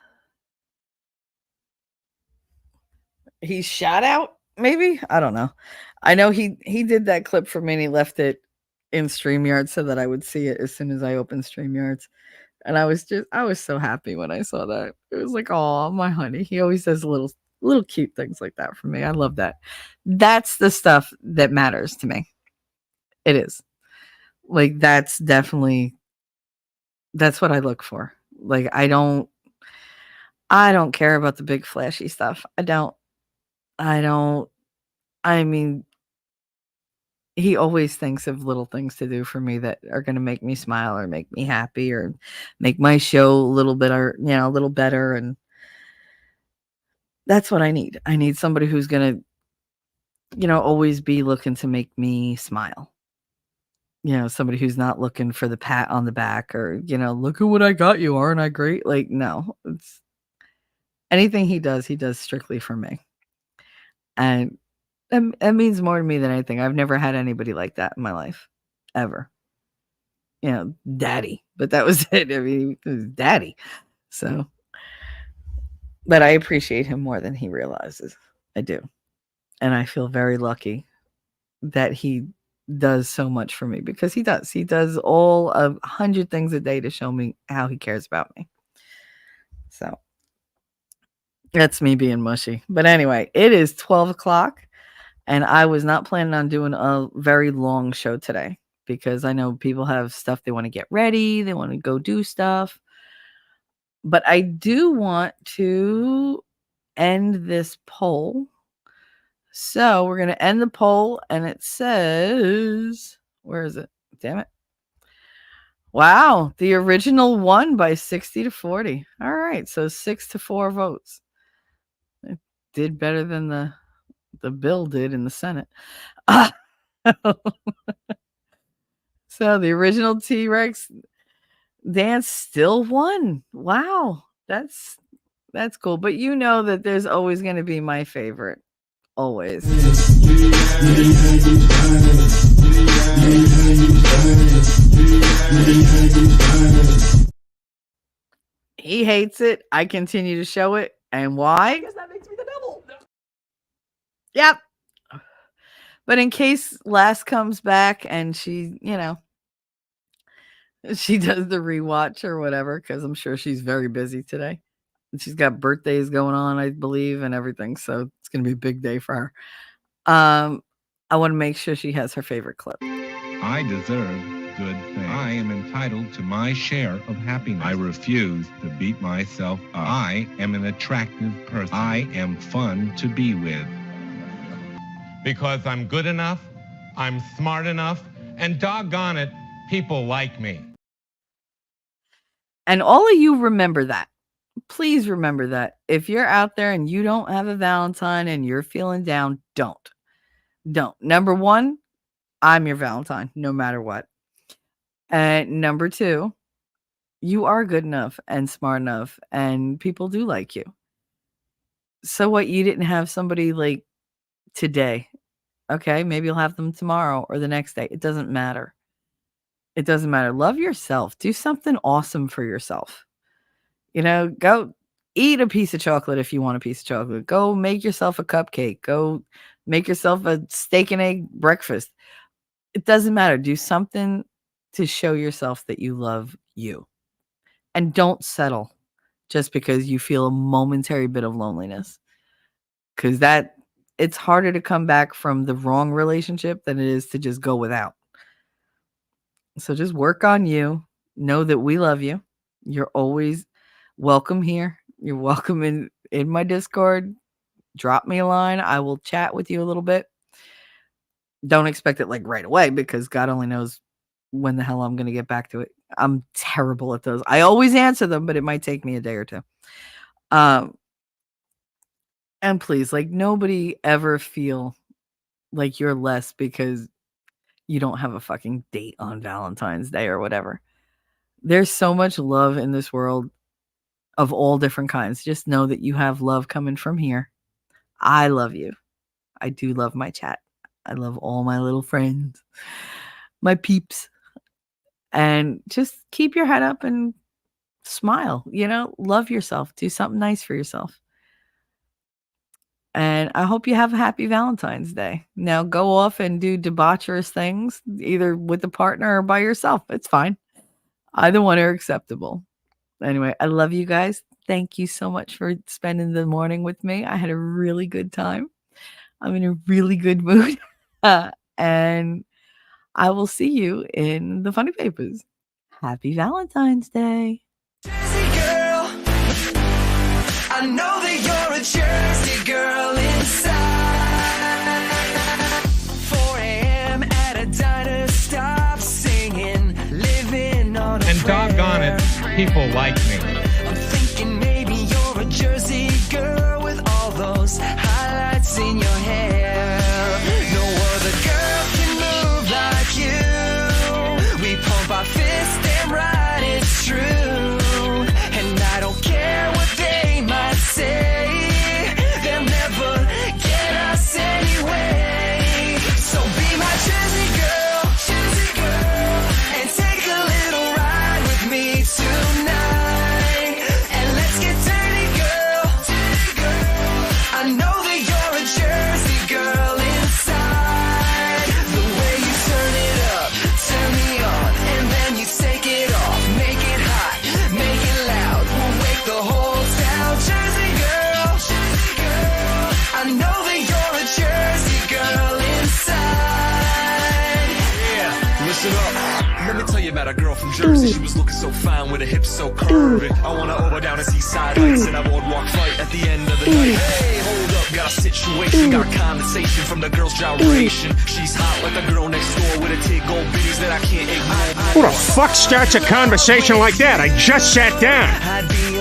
He shot out, maybe? I don't know. I know he did that clip for me and he left it in StreamYard so that I would see it as soon as I opened StreamYards. And I was so happy when I saw that. It was like, oh, my honey. He always does little cute things like that for me. I love that. That's the stuff that matters to me. It is. Like, that's what I look for. Like, I don't care about the big flashy stuff. I mean, he always thinks of little things to do for me that are going to make me smile or make me happy or make my show a little better, a little better. And that's what I need. I need somebody who's going to, always be looking to make me smile. Somebody who's not looking for the pat on the back or, look at what I got you. Aren't I great? Like, no, it's anything he does strictly for me. And it means more to me than anything. I've never had anybody like that in my life, ever. Daddy, but that was it. I mean, it was daddy. So, but I appreciate him more than he realizes. I do. And I feel very lucky that he does so much for me because he does. He does all of 100 things a day to show me how he cares about me. So that's me being mushy. But anyway, it is 12 o'clock. And I was not planning on doing a very long show today because I know people have stuff they want to get ready. They want to go do stuff. But I do want to end this poll. So we're going to end the poll and it says, Where is it? Damn it. Wow. The original won by 60-40. All right. So 6-4 votes. It did better than the bill did in the Senate. So the original T-Rex dance still won. Wow. That's cool. But you know that there's always going to be my favorite. Always. He hates it. I continue to show it. And why? Because that makes me the devil. Yep. But in case Lass comes back and she, she does the rewatch or whatever, because I'm sure she's very busy today. She's got birthdays going on, I believe, and everything. So it's going to be a big day for her. I want to make sure she has her favorite clip. I deserve good things. I am entitled to my share of happiness. I refuse to beat myself up. I am an attractive person. I am fun to be with. Because I'm good enough, I'm smart enough, and doggone it, people like me. And all of you remember that. Please remember that. If you're out there and you don't have a Valentine and you're feeling down, don't. Number one, I'm your Valentine, no matter what. And number two, you are good enough and smart enough, and people do like you. So what, you didn't have somebody like today? Okay, maybe you'll have them tomorrow or the next day. It doesn't matter. It doesn't matter. Love yourself. Do something awesome for yourself. Go eat a piece of chocolate if you want a piece of chocolate. Go make yourself a cupcake. Go make yourself a steak and egg breakfast. It doesn't matter. Do something to show yourself that you love you. And don't settle just because you feel a momentary bit of loneliness. Because it's harder to come back from the wrong relationship than it is to just go without. So just work on you. Know that we love you. You're always welcome here. You're welcome in my Discord. Drop me a line. I will chat with you a little bit. Don't expect it like right away, because God only knows when the hell I'm going to get back to it. I'm terrible at those. I always answer them, but it might take me a day or two. And please, nobody ever feel like you're less because you don't have a fucking date on Valentine's Day or whatever. There's so much love in this world of all different kinds. Just know that you have love coming from here. I love you. I do love my chat. I love all my little friends, my peeps. And just keep your head up and smile. Love yourself. Do something nice for yourself. And I hope you have a happy Valentine's Day. Now go off and do debaucherous things, either with a partner or by yourself. It's fine. Either one are acceptable. Anyway, I love you guys. Thank you so much for spending the morning with me. I had a really good time. I'm in a really good mood. And I will see you in the funny papers. Happy Valentine's Day. Jersey girl, I know that you're a Jersey girl inside. 4 a.m. at a diner, stop singing, living on a And doggone it, people like me. I'm thinking maybe you're a Jersey girl with all those highlights in your hair. No other girl can move like you. We pump our fists, damn right it's true. And I don't care what they might say, they'll never get us anyway. So be my Jersey girl, and take a little ride with me tonight. And let's get dirty, girl. I know that you're a Jersey girl inside. The way you turn it up, turn me on, and then you take it off. Make it hot, make it loud. We'll wake the whole town. Jersey girl, I know that you're a Jersey girl inside. Yeah, listen up. Let me tell you about a girl from Jersey. She was looking so fine with her hips so curving. I wanna over down and see side heights and a boardwalk fight at the end of the night. Hey, hold up, gotta sit situation. Got condensation from the girl's gyration. She's hot like the girl next door with a tig gold bitties that I can't ignore. Who the fuck starts a conversation like that? I just sat down. Hot beans